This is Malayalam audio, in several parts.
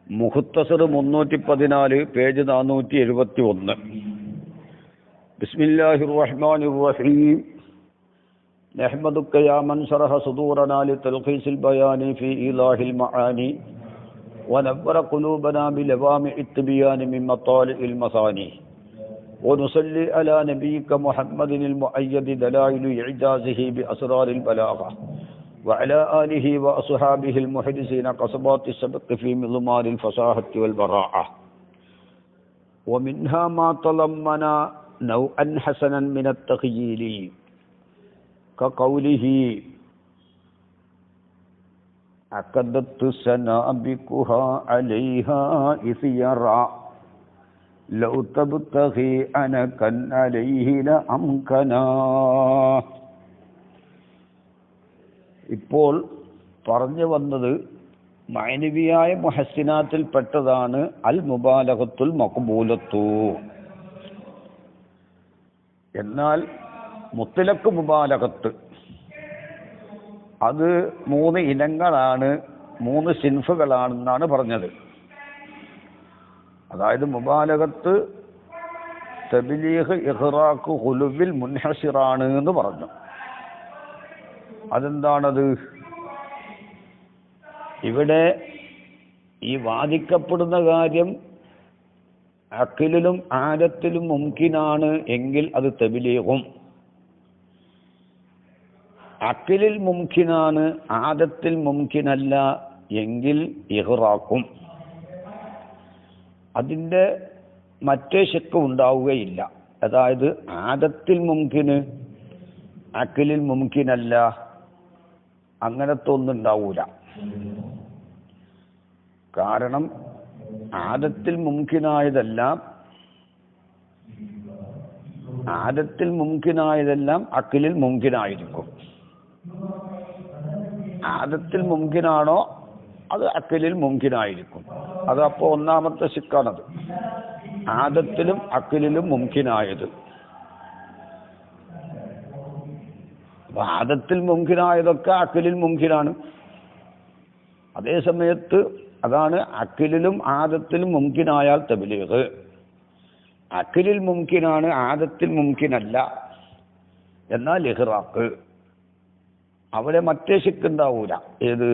മുഖ്തസർ 314 പേജ് 471. ബിസ്മില്ലാഹിർ റഹ്മാനിർ റഹീം. നഹ്മദുക യാ മൻ ശറഹ സുദൂറനാ ലിതൽഖീസിൽ ബയാനി ഫീ ഇലാഹിൽ മആനി വനവ്വറ ഖുലൂബനാ ബിലവാമിഇത് തിബയാനി മിൻ മതാലിഇൽ മസാനി വനുസല്ലി അലാ നബിയിക മുഹമ്മദിനിൽ മുഅയ്യദി ദലായിലു ഇഅ്ജാസിഹി ബിഅസ്റാറിൽ ബലാഗ وعلى آله وأصحابه المحدثين قصبات السبق في مضمار الفصاحة والبراعة ومنها ما تضمنا نوعا حسنا من التخييل كقوله عقدت سنابكها عليها إذ يرى لو تبتغي أنكا عليه لأمكنا. ഇപ്പോൾ പറഞ്ഞു വന്നത് മഅനവിയായ മുഹസ്സിനാത്തിൽ പെട്ടതാണ് അൽ മുബാലഗത്തുൽ മഖ്ബൂലത്തു. എന്നാൽ മുത്തലക്ക് മുബാലഗത്ത് അത് 3 ഇനങ്ങളാണ്, 3 സിൻഫുകളാണെന്നാണ് പറഞ്ഞത്. അതായത് മുബാലഗത്ത്, തബ്ലീഗ്, ഇഖ്റാഖ്, ഖുലുവിൽ മുൻഹസിറാണ് എന്ന് പറഞ്ഞു. അതെന്താണത്? ഇവിടെ ഈ വാദിക്കപ്പെടുന്ന കാര്യം അഖിലിലും ആദത്തിലും മുംകിനാണ് എങ്കിൽ അത് തബ്ലീഗും, അഖിലിൽ മുംകിനാണ് ആദത്തിൽ മുംകിനല്ല എങ്കിൽ ഇഖ്റാഖും. അതിൻ്റെ മറ്റേ ശക്ക് ഉണ്ടാവുകയില്ല. അതായത് ആദത്തിൽ മുംകിന് അഖിലിൽ മുംകിനല്ല, അങ്ങനത്തെ ഒന്നും ഉണ്ടാവൂല. കാരണം ആദത്തിൽ മുംകിനായതെല്ലാം അഖിലിൽ മുംകിനായിരിക്കും. ആദത്തിൽ മുംകിനാണോ അത് അഖിലിൽ മുംകിനായിരിക്കും. അതപ്പോൾ ഒന്നാമത്തെ ശിക്കാണത്, ആദത്തിലും അഖിലിലും മുംകിനായത്. ആദത്തിൽ മുംകിനായതൊക്കെ അഖിലിൽ മുംകിനാണ്. അതേ സമയത്ത് അതാണ് അഖിലിലും ആദത്തിലും മുംകിനായാൽ തബ്ലീഗ്. അഖിലിൽ മുംകിനാണ്, ആദത്തിൽ മുംകിനല്ല എന്നാൽ ഇഖ്റാഖ്. അവിടെ മറ്റേ ശിക്കുണ്ടാവൂല. ഏത്?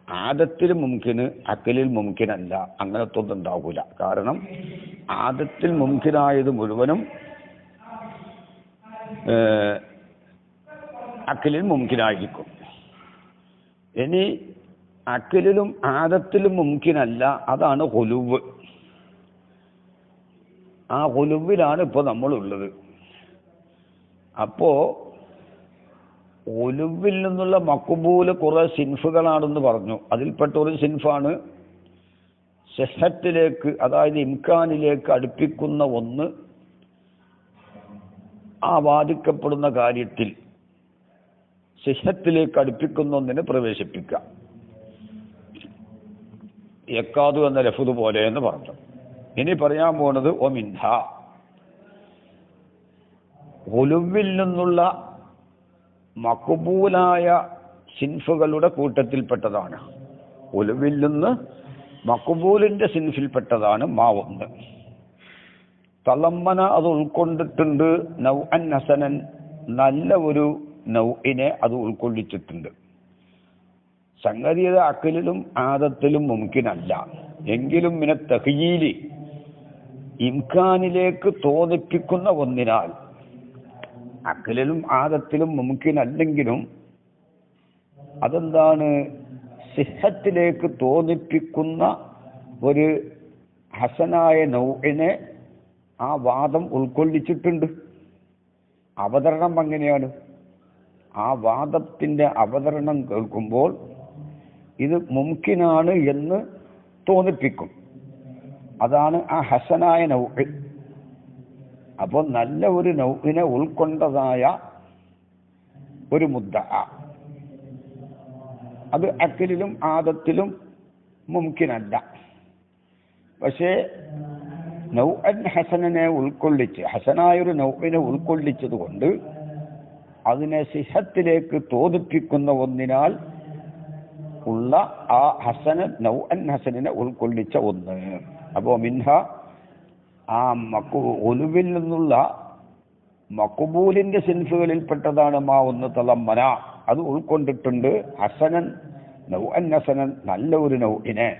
ആദത്തിൽ മുംകിന് അഖിലിൽ മുംകിനല്ല, അങ്ങനത്തെ ഒന്നും ഉണ്ടാവൂല. കാരണം ആദത്തിൽ മുംകിനായത് മുഴുവനും അഖിലിൽ മുംകിനായിരിക്കും. ഇനി അഖിലിലും ആദത്തിലും മുംകിനല്ല, അതാണ് ഖുലുവ്. ആ ഖുലുവിലാണ് ഇപ്പോൾ നമ്മളുള്ളത്. അപ്പോൾ ഖുലുവിൽ നിന്നുള്ള മഖ്ബൂല് കുറേ സിൻഫുകളാണെന്ന് പറഞ്ഞു. അതിൽപ്പെട്ട ഒരു സിൻഫാണ് സിഹത്തിലേക്ക്, അതായത് ഇംകാനിലേക്ക് അടുപ്പിക്കുന്ന ഒന്ന് ആ വാദിക്കപ്പെടുന്ന കാര്യത്തിൽ സിഹത്തിലേക്ക് അടുപ്പിക്കുന്ന ഒന്നിനെ പ്രവേശിപ്പിക്കാം. യക്കാദു എന്ന ലഫ്ദ് പോലെ എന്ന് പറഞ്ഞു. ഇനി പറയാൻ പോണത് ഒമിൻഹ, ഖുലുവിൽ നിന്നുള്ള മഖ്ബൂലായ സിൻഫുകളുടെ കൂട്ടത്തിൽപ്പെട്ടതാണ്. ഖുലുവിൽ നിന്ന് മഖ്ബൂലിന്റെ സിൻഫിൽപ്പെട്ടതാണ് മാ ഒന്ന്. തളമ്മന, അത് ഉൾക്കൊണ്ടിട്ടുണ്ട്. നൗഅൻ ഹസനൻ, നല്ല ഒരു നൗഇനെ അത് ഉൾക്കൊള്ളിച്ചിട്ടുണ്ട്. സംഗതി അത് അഖിലിലും ആദത്തിലും മുംകിനല്ല എങ്കിലും മിന തഖ്യീലി, ഇംകാനിലേക്ക് തോന്നിപ്പിക്കുന്ന ഒന്നിനാൽ, അഖിലിലും ആദത്തിലും മുംകിനല്ലെങ്കിലും അതെന്താണ്? സിഹത്തിലേക്ക് തോന്നിപ്പിക്കുന്ന ഒരു ഹസനായ നൗഇനെ ആ വാദം ഉൾക്കൊള്ളിച്ചിട്ടുണ്ട്. അവതരണം അങ്ങനെയാണ്. ആ വാദത്തിൻ്റെ അവതരണം കേൾക്കുമ്പോൾ ഇത് മുംകിനാണ് എന്ന് തോന്നിപ്പിക്കും. അതാണ് ആ ഹസനായ നൗഇ. അപ്പോൾ നല്ല ഒരു നൗഇനെ ഉൾക്കൊണ്ടതായ ഒരു മുദ്ദഅ, അത് അഖിലിലും ആദത്തിലും മുംകിനല്ല. പക്ഷേ നൗഅൻ ഹസനനെ ഉൾക്കൊള്ളിച്ച്, ഹസനായൊരു നൗഇനെ ഉൾക്കൊള്ളിച്ചത് കൊണ്ട് അതിനെ സിഹത്തിലേക്ക് തോന്നിപ്പിക്കുന്ന ഒന്നിനാൽ ഉള്ള ആ ഹസനൻ നൗഅൻ ഹസനിനെ ഉൾക്കൊള്ളിച്ച ഒന്ന്. അപ്പോൾ മിൻഹ ആ ഒലുവിൽ നിന്നുള്ള മഖ്ബൂലിന്റെ സിൻഫുകളിൽപ്പെട്ടതാണ് മാ ഒന്ന് തളമ്മന, അത് ഉൾക്കൊണ്ടിട്ടുണ്ട് ഹസനൻ നൗഅൻ ഹസനൻ, നല്ല ഒരു നൗഇനെ.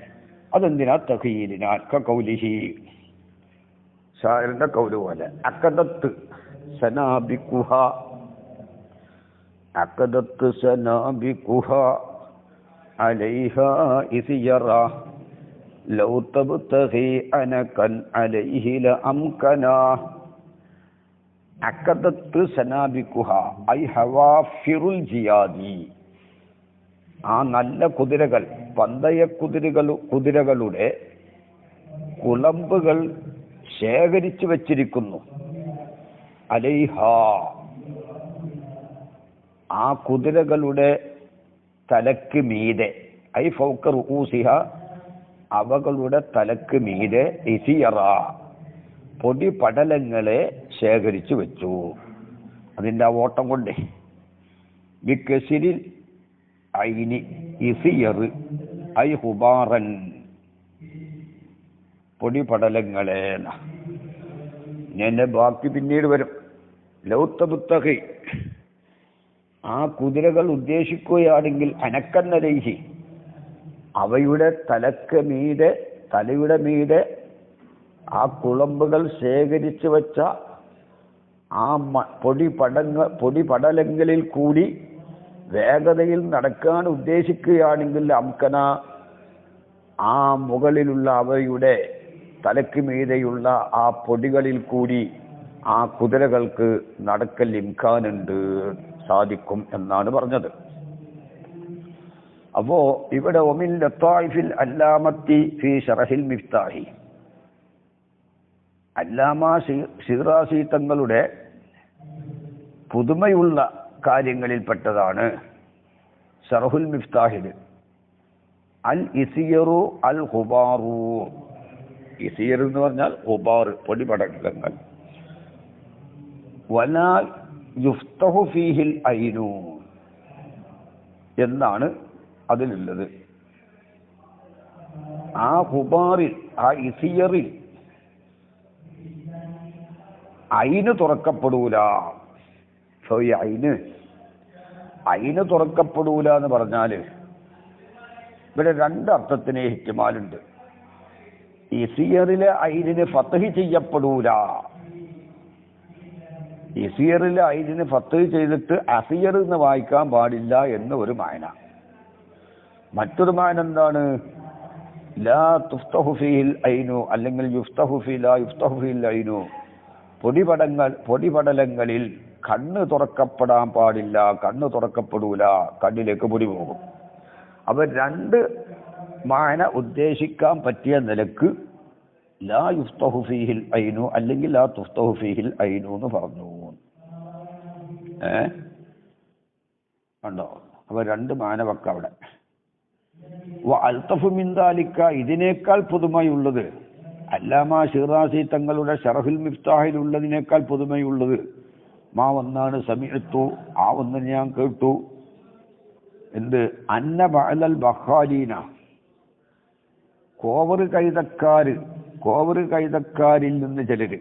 അതെന്തിനാ? തഖീലിനാൽ കൗലിഹി, ഷാഇറിന്റെ കൗല് പോലെ. അഖദത്ത് സനാബികുഹ, അഖദത്ത് സനാബികുഹ അലൈഹാ ഇസ് യറാ ലൗ തബ്തഗി അനകൻ അലൈഹി ലഅംകനാ. അഖദത്ത് സനാബികുഹ ഐ ഹവാഫിറുൽ ജിയാദി, ആ നല്ല കുതിരകൾ, പന്തയ കുതിരകളുടെ കുളമ്പുകൾ ശേഖരിച്ചു വച്ചിരിക്കുന്നു. അലൈഹ, ആ കുതിരകളുടെ തലക്ക് മീതെ, ഐ ഫൗക റുഊസിഹ, അവകളുടെ തലക്ക് മീതെ ഇസിയറ, പൊടി പടലങ്ങളെ ശേഖരിച്ചു വെച്ചു. അതിൻ്റെ ആ ഓട്ടം കൊണ്ടേ ബിക്കസിരിൽ ഐനി ഇസിയർ ഐ ഹുബാറൻ, പൊടിപടലങ്ങളെ. എന്നെ ബാക്കി പിന്നീട് വരും. ലൗത്തബുത്തഹി, ആ കുതിരകൾ ഉദ്ദേശിക്കുകയാണെങ്കിൽ അനക്കന്നലൈഹി, അവയുടെ തലയുടെ മീതെ ആ കുളമ്പുകൾ ശേഖരിച്ചു വെച്ച ആ പൊടിപടലങ്ങളിൽ കൂടി വേഗതയിൽ നടക്കാൻ ഉദ്ദേശിക്കുകയാണെങ്കിൽ അംകന, ആ മുകളിലുള്ള അവയുടെ തലക്ക് മീതെയുള്ള ആ പൊടികളിൽ കൂടി ആ കുതിരകൾക്ക് നടക്കൽ ഇംകാനുണ്ട്, സാധിക്കും എന്നാണ് പറഞ്ഞത്. അപ്പോ ഇവിടെ ഒമിൻ ലത്തായിഫിൽ അല്ലാമത്തി ഫി ശറഹിൽ മിഫ്താഹി, അല്ലാമ ശിറാസി തങ്ങളുടെ പുതുമയുള്ള കാര്യങ്ങളിൽപ്പെട്ടതാണ് ശറഹുൽ മിഫ്താഹിൽ അൽ ഇസിയറു അൽ ഹുബാറു. ഇസിയർ എന്ന് പറഞ്ഞാൽ ഹുബാർ, പൊടിപടലങ്ങൾ. വലാ യുഫ്തഹു ഫീഹിൽ ഐനു എന്നാണ് അതിലുള്ളത്. ആ ഹുബാറിൽ, ആ ഇസിയറിൽ ഐന് തുറക്കപ്പെടൂല. ഐന് തുറക്കപ്പെടൂല എന്ന് പറഞ്ഞാൽ ഇവിടെ രണ്ടർത്ഥത്തിന് ഇഹ്തിമാലുണ്ട്. ഇസിയറിലെ ഐനിന് ഫത്ഹ് ചെയ്യപ്പെടൂല. ഇസിയറിലെ ഐനിന് ഫത്ഹ് ചെയ്തിട്ട് അസിയർ എന്ന് വായിക്കാൻ പാടില്ല എന്ന് ഒരു മായന. മറ്റൊരു മായന എന്താണ്? ലാ തുഫ്തഹു ഫീഹിൽ ഐനു, അല്ലെങ്കിൽ യുഫ്തഹു ഫീ ലാ യുഫ്തഹു ഫീഹിൽ ഐനു, പൊടിപടലങ്ങളിൽ കണ്ണ് തുറക്കപ്പെടാൻ പാടില്ല, കണ്ണ് തുറക്കപ്പെടൂല, കണ്ണിലേക്ക് പൊടി പോകും. അപ്പൊ രണ്ട് മാന ഉദ്ദേശിക്കാൻ പറ്റിയ നിലക്ക് ലാ യുഫ്തഹു ഫീഹിൽ ഐനു അല്ലെങ്കിൽ ലാ തുഫ്തഹു ഫീഹിൽ ഐനു എന്ന് പറഞ്ഞു. കണ്ടോ? അപ്പൊ രണ്ട് മാന വെക്ക അവിടെ. അൽതഫു മിൻ ദാലിക, ഇതിനേക്കാൾ പുതുമയുള്ളത്, അല്ലാമ ശിറാസി തങ്ങളുടെ ശറഹുൽ മിഫ്താഹിലുള്ളതിനേക്കാൾ പുതുമയുള്ളത് മാ വന്നാണ് സമിഅത്തു, ആ ഒന്ന് ഞാൻ കേട്ടു. എന്ത്? അന്ന ബഅലൽ ബഖാലീന, കോവറ് കൈതക്കാരിൽ നിന്ന് ചിലര്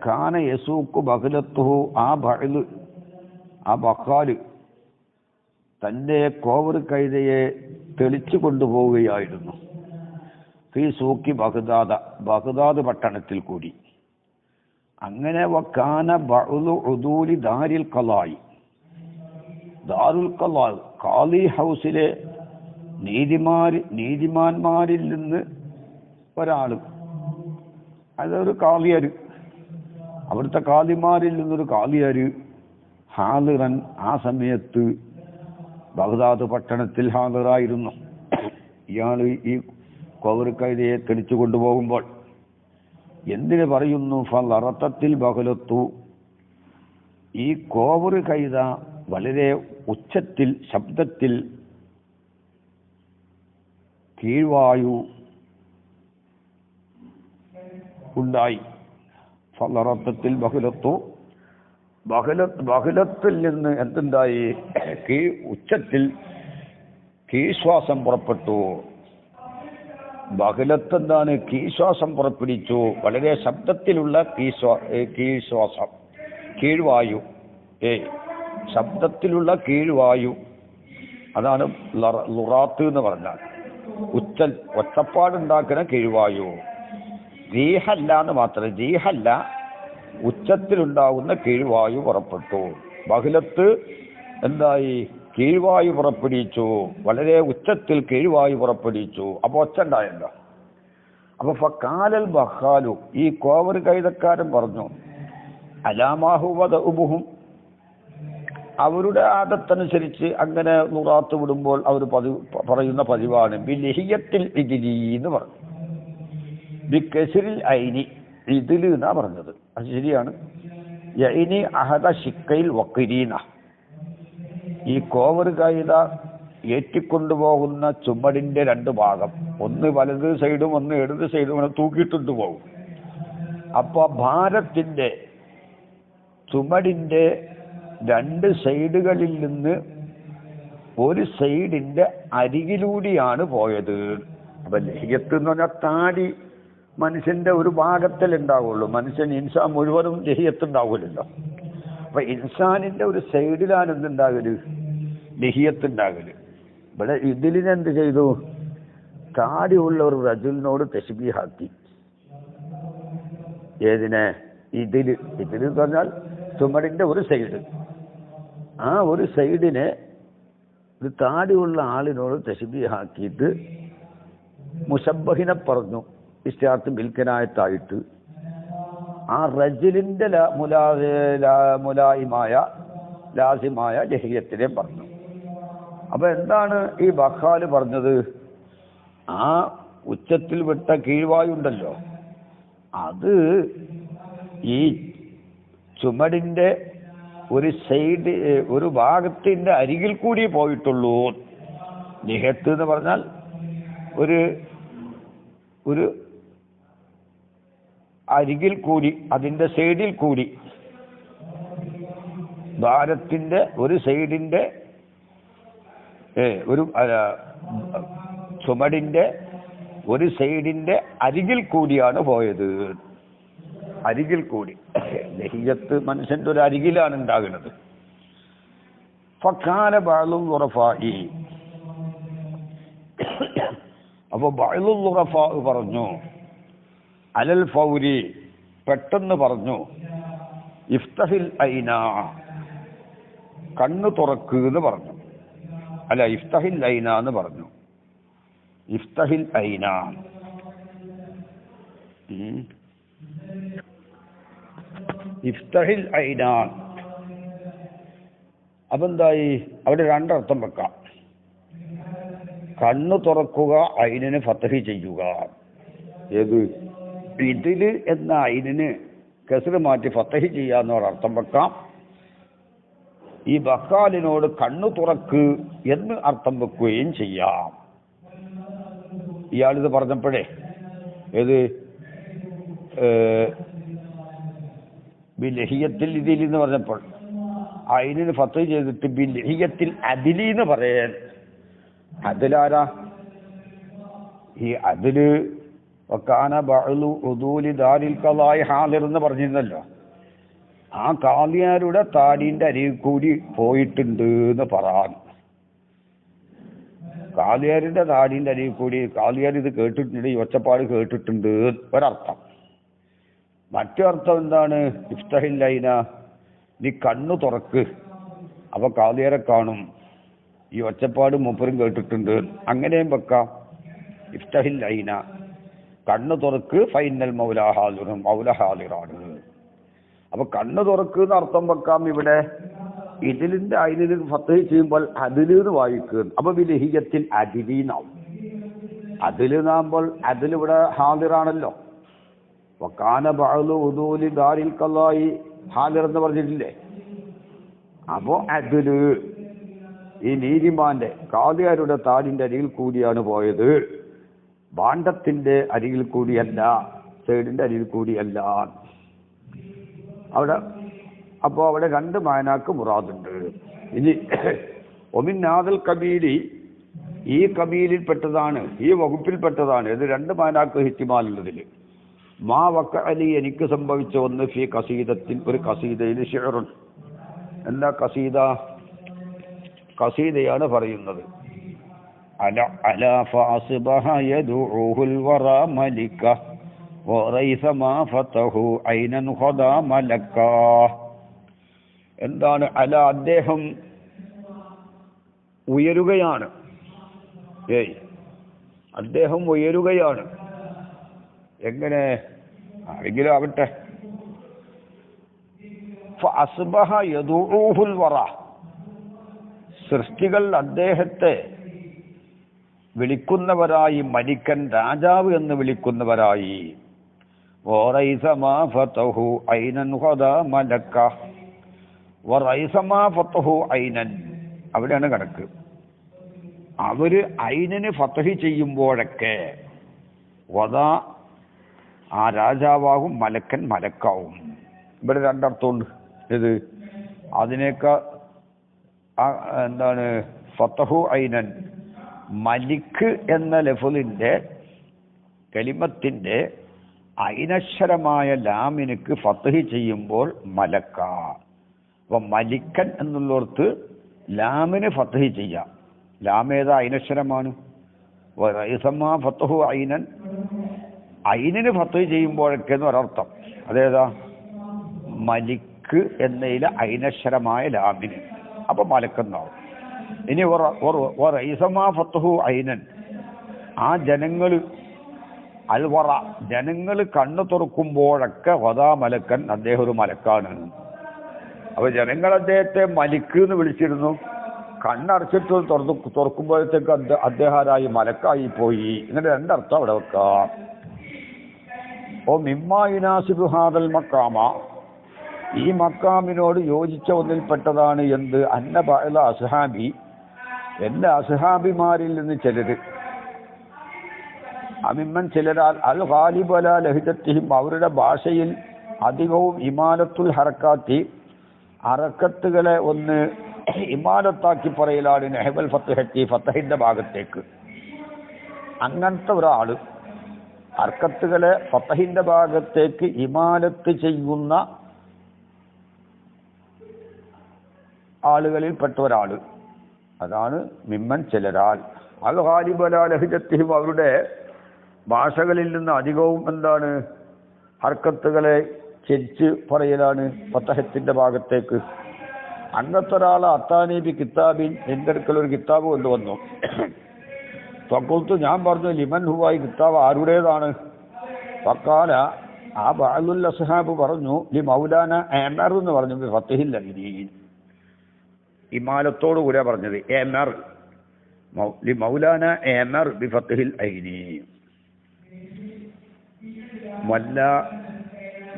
കാന യസൂക്ക് ബഖലത്തുഹു, ആ ബഖാല് തൻ്റെ കോവറ് കൈതയെ തെളിച്ചു കൊണ്ടുപോവുകയായിരുന്നു. ഫീ സൂക്കി ബഗ്ദാദ് പട്ടണത്തിൽ കൂടി. അങ്ങനെ വക്കാന ബഅ്ലു ഉദൂലി ദാരുൽ ഖളായി, ഖാലി ഹൗസിലെ നീതിമാന്മാരിൽ നിന്ന് ഒരാള്, അതൊരു കാളിയാര്, അവിടുത്തെ കാളിമാരിൽ നിന്നൊരു കാളിയാര് ഹാളിറൻ, ആ സമയത്ത് ബഗ്ദാദ് പട്ടണത്തിൽ ഹാളിറായിരുന്നു. ഇയാള് ഈ കോവറ് കൈതയെ തെളിച്ചു കൊണ്ടുപോകുമ്പോൾ എന്തിന് പറയുന്നു? ഫലറത്തത്തിൽ ബഹലത്തു, ഈ കോവറ് കൈത വളരെ ഉച്ചത്തിൽ, ശബ്ദത്തിൽ കീഴ്വായു ഉണ്ടായി. ഫലറത്തത്തിൽ ബഹലത്തു, ബഹുലത്തിൽ നിന്ന് എന്തുണ്ടായി? ഉച്ചത്തിൽ കീശ്വാസം പുറപ്പെട്ടു. ബഹുലത്ത് എന്താണ്? കീശ്വാസം പുറപ്പെടുവിച്ചു. വളരെ ശബ്ദത്തിലുള്ള കീഴ്ശ്വാസം, കീഴ്വായു. ശബ്ദത്തിലുള്ള കീഴ്വായു, അതാണ് ലുറാത്ത് എന്ന് പറഞ്ഞാൽ. ഒച്ചപ്പാടുണ്ടാക്കുന്ന കീഴ്വായു. ജീഹല്ല എന്ന് മാത്രം, ജീഹല്ല, ഉച്ചത്തിലുണ്ടാകുന്ന കീഴ്വായു പുറപ്പെട്ടു. ബഹുലത്ത് എന്തായി? കീഴ്വായു പുറപ്പെടുവിച്ചു. വളരെ ഉച്ചത്തിൽ കീഴ്വായു പുറപ്പെടുവിച്ചു. അപ്പൊ ഒച്ച ഉണ്ടായല്ലോ. അപ്പൊ ഫക്കാലൽ ബഹാലു, ഈ കോവർ കൈതക്കാരൻ പറഞ്ഞു, അലാമാഹുവദഉബുഹും, അവരുടെ ആദത്തനുസരിച്ച് അങ്ങനെ നുറാത്ത് വിടുമ്പോൾ അവർ പറയുന്ന പതിവാണ് ബിലഹിയത്തിൽ ഇദിലി എന്ന് പറഞ്ഞു. ബിക്കസിരിൽ ഐനി, ഇതില് എന്നാ പറഞ്ഞത്. അത് ശരിയാണ്. യൈനി അഹദ ഷിക്കയിൽ വക്കിരീന, ഈ കോവർ കൈത ഏറ്റിക്കൊണ്ടുപോകുന്ന ചുമടിന്റെ രണ്ട് ഭാഗം, ഒന്ന് വലത് സൈഡും ഒന്ന് ഇടത് സൈഡും അങ്ങനെ തൂക്കിയിട്ടുണ്ട് പോകും. അപ്പൊ ഭാരത്തിന്റെ ചുമടിന്റെ രണ്ട് സൈഡുകളിൽ നിന്ന് ഒരു സൈഡിന്റെ അരികിലൂടെയാണ് പോയത്. അപ്പൊ ലഹിയത്ത് എന്ന് പറഞ്ഞാൽ താടി മനുഷ്യന്റെ ഒരു ഭാഗത്തിൽ ഉണ്ടാവുള്ളൂ. മനുഷ്യൻ ഇൻസാൻ മുഴുവനും ലഹിയത്ത് ഉണ്ടാവില്ലല്ലോ. അപ്പൊ ഇൻസാനിന്റെ ഒരു സൈഡിലാണ് എന്തുണ്ടാകല്? ലഹിയത്ത് ഉണ്ടാകല്. ഇവിടെ ഇതിലിനെന്ത് ചെയ്തു? താടിയുള്ള ഒരു റജുലിനോട് തശ്ബീഹാക്കി. ഏതിനെ? ഇതില് എന്ന് പറഞ്ഞാൽ ചുമടിന്റെ ഒരു സൈഡ്. ആ ഒരു സൈഡിനെ ഒരു താടിയുള്ള ആളിനോട് തശ്ബീഹാക്കിയിട്ട് മുശബ്ബഹിനെ പറഞ്ഞു, ഇസ്തിആത്ത് ബിൽക്കനായത്തായിട്ട്. ആ റജുലിന്റെ മുലായിമായ ലാസിമായ ലഹിയത്തിനെ പറഞ്ഞു. അപ്പൊ എന്താണ് ഈ ബഖാല് പറഞ്ഞത്? ആ ഉച്ചത്തിൽ വിട്ട കീഴ്വായുണ്ടല്ലോ, അത് ഈ ചുമടിന്റെ ഒരു സൈഡ്, ഒരു ഭാഗത്തിന്റെ അരികിൽ കൂടി പോയിട്ടുള്ളൂ. ലിഹത്ത് എന്ന് പറഞ്ഞാൽ ഒരു അരികിൽ കൂടി, അതിന്റെ സൈഡിൽ കൂടി, ഭാരത്തിന്റെ ഒരു സൈഡിന്റെ ചുമടിന്റെ ഒരു സൈഡിന്റെ അരികിൽ കൂടിയാണ് പോയത്. അരികിൽ കൂടി. ലഹിയത്ത് മനുഷ്യന്റെ ഒരു അരികിലാണ് ഉണ്ടാകുന്നത്. ഫഖാല ബഅ്ലുൽ ളുറഫാഇ, അപ്പൊ ബഅ്ലുൽ ളുറഫാ പറഞ്ഞു, അലൽ ഫൗരി, പെട്ടെന്ന് പറഞ്ഞു, ഇഫ്തഹിൽ ഐന, കണ്ണു തുറക്ക് എന്ന് പറഞ്ഞു. അല്ല, ഇഫ്തഹിൽ ഐന എന്ന് പറഞ്ഞു. ഇഫ്തഹിൽ ഐന. ഇഫ്തഹിൽ ഐന. അപ്പൊ എന്തായി? അവിടെ രണ്ടർത്ഥം വെക്കാം. കണ്ണു തുറക്കുക, ഐനിന് ഫതഹ് ചെയ്യുക. ഏത്? ഇതില് എന്ന ഐനിന് കസ്റ് മാറ്റി ഫതഹ് ചെയ്യാന്ന് ഒരർത്ഥം വെക്കാം. ഈ ബഖാലിനോട് കണ്ണു തുറക്ക് എന്ന് അർത്ഥം വെക്കുകയും ചെയ്യാം. ഇയാളിത് പറഞ്ഞപ്പോഴേ, ഏത് ബിലഹിയത്തിൽ ഇതിൽ എന്ന് പറഞ്ഞപ്പോൾ ഐനിന് ഫതഹ് ചെയ്തിട്ട് ബിലഹിയത്തിൽ അദിലി എന്ന് പറയാൻ. അതിലാരാ? ഈ അതില് വക്കാന ബഅ്ലു ഉദൂലി ദാരിൽ ഖളാഇ ഹാദിർ എന്ന് പറഞ്ഞിരുന്നല്ലോ. ആ കാളിയാരുടെ താടിന്റെ അരികിൽ കൂടി പോയിട്ടുണ്ട് എന്ന് പറയാൻ. കാളിയാരിന്റെ താടിന്റെ അരികിൽ കൂടി, കാളിയാർ ഇത് കേട്ടിട്ടുണ്ട്, ഈ ഒച്ചപ്പാട് കേട്ടിട്ടുണ്ട് ഒരർത്ഥം. മറ്റൊരർത്ഥം എന്താണ്? ഇഫ്തഹിൽ ഐന, നീ കണ്ണു തുറക്ക്, അപ്പൊ കാളിയാരെ കാണും, ഈ ഒച്ചപ്പാട് മൂപ്പരും കേട്ടിട്ടുണ്ട്. അങ്ങനെയും വെക്കാം. ഇഫ്തഹിൽ ഐന, കണ്ണു തുറക്ക്, ഫൈനൽ മൗല ഹാദിറും, മൗല ഹാദിറാണ്. അപ്പൊ കണ്ണു തുറക്കുന്ന അർത്ഥം വെക്കാം. ഇവിടെ ഇതിലിന്റെ അതിന് ഫതഹ് ചെയ്യുമ്പോൾ അതിലെന്ന് വായിക്കുക. അപ്പൊ ബിലഹിയത്തിൽ അദിലീനാവും. അതിലെന്നാകുമ്പോൾ അതിലിവിടെ ഹാദിറാണല്ലോ. വക്കാന ബഅ്ലു ഉദൂലി ദാരിൽ ഖളാഇ ഹാദിർ എന്ന് പറഞ്ഞിട്ടില്ലേ? അപ്പോ അതില് ഈ നീതിമാന്റെ കാദിയാരുടെ താടിന്റെ അരികിൽ കൂടിയാണ് പോയത്, ഭാണ്ഡത്തിന്റെ അരികിൽ കൂടിയല്ല, സൈഡിന്റെ അരികിൽ കൂടിയല്ല. അവിടെ അപ്പോൾ അവിടെ രണ്ട് മാനാക്ക് മുറാദുണ്ട്. ഇനി ഒമിന്നാദൽ കബീലി, ഈ കബീലിൽപ്പെട്ടതാണ്, ഈ വകുപ്പിൽപ്പെട്ടതാണ്. ഇത് രണ്ട് മാനാക്ക് ഹിത്തിമാലുള്ളതിൽ. മാ വക്ക അലി, എനിക്ക് സംഭവിച്ച ഒന്ന്, ഫി കസീദത്തിൽ, ഒരു കസീദയിൽ ഷിഅറുൻ. എന്താ കസീദ? കസീദയാണ് പറയുന്നത്. അല അല ഫഅസ്ബഹ യദഉഹുൽ വറാ മലിക വറൈസ മാ ഫതഹു ഐനൻ ഖദാ മലക. എന്താണ് അല? അദ്ദേഹം ഉയരുകയാണ്. അദ്ദേഹം ഉയരുകയാണ്. എങ്ങനെ? ആരെങ്കിലും ആവട്ടെ. ഫഅസ്ബഹ യദഉഹുൽ വറാ, സൃഷ്ടികൾ അദ്ദേഹത്തെ വിളിക്കുന്നവരായി, മലിക്കൻ രാജാവ് എന്ന് വിളിക്കുന്നവരായി. വറൈസ മാ ഫതഹു ഐനൻ ഖദാ മലക. വറൈസ മാ ഫതഹു ഐനൻ, അവിടെയാണ് കണക്ക്. അവര് ഐനിന് ഫതഹ് ചെയ്യുമ്പോഴൊക്കെ വദാ, ആ രാജാവാകും, മലക്കൻ മലക്കാവും. ഇവിടെ രണ്ടർത്ഥമുണ്ട്. ഇത് അതിനേക്കാൾ എന്താണ്? ഫതഹു ഐനൻ, മലിക്ക് എന്ന ലഫ്ളിന്റെ കലിമത്തിന്റെ ഐനക്ഷരമായ ലാമിനുക്ക് ഫതഹ് ചെയ്യുമ്പോൾ മലക്ക. അപ്പൊ മലിക്കൻ എന്നുള്ളടത്ത് ലാമിന് ഫതഹ് ചെയ്യാം. ലാം ഏതാ? ഐനക്ഷരമാണ്. ഫതഹു ഐനൻ, ഐനിന് ഫതഹ് ചെയ്യുമ്പോഴൊക്കെന്ന് ഒരർത്ഥം. അതേതാ? മലിക്ക് എന്നതിലെ ഐനക്ഷരമായ ലാമിന്. അപ്പൊ മലക്കെന്നാവും. ഇനി ഫതഹു ഐനൻ, ആ ജനങ്ങള് അൽവറ, ജനങ്ങൾ കണ്ണു തുറക്കുമ്പോഴൊക്കെ വദാ മലക്കൻ, അദ്ദേഹം ഒരു മലക്കാണ്. അപ്പൊ ജനങ്ങൾ അദ്ദേഹത്തെ മലിക്ക് എന്ന് വിളിച്ചിരുന്നു. കണ്ണടച്ചിട്ട് തുറക്കുമ്പോഴത്തേക്ക് അദ്ദേഹാരായി മലക്കായി പോയി. ഇങ്ങനെ രണ്ടർത്ഥം അവിടെ വെക്കാം. ഓ മിമ്മാ യുനാസിബു ഹാദൽ മക്കാമ, ഈ മക്കാമിനോട് യോജിച്ച ഒന്നിൽപ്പെട്ടതാണ് എന്ത്? അന്ന ബഅദ അസ്ഹാബി, എൻ്റെ അസ്ഹാബിമാരിൽ നിന്ന് ചിലര്, അമിമ്മൻ ചിലരാൽ, അൽ ഗാലിബ് അലാ ലഹ്ജത്തിഹിം, അവരുടെ ഭാഷയിൽ അധികവും ഇമാലത്തുൽ ഹറക്കാത്തി, ഹറക്കത്തുകളെ ഒന്ന് ഇമാലത്താക്കി പറയലാണ്. നെഹബൽ ഫത്ഹത്തി, ഫത്തഹിന്റെ ഭാഗത്തേക്ക്. അങ്ങനത്തെ ഒരാള് ഹർക്കത്തുകളെ ഫത്തഹിന്റെ ഭാഗത്തേക്ക് ഇമാലത്ത് ചെയ്യുന്ന ആളുകളിൽപ്പെട്ട ഒരാള്. അതാണ് മിമ്മൻ ചിലരാൽ. അൽ ഗാലിബ് അലാ ലഹ്ജത്തിഹിം, അവരുടെ ഭാഷകളിൽ നിന്ന് അധികവും എന്താണ്? ഹർക്കത്തുകളെ ചെരിച്ച് പറയലാണ് ഫത്തഹത്തിന്റെ ഭാഗത്തേക്ക്. അങ്ങനത്തെ ഒരാൾ അത്താനീബി കിതാബിൻ, എൻ്റെ അടുക്കൽ ഒരു കിതാബ് കൊണ്ടുവന്നു. ഫഖുൽതു, ഞാൻ പറഞ്ഞു, ലിമൻ ഹുവായി, കിതാബ് ആരുടേതാണ്? ഫഖാല, ആ ബഅദുൽ അസ്ഹാബ് പറഞ്ഞു, ലി മൗലാന ഉമർ എന്ന് പറഞ്ഞു, ഫത്തഹിൽ അലീൻ, ഇമാലത്തോടു കൂടെ പറഞ്ഞത്. ഉമർ, ലി മൗലാന ഉമർ ബി ഫത്തഹിൽ ഐനി.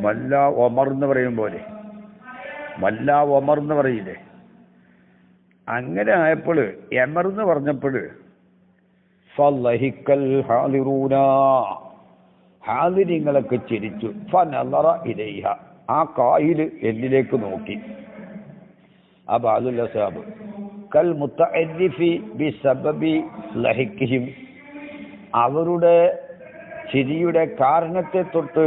മല്ല ഒമർ എന്ന് പറയും പോലെ, മല്ല ഒമർ എന്ന് പറയില്ലേ, അങ്ങനെ ആയപ്പോൾ എമർ എന്ന് പറഞ്ഞപ്പോൾ ഫളഹിക്കൽ ഹാദിറൂന, ഹാദിരിങ്ങളൊക്കെ ചിരിച്ചു. ഫനളറ ഇലൈഹ, ആ കായിൽ എന്നിലേക്ക് നോക്കി. ആ ബഅദുൽ അസ്ഹാബ് കൽ മുതഅരിഫി ബിസബബി ലഹിക്കിഹിം, അവരുടെ ചിരിയുടെ കാരണത്തെ തൊട്ട്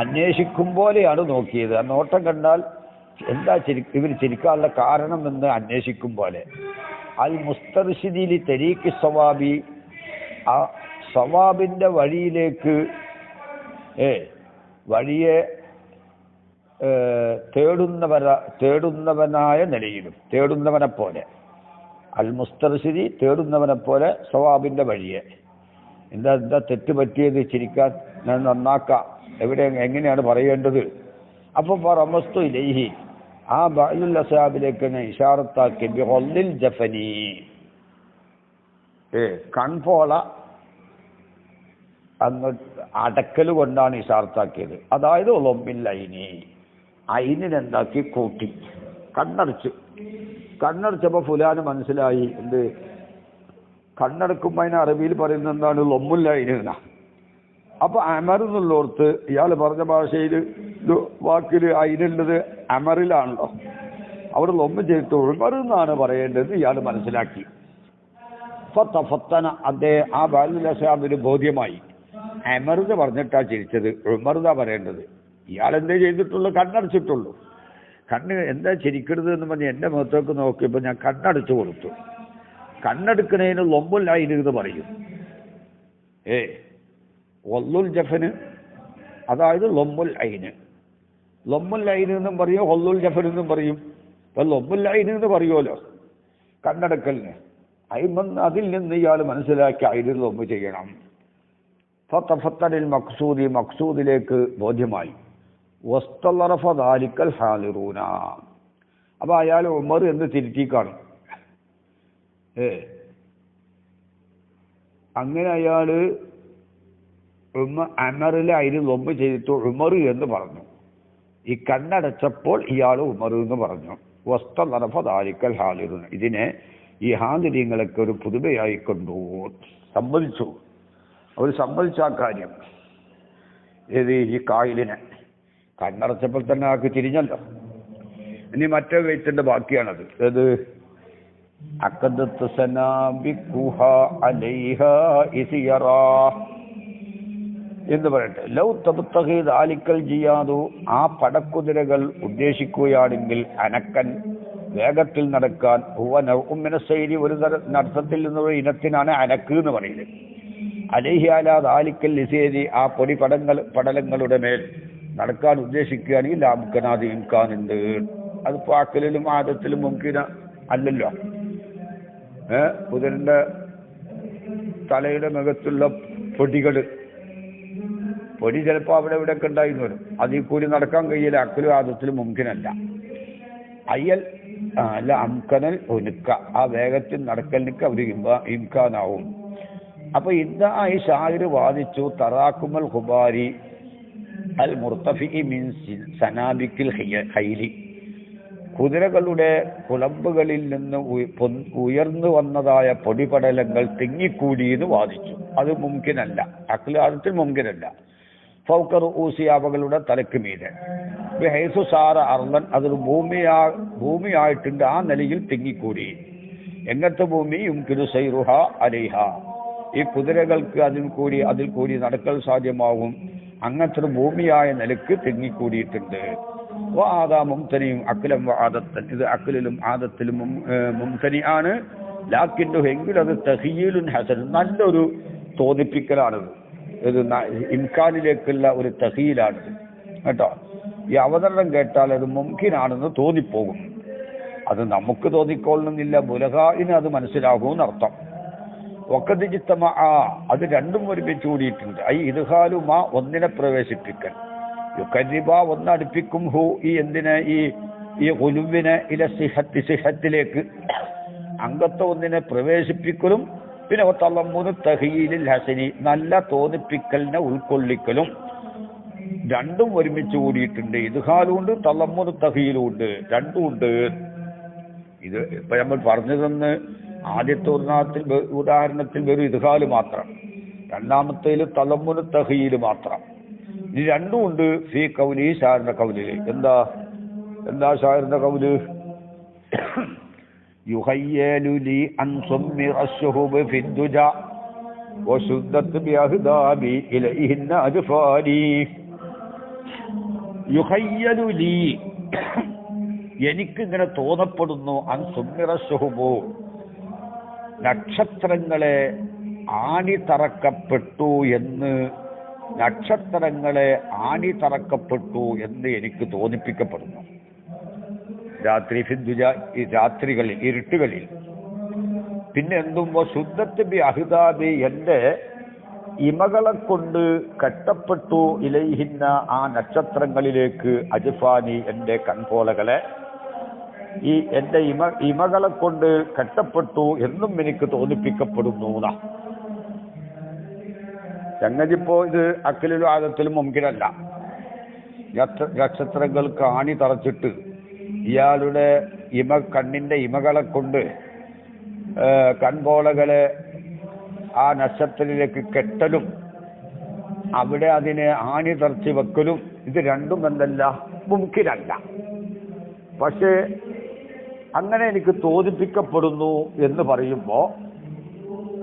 അന്വേഷിക്കും പോലെയാണ് നോക്കിയത്. ആ നോട്ടം കണ്ടാൽ എന്താ ഇവർ ചിരിക്കാനുള്ള കാരണം എന്ന് അന്വേഷിക്കും പോലെ. അൽ മുസ്തർഷിദി തരീഖി സവാബി, ആ സവാബിന്റെ വഴിയിലേക്ക് വഴിയെ തേടുന്നവനായ നിലയിലും, തേടുന്നവനെ പോലെ. അൽ മുസ്തർഷിദി, തേടുന്നവനെ പോലെ സവാബിന്റെ വഴിയെ. എന്താ തെറ്റ് പറ്റിയത്? ചിരിക്കാൻ ഞാൻ നന്നാക്കാം, എവിടെ എങ്ങനെയാണ് പറയേണ്ടത്? അപ്പൊ റമസ്തു ഇലൈഹി, ആ ബഅദുൽ അസ്ഹാബിലേക്ക് ഞാൻ ഇശാറത്താക്കി. ബിഗളിൽ ജഫനി, കൺപോള അങ്ങ് അടക്കൽ കൊണ്ടാണ് ഇശാറത്താക്കിയത്. അതായത് ഒളമ്പിൽ ഐനി, ഐനിനെന്താക്കി കൂട്ടി, കണ്ണടച്ചപ്പോ ഫുലാന് മനസ്സിലായി. എന്ത്? കണ്ണടക്കുമ്പോൾ അതിന് അറബിയിൽ പറയുന്നത് എന്താണ്? ലൊമ്മുൽ ഐനി. അപ്പൊ അമർ എന്നുള്ളോർത്ത് ഇയാൾ പറഞ്ഞ ഭാഷയിൽ വാക്കിൽ അതിനുള്ളത് അമറിലാണല്ലോ. അവിടെ ലൊമ്മ ചെയ്തിട്ട് ഉമർ എന്നാണ് പറയേണ്ടത് ഇയാൾ മനസ്സിലാക്കി. ഫത്തന അദ്ദേഹം ആ ബാലുലസാബിന് ബോധ്യമായി അമർന്ന് പറഞ്ഞിട്ടാ ചിരിച്ചത്, ഉമർന്നാ പറയേണ്ടത്. ഇയാൾ എന്തേ ചെയ്തിട്ടുള്ളൂ? കണ്ണടച്ചിട്ടുള്ളൂ. കണ്ണ് എന്താ ചിരിക്കരുത് എന്ന് പറഞ്ഞ് എൻ്റെ മുഖത്തേക്ക് നോക്കിയപ്പോൾ ഞാൻ കണ്ണടച്ചു കൊടുത്തു. കണ്ണെടുക്കുന്നതിന് ലൊമ്പുൽ ഐന് എന്ന് പറയും. ഒല്ലുൽ ജഫന്, അതായത് ലൊമ്പുൽ ഐന്. ലൊമ്പുൽ ഐന് എന്നും പറയും, ഒല്ലുൽ ജഫൻ എന്നും പറയും. ഇപ്പൊ ലൊമ്പുൽ ഐന് എന്ന് പറയുമല്ലോ കണ്ണടക്കലിന്. അതിൽ നിന്ന് ഇയാൾ മനസ്സിലാക്കി ഐനിൽ ലൊമ്പ് ചെയ്യണം. ഫത്തനിൽ മഖ്സൂദി, മഖ്സൂദിലേക്ക് ബോധ്യമായി. വസ്തലറഫ ദാലിക്കൽ ഹാലിറൂന. അപ്പൊ അയാൾ ഉമർ എന്ന് തിരുത്തി കാണും. അങ്ങനെ അയാള് അമറിലെ അതിന് ലൊമ്പ് ചെയ്തിട്ട് ഉമർ എന്ന് പറഞ്ഞു. ഈ കണ്ണടച്ചപ്പോൾ ഇയാൾ ഉമർ എന്ന് പറഞ്ഞു. വസ്തലറഫ ദാലിക്കൽ ഹാലിറൂന. ഇതിനെ ഈ ഹാലിര്യങ്ങളൊക്കെ ഒരു പുതുമയായി കൊണ്ടു സമ്മതിച്ചു. അവർ സമ്മതിച്ച ആ കാര്യം ഏത് ഈ കായലിനെ കണ്ണടച്ചപ്പോൾ തന്നെ ആൾക്ക് തിരിഞ്ഞല്ലോ. ഇനി മറ്റേ വെയ്ത്തിന്റെ ബാക്കിയാണത്. ഏത് എന്ന് പറയട്ടെ. ലൗ തബ്തഗീദ് ആലിക്കൽ ജിയാദു, ആ പടക്കുതിരകൾ ഉദ്ദേശിക്കുകയാണെങ്കിൽ അനക്കൻ വേഗത്തിൽ നടക്കാൻ, ഹുവനൗമിനസൈരി, ഒരു നടത്തത്തിൽ നിന്നുള്ള ഇനത്തിനാണ് അനക്ക് എന്ന് പറയുന്നത്. അലൈഹി അലാ ദാലിക്കൽ ലിസേരി, ആ പടലങ്ങളുടെ മേൽ നടക്കാൻ ഉദ്ദേശിക്കുകയാണെങ്കിൽ ലാമുക്കനാത് ഇൻകാനുണ്ട്. അത് പാക്കലിലും ആദത്തിലും മുംകിന അല്ലല്ലോ. കുതിരന്റെ തലയുടെ മുഖത്തുള്ള പൊടി ചിലപ്പോൾ അവിടെ ഇവിടെ ഒക്കെ ഉണ്ടായിരുന്നു വരും. അതിൽ കൂടി നടക്കാൻ കഴിയില്ല. അക്കലും ആദത്തിലും മുംകിനല്ല. അയ്യൽ അല്ല അംകനൽ ഒനുക്ക, ആ വേഗത്തിൽ നടക്കലിനൊക്കെ അവർ ഇംകാനാവും. അപ്പൊ ഇതായി ഷാഹിർ വാദിച്ചു തറാക്കുമൽ ഖുബാരി അൽ മുർത്തഫി മിൻ സനാബിക്കിൽ ഖൈലി, കുതിരകളുടെ കുളമ്പുകളിൽ നിന്ന് ഉയർന്നു വന്നതായ പൊടിപടലങ്ങൾ തിങ്ങിക്കൂടി എന്ന് വാദിച്ചു. അത് മുംകിനല്ല, അഖ്ലാദത്തിൽ മുംകിനല്ല. ഫൗക്കർ ഊസിയാവകളുടെ തലക്ക് മീതെ ഹൈസു സാറ അർലൻ, അതൊരു ഭൂമിയായിട്ടുണ്ട്, ആ നിലയിൽ തിങ്ങിക്കൂടി. എങ്ങനത്തെ ഭൂമി? യുംകിനു സൈറുഹ അലൈഹ, ഈ കുതിരകൾക്ക് അതിൽ കൂടി നടക്കൽ സാധ്യമാകും. അങ്ങനത്തെ ഒരു ഭൂമിയായ നിലക്ക് തിങ്ങിക്കൂടിയിട്ടുണ്ട്. ആദാ മുംതനിയും അഖിലം ആദത്തൻ, ഇത് അഖിലും ആദത്തിലും മുംതനി ആണ്. ലാക്കിൻ്റെ എങ്കിലും അത് തഹീലുൻ ഹസൻ, നല്ലൊരു തോന്നിപ്പിക്കലാണിത്. ഇത് ഇംകാനിലേക്കുള്ള ഒരു തഹീലാണിത് കേട്ടോ. ഈ അവതരണം കേട്ടാൽ അത് മുംകിനാണെന്ന് തോന്നിപ്പോകും. അത് നമുക്ക് തോന്നിക്കൊള്ളുന്നില്ല, ബുലഹായിന് അത് മനസ്സിലാകുമെന്നർത്ഥം. ഒക്കതിജിത്തമ, അത് രണ്ടും ഒരുമിച്ച് കൂടിയിട്ടുണ്ട്. ഈ ഇദ്ഹാലുമാ, ഒന്നിനെ പ്രവേശിപ്പിക്കൽ, യുകരിബ, ഒന്നടുപ്പിക്കും, ഹു, ഈ എന്തിനെ, ഈ ഉലുവിനെ ഇല സിഹത്തിലേക്ക്, അംഗത്തെ ഒന്നിനെ പ്രവേശിപ്പിക്കലും, പിന്നെ തളമ്മൂന്ന് തഹീലിൽ ഹസനി, നല്ല തോന്നിപ്പിക്കലിനെ ഉൾക്കൊള്ളിക്കലും, രണ്ടും ഒരുമിച്ച് കൂടിയിട്ടുണ്ട്. ഇദ്ഹാലുണ്ട്, തളമ്മൂന്ന് തഹീലും ഉണ്ട്, രണ്ടും ഉണ്ട്. ഇത് ഇപ്പൊ നമ്മൾ പറഞ്ഞതെന്ന് ആദ്യത്തെ ഉദാഹരണത്തിൽ വെറും ഇദ്ഹാല് മാത്രം, രണ്ടാമത്തേൽ തളമ്മുന് തഹീല് മാത്രം. ഇനി രണ്ടും ഉണ്ട് ഫീ കൗലി, ഷാറിന്റെ കൗലില്. എന്താ ഷാറിന്റെ കൗല്? യുഹയ്യലു ലി അൻ സുമ്മിറ അശ്ശുഹുബ് ഫിദ്ദുജ വശുദ്ദത് ബിഅഹ്ദാബി ഇലൈഹിന്ന അജ്ഫാനി. യുഹയ്യലു ലി, എനിക്കിങ്ങനെ തോന്നപ്പെടുന്നു, അൻ സുമ്മിറ അശ്ശുഹുബ്, നക്ഷത്രങ്ങളെ ആണിതറക്കപ്പെട്ടു എന്ന് എനിക്ക് തോന്നിപ്പിക്കപ്പെടുന്നു. രാത്രി ഫിദ്ദുജ, ഈ രാത്രികളിൽ, ഇരുട്ടുകളിൽ. പിന്നെ എന്തും ശുദ്ധത്ത് ബി അഹ്ദാബി, എൻ്റെ ഇമകളെ കൊണ്ട് കെട്ടപ്പെട്ടു, ഇലൈഹിന്ന, ആ നക്ഷത്രങ്ങളിലേക്ക്, അജ്ഫാനി, എൻ്റെ കൺപോളകളെ, ഈ എൻ്റെ ഇമകളെ കൊണ്ട് കെട്ടപ്പെട്ടു എന്നും എനിക്ക് തോന്നിപ്പിക്കപ്പെടുന്നു. ചങ്ങതിപ്പോ ഇത് അക്കലിലും ആദത്തിലും മുമ്പിലല്ല. നക്ഷത്രങ്ങൾക്ക് ആണി തറച്ചിട്ട് ഇയാളുടെ കണ്ണിന്റെ ഇമകളെ കൊണ്ട് കൺപോളകളെ ആ നക്ഷത്രത്തിലേക്ക് കെട്ടലും അവിടെ അതിനെ ആണി തറച്ച് വെക്കലും ഇത് രണ്ടും എന്തല്ല, മുമ്കിനല്ല. പക്ഷേ അങ്ങനെ എനിക്ക് തോന്നിപ്പിക്കപ്പെടുന്നു എന്ന് പറയുമ്പോൾ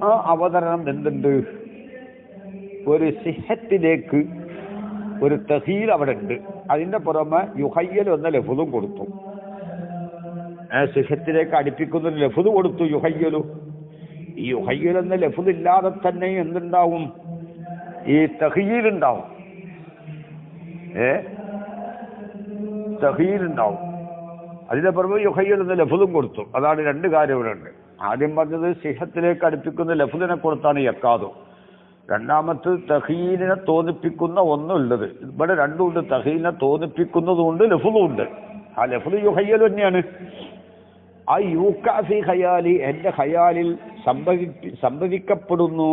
ആ അവതരണം എന്തുണ്ട്, ഒരു സിഹത്തിലേക്ക് ഒരു തഹീൽ അവിടെ ഉണ്ട്. അതിന്റെ പുറമെ യുഹയ്യൽ എന്ന ലഫ്ളും കൊടുത്തു. സിഹത്തിലേക്ക് അടുപ്പിക്കുന്ന ഒരു ലഫ്ള് കൊടുത്തു, യുഹയ്യലു. ഈ യുഹയ്യൽ എന്ന ലഫ്ള് ഇല്ലാതെ തന്നെ എന്തുണ്ടാവും, ഈ തഹീൽ ഉണ്ടാവും. തഹീൽ ഉണ്ടാവും. അതിന്റെ പുറമെ യുഹയ്യൽ എന്ന ലഫ്ളും കൊടുത്തു. അതാണ് രണ്ട് കാര്യം ഇവിടെ ഉണ്ട്. ആദ്യം പറഞ്ഞത് സിഹത്തിലേക്ക് അടുപ്പിക്കുന്ന ലഫ്ളിനെ കൊടുത്താണ് യക്കാദു. രണ്ടാമത് തഹീലിനെ തോന്നിപ്പിക്കുന്ന ഒന്നുള്ളത്. ഇവിടെ രണ്ടുമുണ്ട്, തഹീലിനെ തോന്നിപ്പിക്കുന്നതുകൊണ്ട് ലഫ്ളും ഉണ്ട്. ആ ലഫ്ള് യുഹയ്യൽ തന്നെയാണ്. ആ യൂക്കാഫി ഖയാലി, എന്റെ ഖയാലിൽ സംഭവിക്കപ്പെടുന്നു.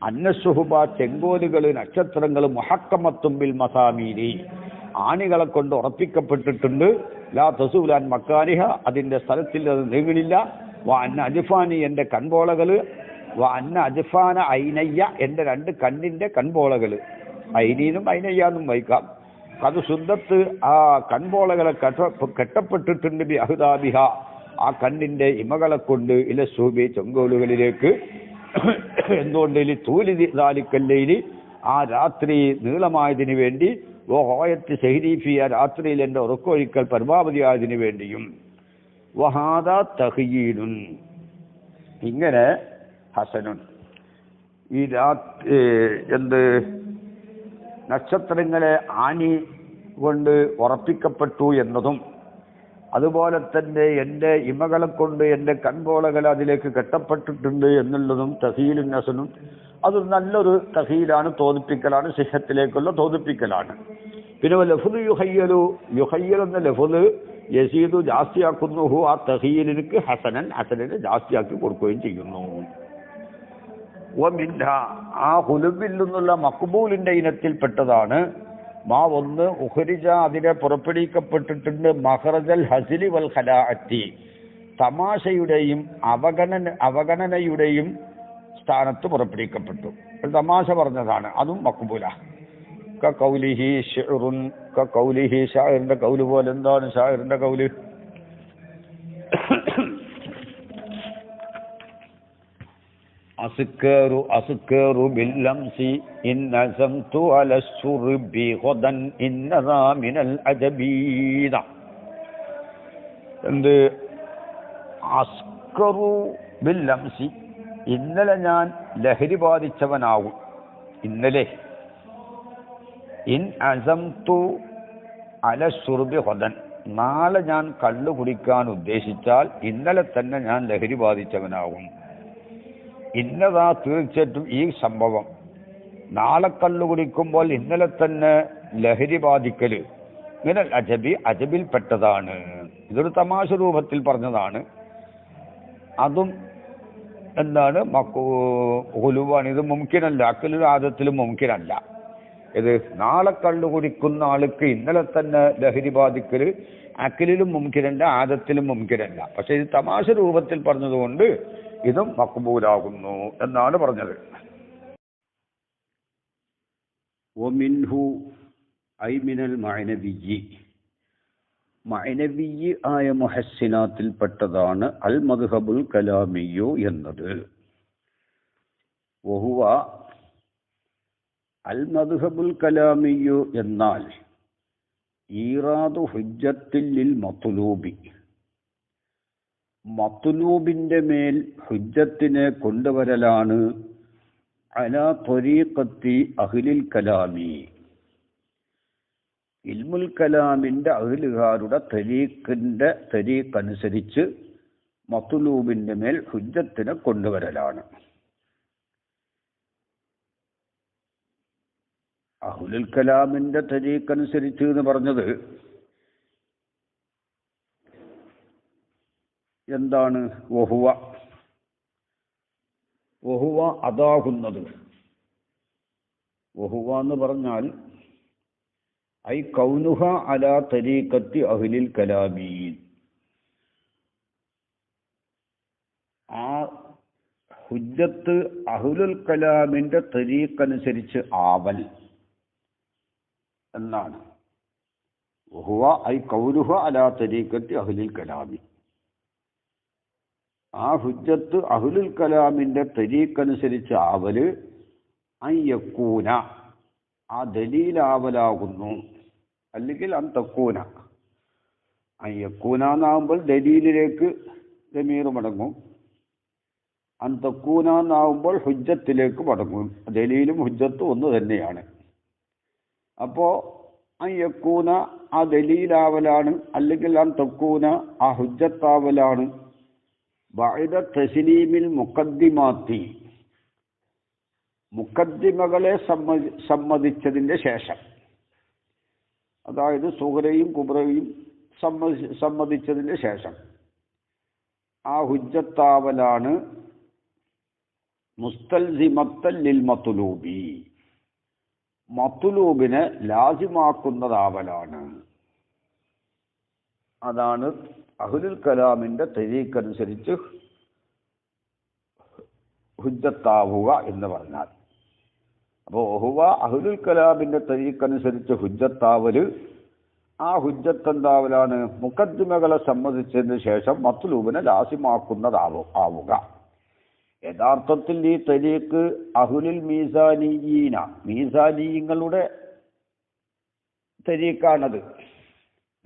അന്നസുഹുബ, ചെങ്കോലുകൾ, നക്ഷത്രങ്ങൾ, മുഹക്കമത്തും ബിൽ മസാമീനി, ആണികളെ കൊണ്ട് ഉറപ്പിക്കപ്പെട്ടിട്ടുണ്ട്. ലാ തസൂലാൻ മക്കാനിഹ, അതിന്റെ സ്ഥലത്തിൽ അത് നീങ്ങണില്ല. വ അന്ന അജ്ഫാനി, എന്റെ കൺപോളകൾ. വ അന്ന അജ്ഫാന ഐനയ്യ, എന്റെ രണ്ട് കണ്ണിന്റെ കൺപോളകൾ. ഐനീനും ഐനയ്യാന്നും വയ്ക്കാം. അത് ശുദ്ധത്ത് ആ കൺപോളകളെ കെട്ടപ്പെട്ടിട്ടുണ്ട്. ബി അഹ്ദാബിഹ, ആ കണ്ണിന്റെ ഇമകളെ കൊണ്ട്. ഇല സൂബി, ചെങ്കോലുകളിലേക്ക്. എന്തുകൊണ്ട്, തൂലിക്കല്ലയില്, ആ രാത്രി നീളമായതിനു വേണ്ടി. ഓ ഹോയത്ത് ഷെഹരീഫിയ, രാത്രിയിൽ എന്റെ ഉറക്കൊഴിക്കൽ പരമാവധിയായതിനു വേണ്ടിയും. വഹാദ തഹ്യീലുൻ, ഇങ്ങനെ ഹസനുൻ. ഈ നക്ഷത്രങ്ങളെ ആണി കൊണ്ട് ഉറപ്പിക്കപ്പെട്ടു എന്നതും, അതുപോലെ തന്നെ എൻ്റെ ഇമകളെ കൊണ്ട് എൻ്റെ കൺപോളകൾ അതിലേക്ക് കെട്ടപ്പെട്ടിട്ടുണ്ട് എന്നുള്ളതും തഹീലുൻ ഹസനും. അത് നല്ലൊരു തഹീലാണ്, തോന്നിപ്പിക്കലാണ്, സിഹത്തിലേക്കുള്ള തോന്നിപ്പിക്കലാണ്. പിന്നെ ലഫ്ള് യുഹയ്യലു, യുഹയ്യൽ എന്ന ലഫ്ള് യസീദു, ജാസ്തിയാക്കുന്നു. ആ തഹീലിന് ഹസനൻ, ഹസനിന് ജാസ്തിയാക്കി കൊടുക്കുകയും ചെയ്യുന്നു. വമിൻഹ, ആ ഹുലുവിൽ നിന്നുള്ള മഖ്ബൂലിന്റെ ഇനത്തിൽപ്പെട്ടതാണ്. മാ ഒന്ന് ഉഖ്രിജ, അതിനെ പുറപ്പെടുവിക്കപ്പെട്ടിട്ടുണ്ട്. മഖ്റജൽ ഹസ്ലി വൽ ഖലാഅത്തി, തമാശയുടെയും അവഗണനയുടെയും സ്ഥാനത്ത് പുറപ്പെടുവിക്കപ്പെട്ടു. തമാശ പറഞ്ഞതാണ്, അതും മഖ്ബൂല. കൗലിഹി ഷിഅറുൻ, കൗലിഹി, ഷാഇറിന്റെ കൗല് പോലെ. എന്താണ് ഷാഇറിന്റെ കൗല്? അസ്കറു ബില്ലംസി ഇൻ അസംതു അല ശുർബി ഗദൻ ഇന്നദാ മിനൽ അജബീന. എന്ത്? അസ്കറു ബില്ലംസി, ഇന്നലെ ഞാൻ ലഹരി ബാധിച്ചവനാകും. ഇന്നലെ. ഇൻ അസംതു അല ശുർബി ഗദൻ, നാളെ ഞാൻ കള്ളു കുടിക്കാൻ ഉദ്ദേശിച്ചാൽ ഇന്നലെ തന്നെ ഞാൻ ലഹരി ബാധിച്ചവനാകും. ഇന്നതാ, തീർച്ചയായിട്ടും ഈ സംഭവം, നാളെ കള്ളു കുടിക്കുമ്പോൾ ഇന്നലെ തന്നെ ലഹരി ബാധിക്കല് മിനൽ അജബി, അജബിൽപ്പെട്ടതാണ്. ഇതൊരു തമാശ രൂപത്തിൽ പറഞ്ഞതാണ്. അതും എന്താണ്, ഹുലുവാണ്. ഇത് മുംകിനല്ല, അക്കലും ആദത്തിലും മുംകിനല്ല. ഇത് നാളെ കള്ളു കുടിക്കുന്ന ആൾക്ക് ഇന്നലെ തന്നെ ലഹരി ബാധിക്കല് അക്കലിലും മുംകിനല്ല, ആദത്തിലും മുംകിനല്ല. പക്ഷെ ഇത് തമാശ രൂപത്തിൽ പറഞ്ഞതുകൊണ്ട് ഇതും മഖ്ബൂലാകുന്നു എന്നാണ് പറഞ്ഞത്. വമിൻഹു ഐ മിനൽ മഅനവിയ്യി, മഅനവിയ്യി ആയ മുഹസ്സിനാത്തിൽപ്പെട്ടതാണ് അൽ മദ്ഹബുൽ കലാമിയ്യു എന്നത്. വഹുവ, അൽ മദ്ഹബുൽ കലാമിയ്യു എന്നാൽ ഈറാദു ഹുജ്ജത്തിൽ ലിൽ മത്ലൂബി, മത്ലൂബിന്റെ മേൽ ഹുജ്ജത്തിനെ കൊണ്ടുവരലാണ്. അലാ ത്വരീഖത്തി അഹ്ലിൽ കലാമി, ഇൽമുൽ കലാമിന്റെ അഹ്ലുകാരുടെ തരീഖനുസരിച്ച് മത്ലൂബിന്റെ മേൽ ഹുജ്ജത്തിനെ കൊണ്ടുവരലാണ്. അഹ്ലുൽ കലാമിന്റെ തരീഖനുസരിച്ച് എന്ന് പറഞ്ഞത് എന്താണ്? വഹുവ അതാകുന്നത്. വഹുവ എന്ന് പറഞ്ഞാൽ ഐ കൗനുഹ അലാ തരീഖത്തി അഹ്ലിൽ കലാമീൻ, ആ ഹുജ്ജത്ത് അഹ്ലുൽ കലാമിന്റെ തരീഖനുസരിച്ച് ആവൽ. എന്നാണ്. വഹുവ ഐ ഖൗലുഹു അലാ തരീഖത്തി അഹ്ലിൽ കലാമി. ആ ഹുജ്ജത്ത് അഹ്ലുൽ കലാമിന്റെ തരീഖനുസരിച്ച് ആവല് അൻ യക്കൂന, ആ ദലീലാവലാകുന്നു. അല്ലെങ്കിൽ അൻ തക്കൂന, അൻ യക്കൂന എന്നാകുമ്പോൾ ദലീലിലേക്ക് ദമീർ മടങ്ങും. അൻ തക്കൂന എന്നാകുമ്പോൾ ഹുജ്ജത്തിലേക്ക് മടങ്ങും. ദലീലും ഹുജ്ജത്തും ഒന്ന് തന്നെയാണ്. അപ്പോൾ അൻ യക്കൂന ആ ദലീലാവലാണ്, അല്ലെങ്കിൽ അൻ തക്കൂന ആ ഹുജ്ജത്താവലാണ്. ബഅദ തസ്ലീമിൽ മുഖദ്ദിമാത്തി, മുഖദ്ദിമകളെ സമ്മതിച്ചതിൻ്റെ ശേഷം, അതായത് സുഹറയും കുബ്രയും സമ്മതിച്ചതിൻ്റെ ശേഷം ആ ഹുജ്ജത്താവലാണ് മുസ്തൽസിമത്തൻ ലിൽ മത്ലൂബി, മത്ലൂബിനെ ലാസിമാക്കുന്നതാവലാണ്. അതാണ് അഹ്ലുൽ കലാമിന്റെ തരീഖനുസരിച്ച് ഹുജ്ജത്താവുക എന്ന് പറഞ്ഞാൽ. അപ്പോൾ ഹുവ അഹ്ലുൽ കലാമിന്റെ തരീഖനുസരിച്ച് ഹുജ്ജത്താവല്, ആ ഹുജ്ജത്ത് എന്താവലാണ്? മുഖദ്ദിമകളെ സമ്മതിച്ചതിന് ശേഷം മത്ലൂബിനെ ലാസിമാക്കുന്നതാവുക. യഥാർത്ഥത്തിൽ ഈ തരീഖ് അഹ്ലുൽ മീസാനിയീന, മീസാനിയങ്ങളുടെ തരീഖാണത്.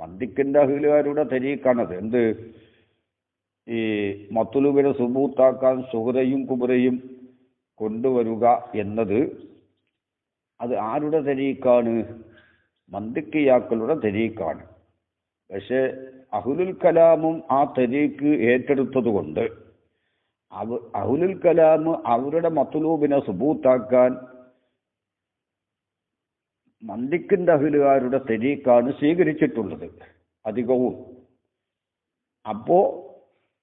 മന്ദിക്കിന്റെ അഹ്ലുകാരുടെ തരീഖാണത്. എന്ത്? ഈ മത്ലൂബിനെ സുബൂത്താക്കാൻ സുഹറയും കുബ്രയും കൊണ്ടുവരിക എന്നത് അത് ആരുടെ തരീഖാണ്? മന്ദിക്കിയാക്കളുടെ തരീഖാണ്. പക്ഷെ അഹ്ലുൽ കലാമും ആ തരീഖ് ഏറ്റെടുത്തത് കൊണ്ട് അഹ്ലുൽ കലാം അവരുടെ മത്ലൂബിനെ സുബൂത്താക്കാൻ മന്ദിക്കിന്റെ അഹ്ലുകാരുടെ തരീഖാണ് സ്വീകരിച്ചിട്ടുള്ളത് അധികവും. അപ്പോ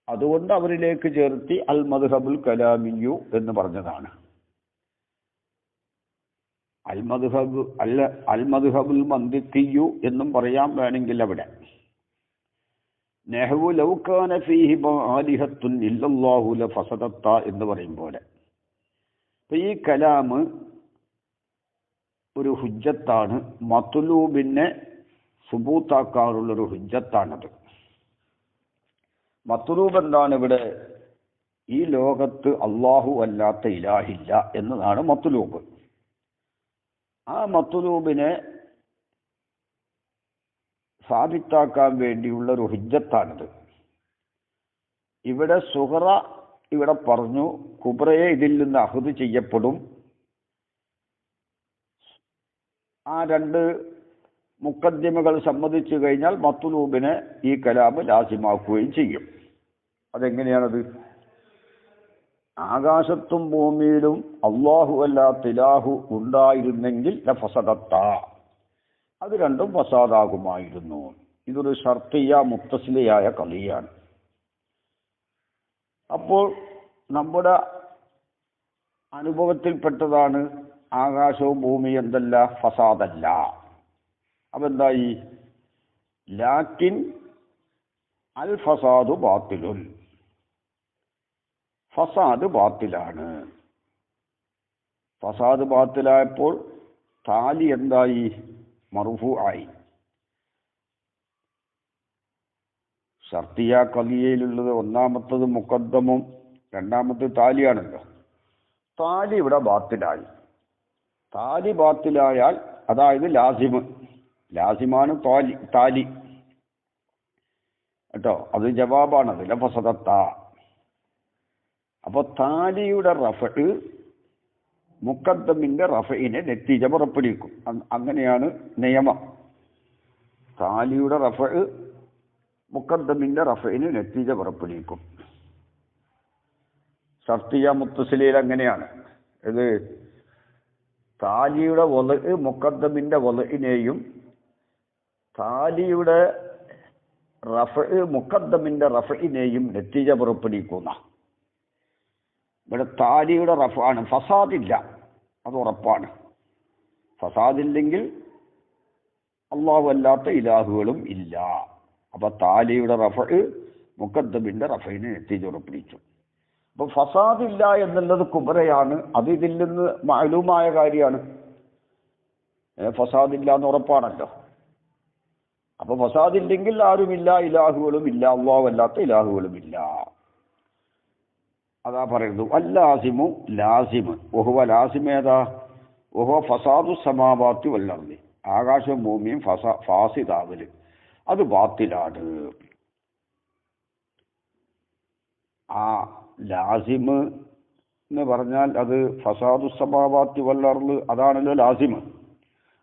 അതുകൊണ്ട് അവരിലേക്ക് ചേർത്തി അൽ മദ്ഹബുൽ കലാമിയു എന്ന് പറഞ്ഞതാണ്. അൽ മദ്ഹബുൽ മന്ദിക്കിയു എന്നും പറയാൻ വേണമെങ്കിൽ അവിടെ നഹ്വു ലൗ കാന ഫീഹി ആലിഹത്തുൻ ഇല്ലല്ലാഹു ലഫസദത്ത എന്ന് പറയും പോലെ. അപ്പൊ ഈ കലാം ഒരു ഹുജ്ജത്താണ്, മത്ലൂബിനെ സുബൂത്താക്കാറുള്ളൊരു ഹുജ്ജത്താണത്. മത്ലൂബ് എന്താണ് ഇവിടെ? ഈ ലോകത്ത് അള്ളാഹു അല്ലാത്ത ഇലാഹില്ല എന്നതാണ് മത്ലൂബ്. ആ മത്ലൂബിനെ സാബിത്താക്കാൻ വേണ്ടിയുള്ള ഒരു ഹുജ്ജത്താണിത്. ഇവിടെ സുഹറ ഇവിടെ പറഞ്ഞു കുബ്രയെ ഇതിൽ നിന്ന് അഹ്ദ് ചെയ്യപ്പെടും. ആ രണ്ട് മുഖദ്ദിമകൾ സമ്മതിച്ചു കഴിഞ്ഞാൽ മത്ലൂബിനെ ഈ കലാം ലാസിമാക്കുകയും ചെയ്യും. അതെങ്ങനെയാണത്? ആകാശത്തും ഭൂമിയിലും അള്ളാഹു അല്ലാത്ത ഇലാഹു ഉണ്ടായിരുന്നെങ്കിൽ ലഫസദത്ത, അത് രണ്ടും ഫസാദാകുമായിരുന്നു. ഇതൊരു ഷർത്തിയ മുത്തസിലയായ കളിയാണ്. അപ്പോൾ നമ്മുടെ അനുഭവത്തിൽപ്പെട്ടതാണ് ആകാശവും ഭൂമിയും എന്തല്ല? ഫസാദല്ല. അതെന്തായി? ലാക്കിൻ അൽ ഫസാദു ബാത്തിലുൻ, ഫസാദ് ബാത്തിലാണ്. ഫസാദ് ബാത്തിലായപ്പോൾ താലി എന്തായി? മർഫൂ ആയി. ഷർത്തിയ ഖലിയയിലുള്ളത് ഒന്നാമത്തത് മുഖദ്ദമും രണ്ടാമത്തത് താലിയാണല്ലോ. താലി ഇവിടെ ബാത്തിലായി. താലി ബാത്തിലായാൽ അതായത് ലാസിമാണ് താലി കേട്ടോ, അത് ജവാബാണത്. ലഫസദത്ത. അപ്പൊ താലിയുടെ റഫഅ് മുഖദ്ദമിന്റെ റഫഇനെ നെറ്റീജ പുറപ്പെടുവിക്കും. അങ്ങനെയാണ് നിയമം. താലിയുടെ റഫഅ് മുഖദ്ദമിന്റെ റഫഇന് നെറ്റീജ പുറപ്പെടുവിക്കും. ഷർത്തിയ മുത്തസിലയിൽ അങ്ങനെയാണ്. ഇത് താലിയുടെ വലഅ് മുഖദ്ദമിന്റെ വലഇനെയും താലിയുടെ റഫഅ് മുഖദ്ദമിന്റെ റഫഇനെയും നെറ്റീജ പുറപ്പെടുവിക്കുന്ന. ഇവിടെ താലിയുടെ റഫാണ്, ഫസാദില്ല, അത് ഉറപ്പാണ്. ഫസാദില്ലെങ്കിൽ അള്ളാഹു അല്ലാത്ത ഇലാഹുകളും ഇല്ല. അപ്പൊ താലിയുടെ റഫഅ് മുഖദ്ദമിന്റെ റഫഇനെ നെറ്റീജ പുറപ്പെടുവിച്ചു. അപ്പൊ ഫസാദില്ല എന്നുള്ളത് കുബ്രയാണ്. അത് ഇതിൽ നിന്ന് മാലൂമായ കാര്യമാണ്. ഫസാദില്ല എന്ന് ഉറപ്പാണല്ലോ. അപ്പൊ ഫസാദില്ലെങ്കിൽ ആരുമില്ല, ഇലാഹുകളും ഇല്ല, അള്ളാഹു അല്ലാത്ത ഇലാഹുകളുമില്ല. അതാ പറയുന്നു അല്ലാസിമു ലാസിമ് വഹുവ ലാസിമേതാ വഹുവ ഫസാദു സമാവാത്തി വല്ലർദി, ആകാശവും ഭൂമിയും ഫാസിദാവല് അത് ബാത്തിലാണ്. ആ ലാസിമ് എന്ന് പറഞ്ഞാൽ അത് ഫസാദു സമാവാത്തി വല്ലർദ് അതാണല്ലോ ലാസിമ്,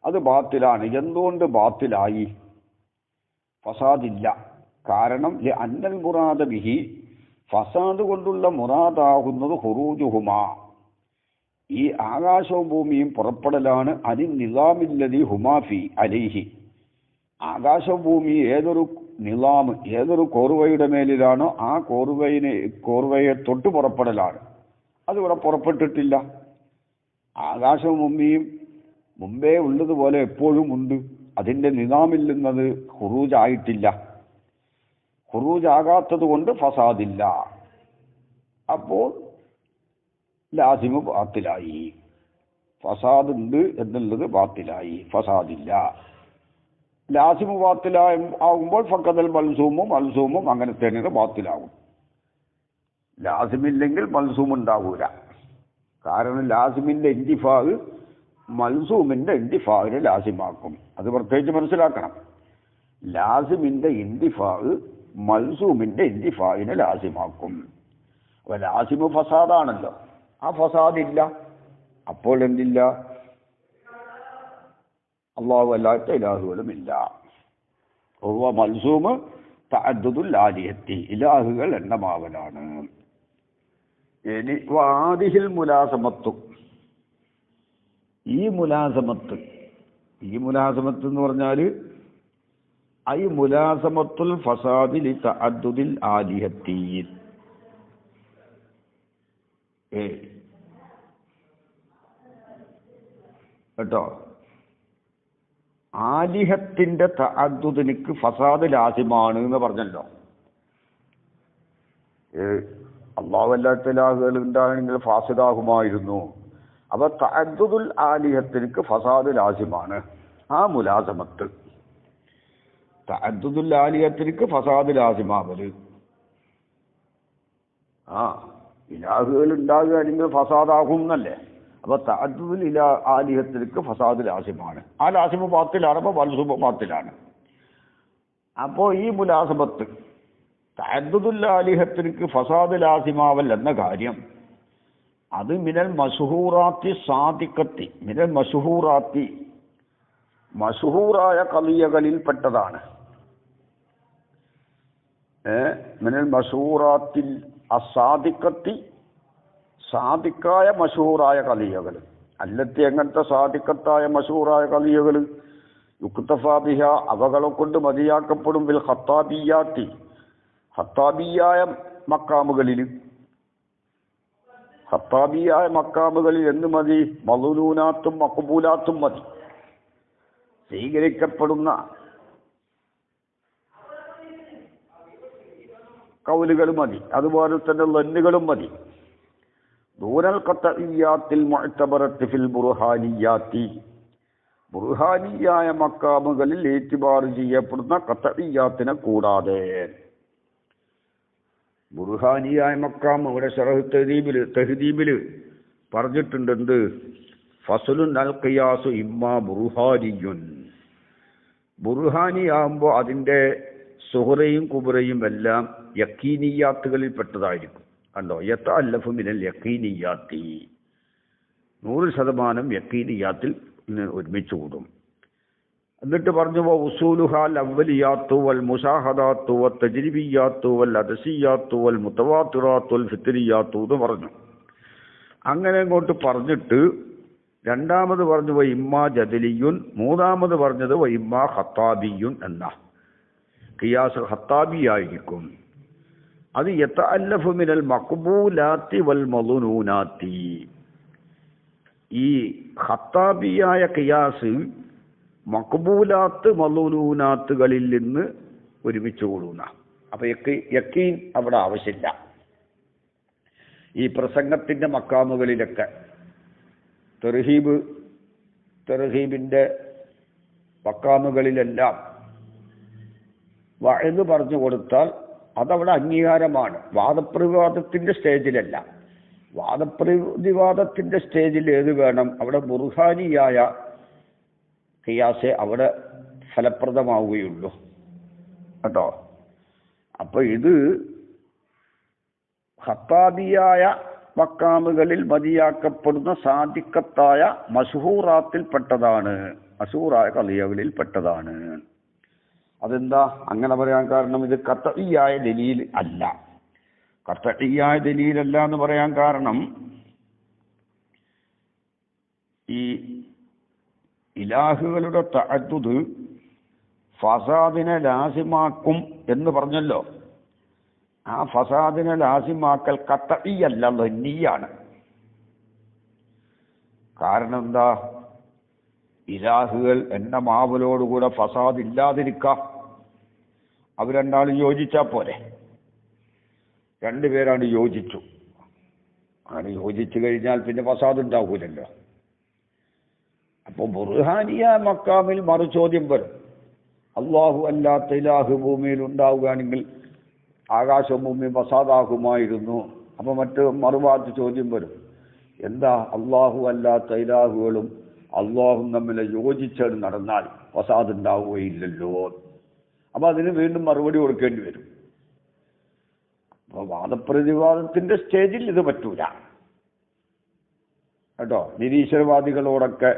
അത് ബാത്തിലാണ്. എന്തുകൊണ്ട് ബാത്തിലായി? ഫസാദില്ല. കാരണം അന്നൽ മുറാദ ബിഹി, ഫസാദ് കൊണ്ടുള്ള മുറാദാകുന്നത് ഹുറൂജുഹുമാ, ഈ ആകാശവും ഭൂമിയും പുറപ്പെടലാണ്. അനി നിസാമില്ലതി ഹുമാഫി അലൈഹി, ആകാശവും ഭൂമി ഏതൊരു നിലാം, ഏതൊരു കോർവയുടെ മേലിലാണോ ആ കോർവയെ തൊട്ട് പുറപ്പെടലാണ്. അതിവിടെ പുറപ്പെട്ടിട്ടില്ല. ആകാശവും ഭൂമിയും മുമ്പേ ഉള്ളതുപോലെ എപ്പോഴും ഉണ്ട്. അതിൻ്റെ നിസാമിൽ നിന്നത് ഹുറൂജ് ആയിട്ടില്ല. ഹുറൂജ് ആകാത്തത് കൊണ്ട് ഫസാദില്ല. അപ്പോൾ ലാസിമ് ബാത്തിലായി. ഫസാദ് ഉണ്ട് എന്നുള്ളത് ബാത്തിലായി, ഫസാദില്ല. ലാസിമ് ബാത്തിലായി ആകുമ്പോൾ ഫക്കതൽ മൽസൂമും അങ്ങനെ തന്നെ ബാത്തിലാകും. ലാസിമില്ലെങ്കിൽ മൽസൂം ഉണ്ടാകൂല. കാരണം ലാസിമിന്റെ ഇന്തിഫാവ് മൽസൂമിന്റെ ഇന്തിഫാവിനെ ലാസിമാക്കും. അത് പ്രത്യേകിച്ച് മനസ്സിലാക്കണം. ലാസിമിന്റെ ഇന്തിഫാവ് മൽസൂമിന്റെ ഇന്തിഫാവിനെ ലാസിമാക്കും. അപ്പൊ ലാസിമ് ഫസാദാണല്ലോ, ആ ഫസാദില്ല. അപ്പോൾ എന്തില്ല? അള്ളാഹു അല്ലാത്ത ഇലാഹുകളും ഇല്ല. മൽസൂമ് തഅദ്ദുദുൽ ആലിഹത്തി, ഇലാഹുകൾ എണ്ണമാവലാണ്. ഇനി വാദിഹിൽ മുലാസമത്തു, ഈ മുലാസമത്ത് എന്ന് പറഞ്ഞാൽ ഐ മുലാസമത്തുൽ ഫസാദി ലി തഅദ്ദുദിൽ ആലിഹത്തി. കേട്ടോ, ആലിഹത്തിന്റെ തഅദ്ദുദിനിക്ക് ഫസാദ് ലാസിമാണ് എന്ന് പറഞ്ഞല്ലോ. അള്ളാഹു അല്ലാത്ത ഇലാഹുകൾ ഉണ്ടാണെങ്കിൽ ഫാസിദാകുമായിരുന്നു. അപ്പൊ തഅദ്ദുദുൽ ആലിഹത്തിനിക്ക് ഫസാദ് ലാസിമാണ്. ആ മുലാസമത്ത് തഅദ്ദുദുൽ ആലിഹത്തിനിക്ക് ഫസാദ് ലാസിമാവല്. ഇലാഹുകൾ ഉണ്ടാകുകയാണെങ്കിൽ ഫസാദാകും എന്നല്ലേ. അപ്പൊ തഅദ്ദുദുൽ ആലിഹത്തിനിക്ക് ഫസാദ് ലാസിമാണ്. ആ ലാസിമ് ബാത്തിലാണ്. അപ്പൊ മൽസൂമ് ബാത്തിലാണ്. അപ്പോ ഈ മുലാസമത്ത് തഅദ്ദുദുൽ ആലിഹത്തിനിക്ക് ഫസാദ് ലാസിമാവൽ എന്ന കാര്യം അത് മിനൽ മശ്ഹൂറാത്തി സാദിഖത്തി, മിനൽ മശ്ഹൂറാത്തി മശ്ഹൂറായ ഖളിയകളിൽ പെട്ടതാണ്. മിനൽ മശ്ഹൂറാത്തിൽ അസാദിഖത്തി, സാദിഖായ മശ്ഹൂറായ ഖളിയകൾ. അല്ലത്തി എങ്ങനത്തെ സാദിഖത്തായ മശ്ഹൂറായ ഖളിയകൾ? യുക്തഫാ ബിഹ, അവകളെ കൊണ്ട് മതിയാക്കപ്പെടും. ബിൽ ഖത്താബിയാത്തി, ഖത്താബിയായ മക്കാമുകളിൽ. ഖത്താബിയായ മക്കാമുകളിൽ എന്ത് മതി? മദ്ലൂനാത്തും മഖ്ബൂലാത്തും മതി. സ്വീകരിക്കപ്പെടുന്ന കൗലുകൾ മതി. അതുപോലെ തന്നെ ലന്നുകളും മതി. ദൂനൽ ഖത്തഇയ്യാത്തിൽ മുഅ്തബറത്തി ഫിൽ ബുർഹാനിയാത്തി, ബുർഹാനിയായ മക്കാമുകളിൽ ഏറ്റുബാർ ചെയ്യപ്പെടുന്ന ഖത്തഇയ്യാത്തിനെ കൂടാതെ. ബുർഹാനിയായ മക്കാം ഇവിടെ ശറഹ് തഹ്ദീബിൽ പറഞ്ഞിട്ടുണ്ട്. എന്ത്? ഫസ്ലുൻ അൽ ഖിയാസു ഇമ്മാ ബുർഹാനിയുൻ. ബുർഹാനിയാകുമ്പോൾ അതിൻ്റെ സുഹറയും കുബറയും എല്ലാം യഖീനിയാത്തുകളിൽ പെട്ടതായിരിക്കും. കണ്ടോ, യതഅല്ലഫു മിനൽ യഖീനിയാത്തി, 100% യഖീനിയാത്തിൽ ഒരുമിച്ച് കൂടും. എന്നിട്ട് പറഞ്ഞു ഉസൂലുഹാൽ അവലിയാത്തു വൽ മുശാഹദാത്തു വൽ തജ്രിബിയാത്തു വൽ അദസിയാത്തു വൽ മുതവാത്തിറാത്തു വൽ ഫിത്രിയാത്തു എന്ന് പറഞ്ഞു. അങ്ങനെ അങ്ങോട്ട് പറഞ്ഞിട്ട് രണ്ടാമത് പറഞ്ഞു ഇമ്മാ ജദലിയുൻ, മൂന്നാമത് പറഞ്ഞത് ഇമ്മാ ഖത്താബിയുൻ എന്ന ഖിയാസ് ഖത്താബിയായിരിക്കും. അത് യതഅല്ലഫു മിനൽ മഖ്ബൂലാത്തി വൽ മദ്ലൂനാത്തി. ഈ ഖത്താബിയായ ഖിയാസ് മഖ്ബൂലാത്ത് മദ്ലൂനാത്തുകളിൽ നിന്ന് ഒരുമിച്ച് കൂടുന്ന. അപ്പൊ യക്കീൻ അവിടെ ആവശ്യമില്ല. ഈ പ്രസംഗത്തിന്റെ മക്കാമുകളിലൊക്കെ തെർഹീബിന്റെ മക്കാമുകളിലെല്ലാം വഅദ് പറഞ്ഞു കൊടുത്താൽ അതവിടെ അംഗീകാരമാണ്. വാദപ്രതിവാദത്തിന്റെ സ്റ്റേജിലല്ല. വാദപ്രതിവാദത്തിന്റെ സ്റ്റേജിൽ ഏത് വേണം? അവിടെ ബുർഹാനിയായ ഖിയാസേ അവിടെ ഫലപ്രദമാവുകയുള്ളൂ കേട്ടോ. അപ്പൊ ഇത് ഖത്താബിയായ മക്കാമുകളിൽ മതിയാക്കപ്പെടുന്ന സാദിഖത്തായ മശ്ഹൂറാത്തിൽപ്പെട്ടതാണ്, മശ്ഹൂറായ ഖളിയകളിൽ പെട്ടതാണ്. അതെന്താ അങ്ങനെ പറയാൻ കാരണം? ഇത് ഖത്ഈയായ ദലീൽ അല്ല. ഖത്ഈയായ ദലീലല്ല എന്ന് പറയാൻ കാരണം ഈ ഇലാഹുകളുടെ തഅദ്ദുദ് ഫസാദിനെ ലാസിമാക്കും എന്ന് പറഞ്ഞല്ലോ. ആ ഫസാദിനെ ലാസിമാക്കൽ ഖത്ഈയല്ല, ദന്നിയാണ്. കാരണം എന്താ? ഇലാഹുകൾ എന്ന മാവലോടുകൂടെ ഫസാദ് ഇല്ലാതിരിക്കാം. അവർ രണ്ടാളും യോജിച്ചാ പോരെ. രണ്ടുപേരാണ് യോജിച്ചു. അങ്ങനെ യോജിച്ചു കഴിഞ്ഞാൽ പിന്നെ ഫസാദ് ഉണ്ടാകൂലല്ലോ. അപ്പൊ ബുർഹാനിയ മക്കാമിൽ മറുചോദ്യം വരും. അള്ളാഹു അല്ലാത്ത ഇലാഹു ഭൂമിയിൽ ഉണ്ടാവുകയാണെങ്കിൽ ആകാശവും ഭൂമിയും ഫസാദാകുമായിരുന്നു. അപ്പൊ മറുഭാഗത്ത് ചോദ്യം വരും, എന്താ അള്ളാഹു അല്ലാത്ത ഇലാഹുകളും അള്ളാഹും തമ്മിൽ യോജിച്ചത് നടന്നാൽ ഫസാദ് ഉണ്ടാവുകയില്ലല്ലോ. അപ്പൊ അതിന് വീണ്ടും മറുപടി കൊടുക്കേണ്ടി വരും. അപ്പൊ വാദപ്രതിവാദത്തിന്റെ സ്റ്റേജിൽ ഇത് പറ്റൂല കേട്ടോ. നിരീശ്വരവാദികളോടൊക്കെ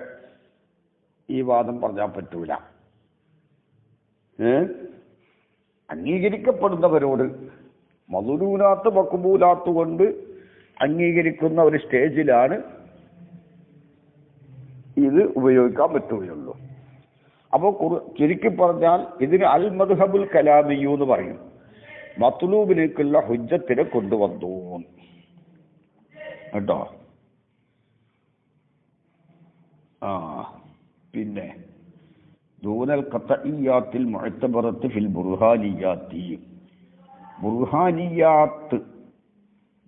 ഈ വാദം പറഞ്ഞാൽ പറ്റൂല. അംഗീകരിക്കപ്പെടുന്നവരോട് മദുരൂനാത്ത് മഖ്ബൂലാത്ത് കൊണ്ട് അംഗീകരിക്കുന്ന ഒരു സ്റ്റേജിലാണ് ഇത് ഉപയോഗിക്കാൻ പറ്റുകയുള്ളൂ. അപ്പോൾ ചുരുക്കി പറഞ്ഞാൽ ഇതിന് അൽ മദ്ഹബുൽ കലാമിയു എന്ന് പറയും. മത്ലൂബിലേക്കുള്ള ഹുജ്ജത്തിനെ കൊണ്ടുവന്നു കേട്ടോ. പിന്നെ ദൂനൽ ഖത്ഈയാത്തിൽ മുഅ്തബറത്ത് ഫിൽ ബുർഹാനിയാത്തി,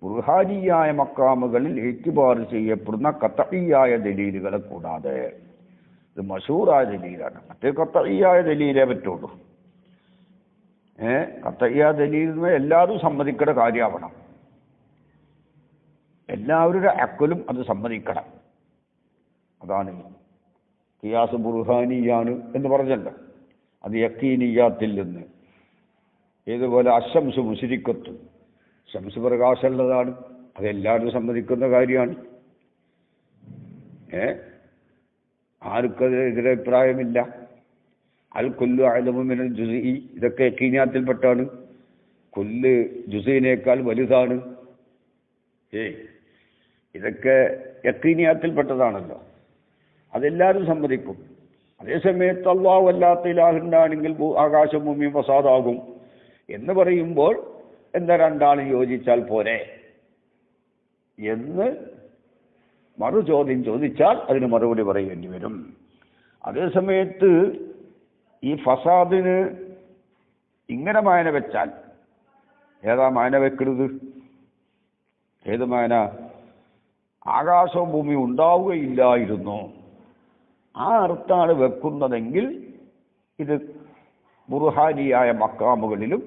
ബുർഹാനിയായ മക്കാമുകളിൽ ഇഅ്തിബാർ ചെയ്യപ്പെടുന്ന ഖത്ഈയായ ദലീലുകളെ കൂടാതെ. ഇത് മശൂറായ ദലീലാണ്. മറ്റേ ഖത്ഈയായ ദലീലേ പറ്റുള്ളൂ. ഖത്ഈയായ ദലീൽ എല്ലാവരും സമ്മതിക്കേണ്ട കാര്യമാവണം. എല്ലാവരുടെ അക്കലും അത് സമ്മതിക്കണം. അതാണ് ഖിയാസ് ബുർഹാനിയാണ് എന്ന് പറഞ്ഞല്ലോ. അത് യഖീനിയാത്തിൽ നിന്ന്. ഏതുപോലെ അശംസ് മുശ്രിക്കത്ത്, ശംസ് പ്രകാശമുള്ളതാണ്, അതെല്ലാവരും സമ്മതിക്കുന്ന കാര്യമാണ്. ആർക്കത് എതിരഭിപ്രായമില്ല. അൽ കുല്ലു അഅലമു മിനൽ ജുസ്ഇ, ഇതൊക്കെ യഖീനിയാത്തിൽപ്പെട്ടാണ്. കുല്ല് ജുസ്ഇനേക്കാൾ വലുതാണ്. ഇതൊക്കെ യഖീനിയാത്തിൽപ്പെട്ടതാണല്ലോ. അതെല്ലാവരും സമ്മതിക്കും. അതേസമയത്ത് അല്ലാഹു അല്ലാത്ത ഇലാഹുണ്ടാണെങ്കിൽ ആകാശം ഭൂമിയും ഫസാദാകും എന്ന് പറയുമ്പോൾ എന്താ രണ്ടാളും യോജിച്ചാൽ പോരെ എന്ന് മറുചോദ്യം ചോദിച്ചാൽ അതിന് മറുപടി പറയേണ്ടി വരും. അതേസമയത്ത് ഈ ഫസാദിന് ഇങ്ങനെ മായന വെച്ചാൽ, ഏതാ മായന വെക്കരുത്? ഏത് മായന? ആകാശവും ഭൂമി ഉണ്ടാവുകയില്ലായിരുന്നു, ആ അർത്ഥമാണ് വെക്കുന്നതെങ്കിൽ ഇത് ബുർഹാനിയായ മക്കാമുകളിലും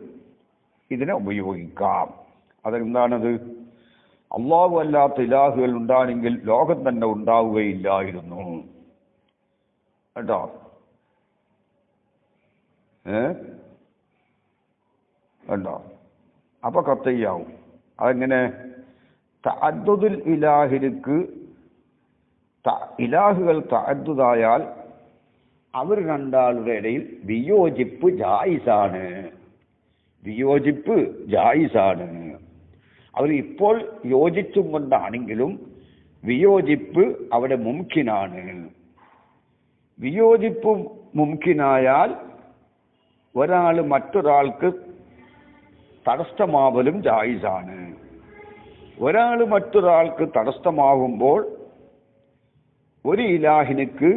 ഇതിനെ ഉപയോഗിക്കാം. അതെന്താണത്? അള്ളാഹു അല്ലാത്ത ഇലാഹുകൾ ഉണ്ടാണെങ്കിൽ ലോകം തന്നെ ഉണ്ടാവുകയില്ലായിരുന്നു കേട്ടോ. കണ്ടോ? അപ്പൊ ഖത്ഈയാവും. അതെങ്ങനെ? തഅദ്ദുദുൽ ഇലാഹിലേക്ക് ഇലാഹുകൾ തഅദ്ദുദായാൽ അവർ രണ്ടാളുടെ ഇടയിൽ വിയോജിപ്പ് ജായിസാണ്. വിയോജിപ്പ് ജായിസാണ്. അവർ ഇപ്പോൾ യോജിച്ചും കൊണ്ടാണെങ്കിലും വിയോജിപ്പ് അവിടെ മുംകിനാണ്. വിയോജിപ്പ് മുംകിനായാൽ ഒരാൾ മറ്റൊരാൾക്ക് തടസ്സമാവലും ജായിസാണ്. ഒരാൾ മറ്റൊരാൾക്ക് തടസ്സമാകുമ്പോൾ ഒരു ഇലാഹിനിക്ക്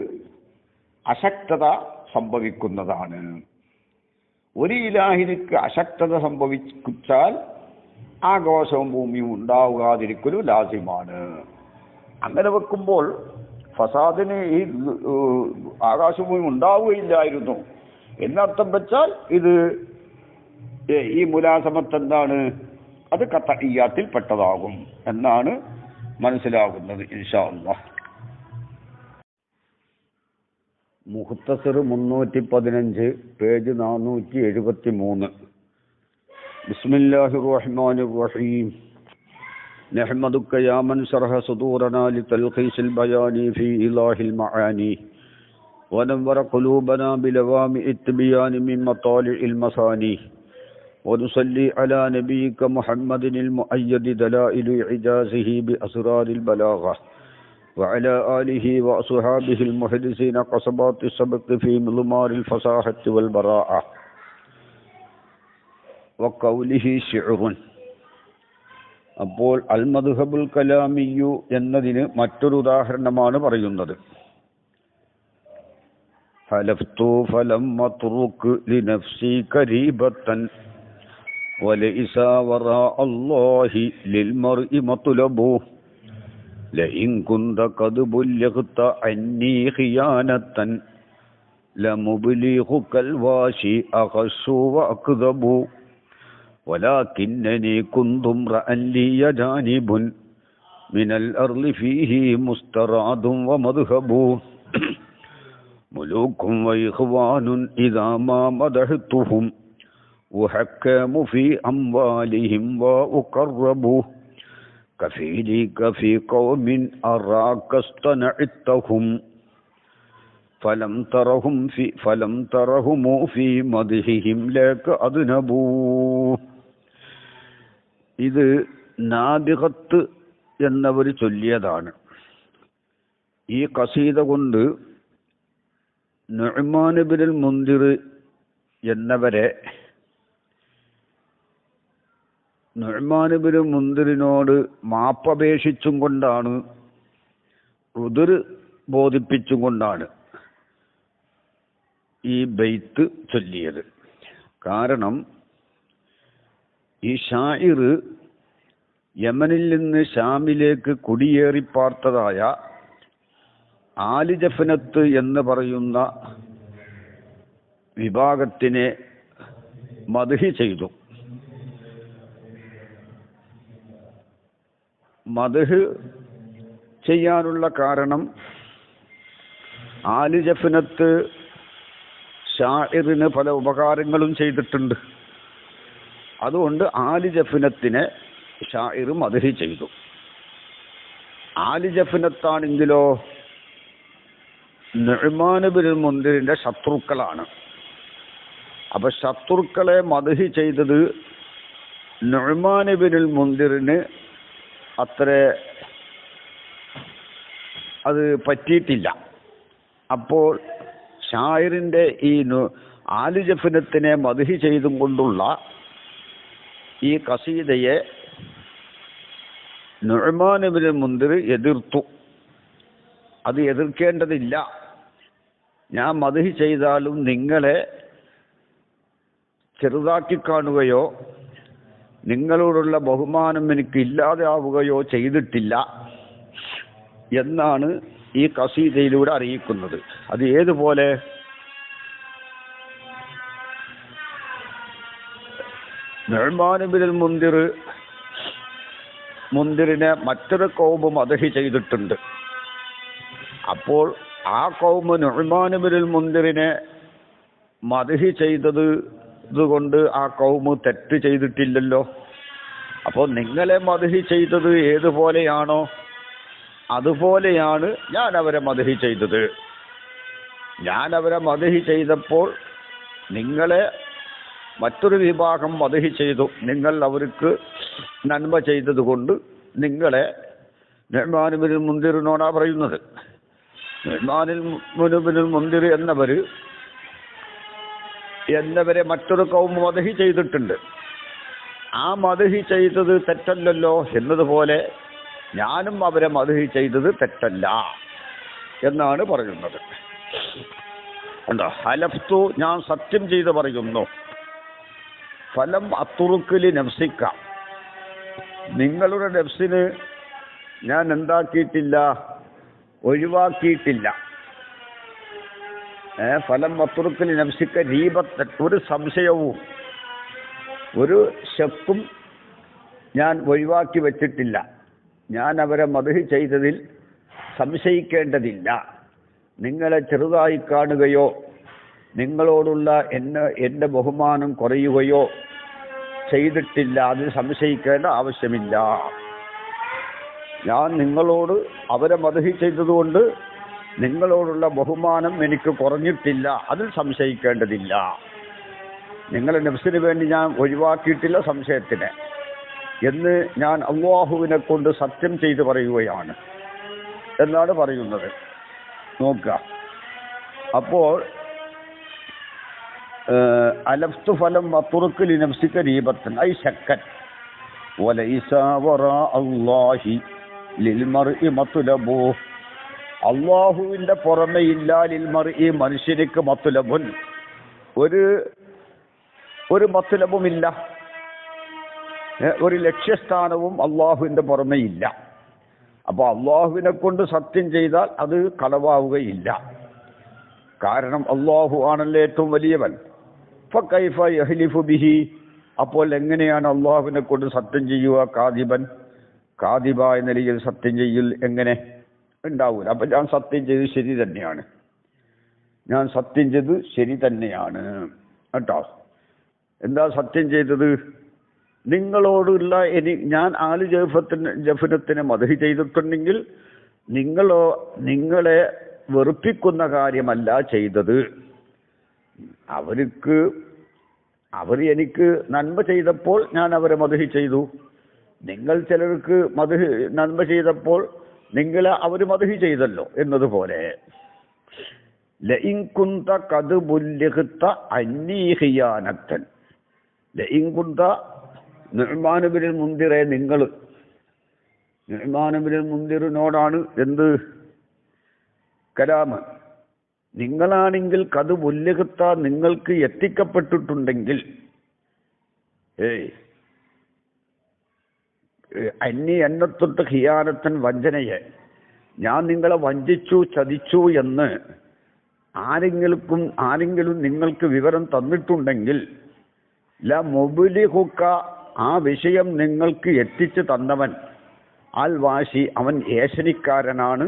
അശക്തത സംഭവിക്കുന്നതാണ്. ഒരു ഇലാഹിനിക്ക് അശക്തത സംഭവിച്ചാൽ ആകാശവും ഭൂമിയും ഉണ്ടാകാതിരിക്കലും ലാസിമാണ്. അങ്ങനെ വെക്കുമ്പോൾ ഫസാദിന് ഈ ആകാശഭൂമി ഉണ്ടാവുകയില്ലായിരുന്നു എന്നർത്ഥം വെച്ചാൽ ഇത് ഈ മുലാസമത്ത് എന്താണ്, അത് ഖത്ഇയ്യാത്തിൽ പെട്ടതാകും എന്നാണ് മനസ്സിലാകുന്നത് ഇൻഷാ അല്ലാഹ്. മുഖ്തസർ 315 പേജ് 473. ബിസ്മില്ലാഹിർ റഹ്മാനിർ റഹീം. نحمدك يا من شرح صدورنا لتلخيص البيان في إيضاح المعاني ونور قلوبنا بلوامع التبيان من مطالع المثاني ونصلي على نبيك محمد المؤيد دلائل إعجازه بأسرار البلاغة وعلى آله وأصحابه المحدثين قصبات السبق في مضمار الفصاحة والبراءة وقوله شعر. അപ്പോൾ അൽ മദ്ഹബുൽ കലാമിയു എന്നതിന് മറ്റൊരു ഉദാഹരണമാണ് പറയുന്നത്. ഹലഫ്തു ഫലം അത്റുക് ലിനഫ്സി കരീബത്തൻ വലൈസ വറാ അല്ലാഹി ലിൽമർഇ മത്ലബു ലഇൻ കുന്ത ഖദ് ബുല്ലിഗ്ത അന്നി ഖിയാനത്തൻ ലമുബ്ലിഗുകൽ വാശി അഖശു വഅക്ദബു ولكنني كنت امرأ لي جانب من الأرض فيه مسترعد ومذهب ملوك وإخوان إذا ما مدحتهم وحكام في أموالهم وأقرب كفيلك في قوم أراك استنعتهم فلم ترهم في مدحهم لك أذنبوا. ഇത് നാബിഗത്ത് എന്നവർ ചൊല്ലിയതാണ്. ഈ ഖസീദ കൊണ്ട് നുഅ്മാൻ ഇബ്നുൽ മുൻദിർ എന്നവരെ നുഅ്മാൻ ഇബ്നുൽ മുൻദിറിനോട് മാപ്പപേക്ഷിച്ചും കൊണ്ടാണ്, ഉദുർ ബോധിപ്പിച്ചും കൊണ്ടാണ് ഈ ബൈത്ത് ചൊല്ലിയത്. കാരണം ഈ ഷാഇർ യമനിൽ നിന്ന് ഷാമിലേക്ക് കുടിയേറി പാർത്തതായ ആലി ജഫ്നത്ത് എന്ന് പറയുന്ന വിഭാഗത്തിനെ മദ്ഹ് ചെയ്തു. മദ്ഹ് ചെയ്യാനുള്ള കാരണം ആലി ജഫ്നത്ത് ഷാഇറിന് പല ഉപകാരങ്ങളും ചെയ്തിട്ടുണ്ട്. അതുകൊണ്ട് ആലി ജഫ്നത്തിനെ ഷാഇർ മദ്ഹ് ചെയ്തു. ആലി ജഫ്നത്താണെങ്കിലോ നുഅ്മാൻ ഇബ്നുൽ മുൻദിറിന്റെ ശത്രുക്കളാണ്. അപ്പൊ ശത്രുക്കളെ മദ്ഹ് ചെയ്തത് നുഅ്മാൻ ഇബ്നുൽ മുൻദിറിന് അത്ര അത് പറ്റിയിട്ടില്ല. അപ്പോൾ ഷാഇറിന്റെ ഈ ആലി ജഫ്നത്തിനെ മദ്ഹ് ചെയ്തും കൊണ്ടുള്ള ഈ ഖസീദയെ നുഅ്മാൻ ഇബ്നുൽ മുൻദിർ എതിർത്തു. അത് എതിർക്കേണ്ടതില്ല, ഞാൻ മദ്ഹ് ചെയ്താലും നിങ്ങളെ ചെറുതാക്കി കാണുകയോ നിങ്ങളോടുള്ള ബഹുമാനം എനിക്ക് ഇല്ലാതെ ആവുകയോ ചെയ്തിട്ടില്ല എന്നാണ് ഈ ഖസീദയിലൂടെ അറിയിക്കുന്നത്. അത് ഏതുപോലെ? നുഅ്മാൻ ഇബ്നുൽ മുൻദിറിനെ മറ്റൊരു ഖൗമ് മദ്ഹ് ചെയ്തിട്ടുണ്ട്. അപ്പോൾ ആ ഖൗമ് നുഅ്മാൻ ഇബ്നുൽ മുൻദിറിനെ മദ്ഹ് ചെയ്തത് കൊണ്ട് ആ ഖൗമ് തെറ്റ് ചെയ്തിട്ടില്ലല്ലോ. അപ്പോൾ നിങ്ങളെ മദ്ഹ് ചെയ്തത് ഏതുപോലെയാണോ അതുപോലെയാണ് ഞാൻ അവരെ മദ്ഹ് ചെയ്തത്. ഞാൻ അവരെ മദ്ഹ് ചെയ്തപ്പോൾ നിങ്ങളെ മറ്റൊരു വിഭാഗം മദ്ഹ് ചെയ്തു. നിങ്ങൾ അവർക്ക് നന്മ ചെയ്തത് കൊണ്ട് നിങ്ങളെ നുഅ്മാൻ ഇബ്നുൽ മുൻദിറിനോടാ പറയുന്നത്. നുഅ്മാൻ ഇബ്നുൽ മുൻദിർ എന്നവരെ മറ്റൊരു ഖൗമ് മദ്ഹ് ചെയ്തിട്ടുണ്ട്. ആ മദ്ഹ് ചെയ്തത് തെറ്റല്ലല്ലോ എന്നതുപോലെ ഞാനും അവരെ മദ്ഹ് ചെയ്തത് തെറ്റല്ല എന്നാണ് പറയുന്നത്. എന്താ? ഹലഫ്തു, ഞാൻ സത്യം ചെയ്ത് പറയുന്നു. ഫലം അത്തുറുക്കില് നഫ്സിക്ക, നിങ്ങളുടെ നഫ്സിന് ഞാൻ എന്താക്കിയിട്ടില്ല, ഒഴിവാക്കിയിട്ടില്ല. ഫലം വത്തുറുക്കിൽ നഫ്സിക്ക രീപത്തൻ, ഒരു സംശയവും ഒരു ശക്കും ഞാൻ ഒഴിവാക്കി വച്ചിട്ടില്ല. ഞാൻ അവരെ മദ്ഹ് ചെയ്തതിൽ സംശയിക്കേണ്ടതില്ല. നിങ്ങളെ ചെറുതായി കാണുകയോ നിങ്ങളോടുള്ള എൻ്റെ ബഹുമാനം കുറയുകയോ ചെയ്തിട്ടില്ല. അതിൽ സംശയിക്കേണ്ട ആവശ്യമില്ല. ഞാൻ നിങ്ങളോട് അവരെ മദ്ഹ് ചെയ്തതുകൊണ്ട് നിങ്ങളോടുള്ള ബഹുമാനം എനിക്ക് കുറഞ്ഞിട്ടില്ല. അതിൽ സംശയിക്കേണ്ടതില്ല. നിങ്ങളുടെ നഫ്സിന് വേണ്ടി ഞാൻ ഒഴിവാക്കിയിട്ടില്ല സംശയത്തിന് എന്ന് ഞാൻ അല്ലാഹുവിനെ കൊണ്ട് സത്യം ചെയ്ത് പറയുകയാണ് എന്നാണ് പറയുന്നത്. നോക്കുക, അപ്പോൾ അലഫ്തു ഫലം വത്തുറുക്ക് ലിനഫ്സിക രീബത്തൻ ഐ ശക്കൻ വലൈസ വറാ അല്ലാഹി ലിൽമർഇ മത്ലബു. അല്ലാഹുവിൻ്റെ പുറമെ ഇല്ല ലിൽമർഇ, മനുഷ്യനിക്ക് മത്ലബുൻ, ഒരു മത്ലബുമില്ല, ഒരു ലക്ഷ്യസ്ഥാനവും അള്ളാഹുവിൻ്റെ പുറമെ ഇല്ല. അപ്പോൾ അള്ളാഹുവിനെ കൊണ്ട് സത്യം ചെയ്താൽ അത് കളവാവുകയില്ല. കാരണം അള്ളാഹു ആണല്ലോ ഏറ്റവും വലിയവൻ. ഫകൈഫ യഹ്ലിഫു ബിഹി, അപ്പോൾ എങ്ങനെയാണ് അള്ളാഹുവിനെ കൊണ്ട് സത്യം ചെയ്യുക? കാദിബ എന്ന നിലയിൽ സത്യം ചെയ്യൽ എങ്ങനെ ഉണ്ടാവൂല. അപ്പം ഞാൻ സത്യം ചെയ്തത് ശരി തന്നെയാണ്, ഞാൻ സത്യം ചെയ്ത് ശരി തന്നെയാണ് കേട്ടോ. എന്താ സത്യം ചെയ്തത്? നിങ്ങളോടുള്ള ഞാൻ ആല് ജഫനത്തിനെ മദ്ഹ് ചെയ്തിട്ടുണ്ടെങ്കിൽ നിങ്ങളെ വെറുപ്പിക്കുന്ന കാര്യമല്ല ചെയ്തത്. അവർ എനിക്ക് നന്മ ചെയ്തപ്പോൾ ഞാൻ അവരെ മദ്ഹ് ചെയ്തു. നിങ്ങൾ ചിലർക്ക് നന്മ ചെയ്തപ്പോൾ നിങ്ങളെ അവർ മദ്ഹ് ചെയ്തല്ലോ എന്നതുപോലെ. ലഇൻ കുന്ത ഖദ് ബുല്ലിഗ്ത അന്നീ ഖിയാനത്തൻ, ലഇൻ കുന്ത നുഅ്മാൻ ഇബ്നുൽ മുൻദിറെ, നിങ്ങൾ നുഅ്മാൻ ഇബ്നുൽ മുൻദിറിനോടാണ് എന്ത് കലാമ്, നിങ്ങളാണെങ്കിൽ ഖദ് ബുല്ലിഗ്ത, നിങ്ങൾക്ക് എത്തിക്കപ്പെട്ടിട്ടുണ്ടെങ്കിൽ, എന്നെത്തൊട്ട് ഖിയാനത്തൻ, വഞ്ചനയെ, ഞാൻ നിങ്ങളെ വഞ്ചിച്ചു ചതിച്ചു എന്ന് ആരെങ്കിലും നിങ്ങൾക്ക് വിവരം തന്നിട്ടുണ്ടെങ്കിൽ ല മുബ്ലിഹുക, ആ വിഷയം നിങ്ങൾക്ക് എത്തിച്ചു തന്നവൻ, അൽ വാശി, അവൻ ഏഷണിക്കാരനാണ്,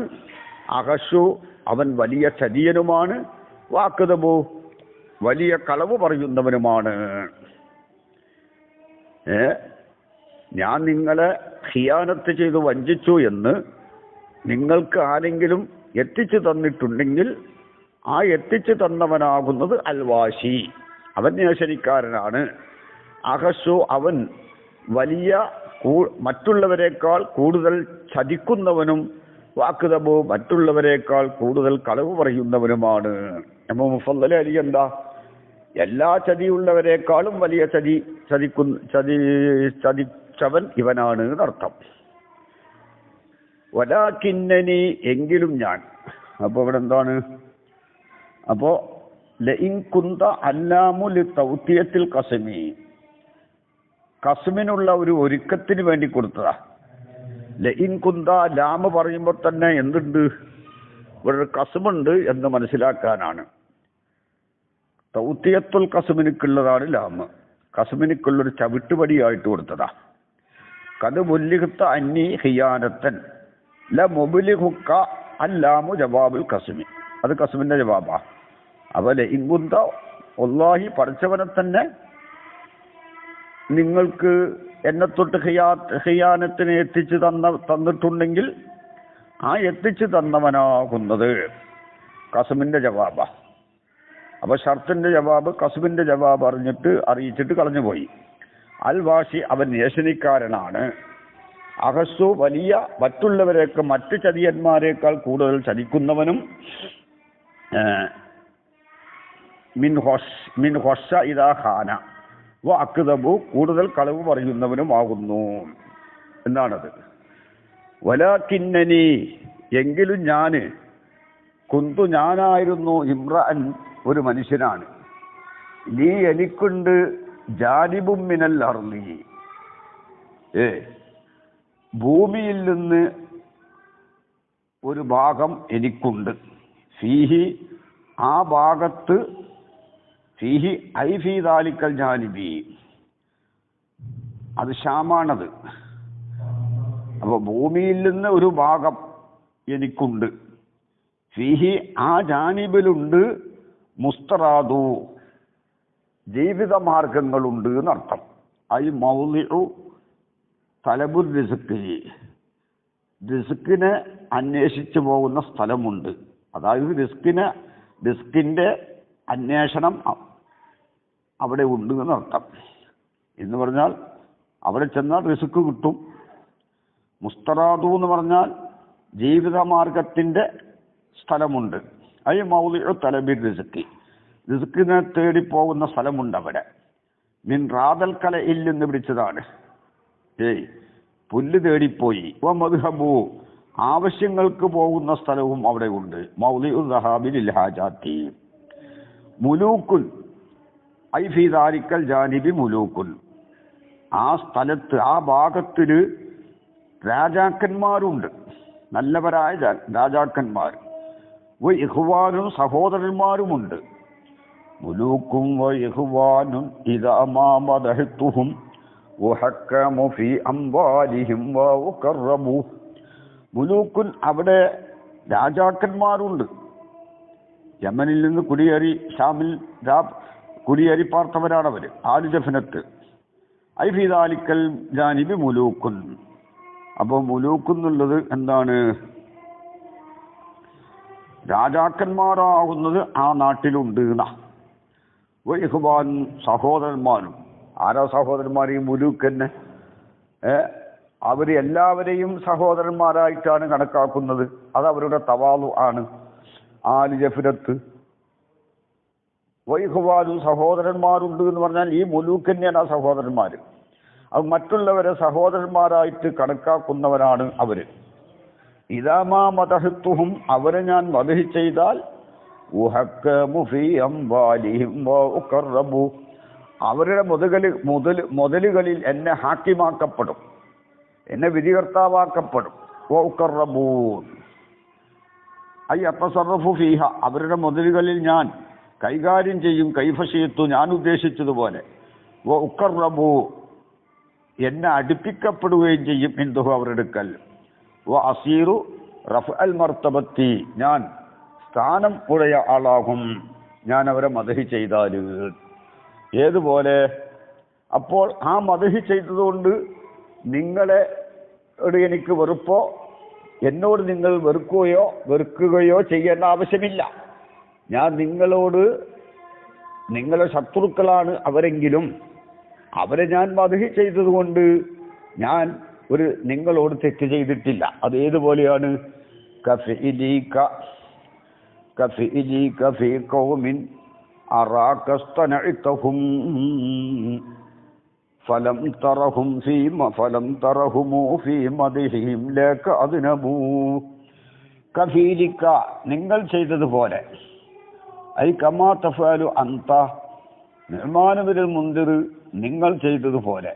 അഹശു, അവൻ വലിയ ചതിയനുമാണ്, വാക്കതബു, വലിയ കളവ് പറയുന്നവനുമാണ്. ഞാൻ നിങ്ങളെ ഖിയാനത്ത് ചെയ്ത് വഞ്ചിച്ചു എന്ന് നിങ്ങൾക്ക് ആരെങ്കിലും എത്തിച്ചു തന്നിട്ടുണ്ടെങ്കിൽ ആ എത്തിച്ചു തന്നവനാകുന്നത് അൽവാശി, അവൻ ഏഷണിക്കാരനാണ്. അഹശു, അവൻ വലിയ മറ്റുള്ളവരെക്കാൾ കൂടുതൽ ചതിക്കുന്നവനും, വാക്കുതബു, മറ്റുള്ളവരെക്കാൾ കൂടുതൽ കളവ് പറയുന്നവനുമാണ്. നമ്മ മുഫദ്ദൽ അലി എന്താ? എല്ലാ ചതിയുള്ളവരെക്കാളും വലിയ ചതിച്ചവൻ ഇവനാണ് എന്നർത്ഥം. വലാകിന്നനി, എങ്കിലും ഞാൻ. അപ്പോൾ ഇവിടെ എന്താണ്? അപ്പോൾ ലഇൻ കുന്ത അല്ലാമു ലിതൗതിയത്തിൽ ഖസ്മി, ഖസ്മിനുള്ള ഒരു ഒരുക്കത്തിന് വേണ്ടി കൊടുത്തതാ. ലഇൻ കുന്ത, ലാമ് പറയുമ്പോൾ തന്നെ എന്തുണ്ട്? ഇവിടെ ഖസ്മുണ്ട് എന്ന് മനസ്സിലാക്കാനാണ്. തൗതിയത്തുൽ ഖസ്മിനുള്ളതാണ് ലാമ്, ഖസ്മിനുള്ളൊരു ചവിട്ടുപടിയായിട്ട് കൊടുത്തതാ. ഖദ് ബുല്ലിഗ്ത അന്നി ഖിയാനത്തൻ ല മുബ്ലിഹുക അല്ലാമു ജവാബുൽ ഖസ്മി, അത് ഖസ്മിന്റെ ജവാബാ. അതുപോലെ ഇൻകുന്ത, വല്ലാഹി പഠിച്ചവനെ തന്നെ നിങ്ങൾക്ക് എന്നെ തൊട്ട് ഖിയാനത്തിനെ എത്തിച്ചു തന്നിട്ടുണ്ടെങ്കിൽ ആ എത്തിച്ചു തന്നവനാകുന്നത് ഖസ്മിന്റെ ജവാബാ. അപ്പൊ ഷർത്തിന്റെ ജവാബ് ഖസ്മിന്റെ ജവാബ് അറിയിച്ചിട്ട് കളഞ്ഞുപോയി. അൽ വാശി, അവൻ ഏഷണിക്കാരനാണ്. അഹസ്സു, വലിയ മറ്റുള്ളവരെയൊക്കെ മറ്റ് ചതിയന്മാരെക്കാൾ കൂടുതൽ ചതിക്കുന്നവനും. മിൻ ഹൊഷ ഇദാ ഖാന വ അക്ദബു, കൂടുതൽ കളവ് പറയുന്നവനുമാകുന്നു എന്നാണത്. വലാകിന്നനി, എങ്കിലും ഞാന്, കുന്തു, ഞാനായിരുന്നു, ഇമ്രഅൻ, ഒരു മനുഷ്യനാണ്, നീ എനിക്കുണ്ട്, ജാനിബും മിനൽ അർളി, ഭൂമിയിൽ നിന്ന് ഒരു ഭാഗം എനിക്കുണ്ട്. ഫീഹി ആ ഭാഗത്ത്, ഫീഹി ഐ ഫീ ദാലിക്കൽ ജാനിബി, അത് ഷാമാണത്. അപ്പോൾ ഭൂമിയിൽ നിന്ന് ഒരു ഭാഗം എനിക്കുണ്ട്. ഫീഹി ആ ജാനിബിലുണ്ട് മുസ്തറാദു ജീവിത മാർഗങ്ങളുണ്ട് എന്നർത്ഥം. ഐ മൗലിഉ തലബുർ റിസ്ഖി, റിസ്കിനെ അന്വേഷിച്ചു പോകുന്ന സ്ഥലമുണ്ട്. അതായത് റിസ്കിന്റെ അന്വേഷണം അവിടെ ഉണ്ട് എന്നർത്ഥം. എന്ന് പറഞ്ഞാൽ അവിടെ ചെന്നാൽ റിസ്ക് കിട്ടും. മുസ്തറാദു എന്ന് പറഞ്ഞാൽ ജീവിതമാർഗത്തിൻ്റെ സ്ഥലമുണ്ട്. ഐ മൗലിഉ തലബിർ റിസ്ഖി, റിസ്കിനെ തേടിപ്പോകുന്ന സ്ഥലമുണ്ട് അവിടെ. മിൻ റാദൽ കലയിൽ നിന്ന് പിടിച്ചതാണ്. പുല്ല് തേടിപ്പോയി. വ മദ്ഹബു ആവശ്യങ്ങൾക്ക് പോകുന്ന സ്ഥലവും അവിടെ ഉണ്ട്. മൗലിഉ ദഹാബി ലിൽ ഹാജാത്തി. മുലൂക്കുൻ ഐ ഫീ ദാലിക്കൽ ജാനിബി മുലൂക്കുൻ, ആ സ്ഥലത്ത് ആ ഭാഗത്തിൽ രാജാക്കന്മാരുണ്ട്, നല്ലവരായ രാജാക്കന്മാർ. വ ഇഖ്വാനും സഹോദരന്മാരുമുണ്ട്. മുലൂക്കും വ ഇഖ്വാനും ഇദാ മാ മദഹ്തുഹും വഹക്കമു ഫീ അംവാലിഹിം വഖറബു. മുലൂക്കുൻ അവിടെ രാജാക്കന്മാരുണ്ട്. യമനിൽ നിന്ന് കുടിയേറി ഷാമിൽ കുടിയേറി പാർത്തവരാണവർ. ആലു ജഫ്നത്ത്. ഐ ഫീ ദാലിക്കൽ ജാനിബി മുലൂക്കുൻ. അപ്പോൾ മുലൂക്കുന്നുള്ളത് എന്താണ്? രാജാക്കന്മാരാകുന്നത് ആ നാട്ടിലുണ്ട് എന്നാ. ഇഖ്വാൻ സഹോദരന്മാരും. ആരോ സഹോദരന്മാർ? ഈ മുലൂക്ക് തന്നെ. അവർ എല്ലാവരെയും സഹോദരന്മാരായിട്ടാണ് കണക്കാക്കുന്നത്. അത് അവരുടെ തവാളു ആണ്. ആലു ജഫ്നത്ത് വൈഹ്വാനും സഹോദരന്മാരുണ്ട് എന്ന് പറഞ്ഞാൽ ഈ മുലൂക്ക് തന്നെയാണ് ആ സഹോദരന്മാർ. അത് മറ്റുള്ളവരെ സഹോദരന്മാരായിട്ട് കണക്കാക്കുന്നവരാണ് അവർ. ഇദാമാ മദഹ്തുഹും അവരെ ഞാൻ മദ്ഹ് ചെയ്താൽ ഉഹക്കമു ഫീ അംവാലിഹിം വഖറബു അവരുടെ മുതലുകളിൽ എന്നെ ഹാക്കിമാക്കപ്പെടും, എന്നെ വിധികർത്താവാക്കപ്പെടും. വഖറബു ഐ അത്തസറഫു ഫീഹ അവരുടെ മുതലുകളിൽ ഞാൻ കൈകാര്യം ചെയ്യും. കൈഫശീത്തു ഞാൻ ഉദ്ദേശിച്ചതുപോലെ. വഖറബു എന്നെ അടുപ്പിക്കപ്പെടുകയും ചെയ്യും. ഇന്ദുഹു അവരുടെ അടുക്കൽ. വ അസീറു റഫ്അൽ മർത്തബത്തി ഞാൻ സ്ഥാനം ഉடைய ആളാകും ഞാൻ അവരെ മദ്ഹ് ചെയ്താൽ. ഏതുപോലെ? അപ്പോൾ ആ മദ്ഹ് ചെയ്തതുകൊണ്ട് നിങ്ങളെ എനിക്ക് വെറുപ്പോ എന്നോട് നിങ്ങൾ വെറുക്കുകയോ ചെയ്യേണ്ട ആവശ്യമില്ല. ഞാൻ നിങ്ങളെ ശത്രുക്കളാണ് അവരെങ്കിലും അവരെ ഞാൻ മദ്ഹ് ചെയ്തതുകൊണ്ട് ഞാൻ നിങ്ങളോട് തെറ്റ് ചെയ്തിട്ടില്ല. അതേതുപോലെയാണ്? കഫിഇലീക ഫീ ഖൗമിൻ അറാകസ്തനഇതഹും ഫലം തറഹുമു ഫീ മദ്ഹിഹിം ലക അദ്നബു. കഫീലിക നിങ്ങൾ ചെയ്തതുപോലെ. ഐ കമാ തഫഅലു അൻത നിഅ്മാനു ബിൽ മുൻദിർ നിങ്ങൾ ചെയ്തതുപോലെ.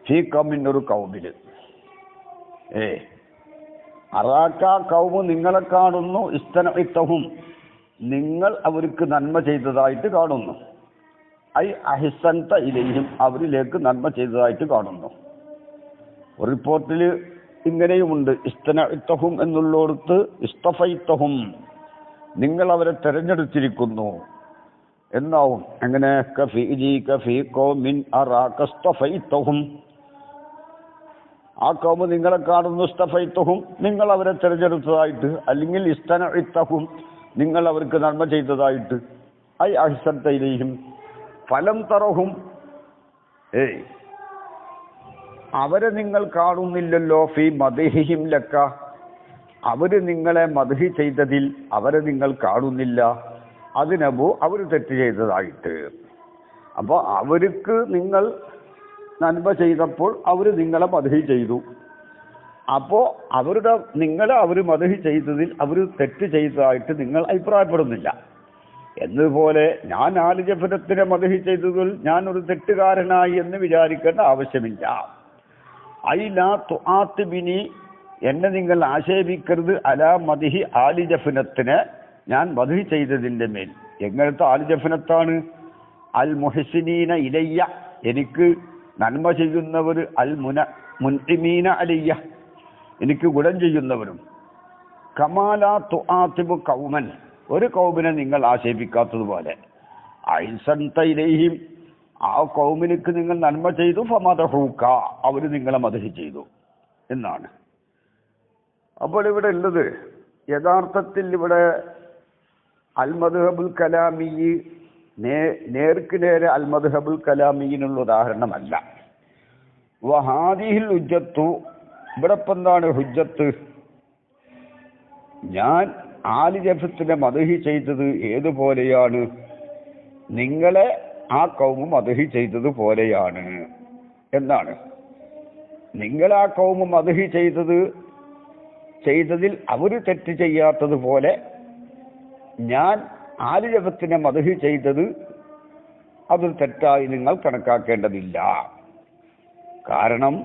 ഫീ ഖൗമിൻ ഒരു കൗമിൽ. അറാക്ക കൗമ് നിങ്ങളെ കാണുന്നു. ഇസ്തനഇതഹും നിങ്ങൾ അവർക്ക് നന്മ ചെയ്തതായിട്ട് കാണുന്നു. ഐ അഹിസൻത ഇലൈഹിം അവരിലേക്ക് നന്മ ചെയ്തതായിട്ട് കാണുന്നു. ഒരു റിപ്പോർട്ടിൽ ഇങ്ങനെയുമുണ്ട്. ഇസ്തനഇതഹും എന്നുള്ളിടത്ത് ഇസ്തഫൈതഹും നിങ്ങൾ അവരെ തെരഞ്ഞെടുത്തിരിക്കുന്നു എന്നാവും. അങ്ങനെ കഫീലിക ഫീ ഖൗമിൻ അറാകസ്തഫൈതഹും ആ കൗമ് നിങ്ങളെ കാണുന്നു. ഇസ്തഫൈതഹും നിങ്ങൾ അവരെ തെരഞ്ഞെടുത്തതായിട്ട്. അല്ലെങ്കിൽ ഇസ്തനഇതഹും നിങ്ങൾ അവർക്ക് നന്മ ചെയ്തതായിട്ട്. ഐ അഹ്സൻത ഇലൈഹിം ഫലം തറഹും അവരെ നിങ്ങൾ കാണുന്നില്ലല്ലോ. ഫീ മദ്ഹിഹിം ലക അവര് നിങ്ങളെ മദ്ഹ് ചെയ്തതിൽ അവരെ നിങ്ങൾ കാണുന്നില്ല. അതിനബു അവർ തെറ്റ് ചെയ്തതായിട്ട്. അപ്പോൾ അവർക്ക് നിങ്ങൾ നന്മ ചെയ്തപ്പോൾ അവർ നിങ്ങളെ മദ്ഹ് ചെയ്തു. അപ്പോൾ നിങ്ങളെ അവർ മദ്ഹ് ചെയ്തതിൽ അവർ തെറ്റ് ചെയ്തതായിട്ട് നിങ്ങൾ അഭിപ്രായപ്പെടുന്നില്ല. എന്നതുപോലെ ഞാൻ ആലു ജഫ്നത്തിനെ മദ്ഹ് ചെയ്തതിൽ ഞാൻ ഒരു തെറ്റുകാരനായി എന്ന് വിചാരിക്കേണ്ട ആവശ്യമില്ല. ഐ ലാ തുആത്തിബിനി എന്നെ നിങ്ങൾ ആക്ഷേപിക്കരുത് അലാ മദിഹി ആലി ജഫ്നത്തിനെ ഞാൻ മദ്ഹ് ചെയ്തതിൻ്റെ മേൽ. എങ്ങനത്തെ ആലി ജഫ്നത്താണ്? അൽ മുഹ്സിനീന ഇലയ്യ, എനിക്ക് നന്മ ചെയ്യുന്നവർ, അൽ മുൻഇമീന അലയ്യ, എനിക്ക് ഗുണം ചെയ്യുന്നവരും. കമാലാ തുആതിബു ഖൗമൻ, ഒരു കൗമിനെ നിങ്ങൾ ആക്ഷേപിക്കാത്തതുപോലെ. ഐസൻത ഇലൈഹിം, ആ കൗമിലേക്ക് നിങ്ങൾ നന്മ ചെയ്തു. ഫമദഹൂക, അവർ നിങ്ങളെ മദ്ഹ് ചെയ്തു എന്നാണ്. അപ്പോൾ ഇവിടെ ഉള്ളത് യഥാർത്ഥത്തിൽ ഇവിടെ അൽ മദ്ഹബുൽ കലാമി നേർക്ക് നേരെ അൽ മദ്ഹബുൽ കലാമിയിനുള്ള ഉദാഹരണമല്ല. വഹാദിഹിൽ ഹുജ്ജത്തു, ഇവിടെ ഇപ്പം എന്താണ് ഹുജ്ജത്ത്? ഞാൻ ആലി ജഫത്തിനെ മദ്ഹ് ചെയ്തത് ഏതുപോലെയാണ്? നിങ്ങളെ ആ കൗമ് മദ്ഹ് ചെയ്തത് പോലെയാണ് എന്നാണ്. നിങ്ങൾ ആ കൗമ് മദ്ഹ് ചെയ്തതിൽ അവർ തെറ്റ് ചെയ്യാത്തതുപോലെ ഞാൻ ആലി ജഫത്തിനെ മദ്ഹ് ചെയ്തത് അത് തെറ്റായി നിങ്ങൾ കണക്കാക്കേണ്ടതില്ല. കാരണം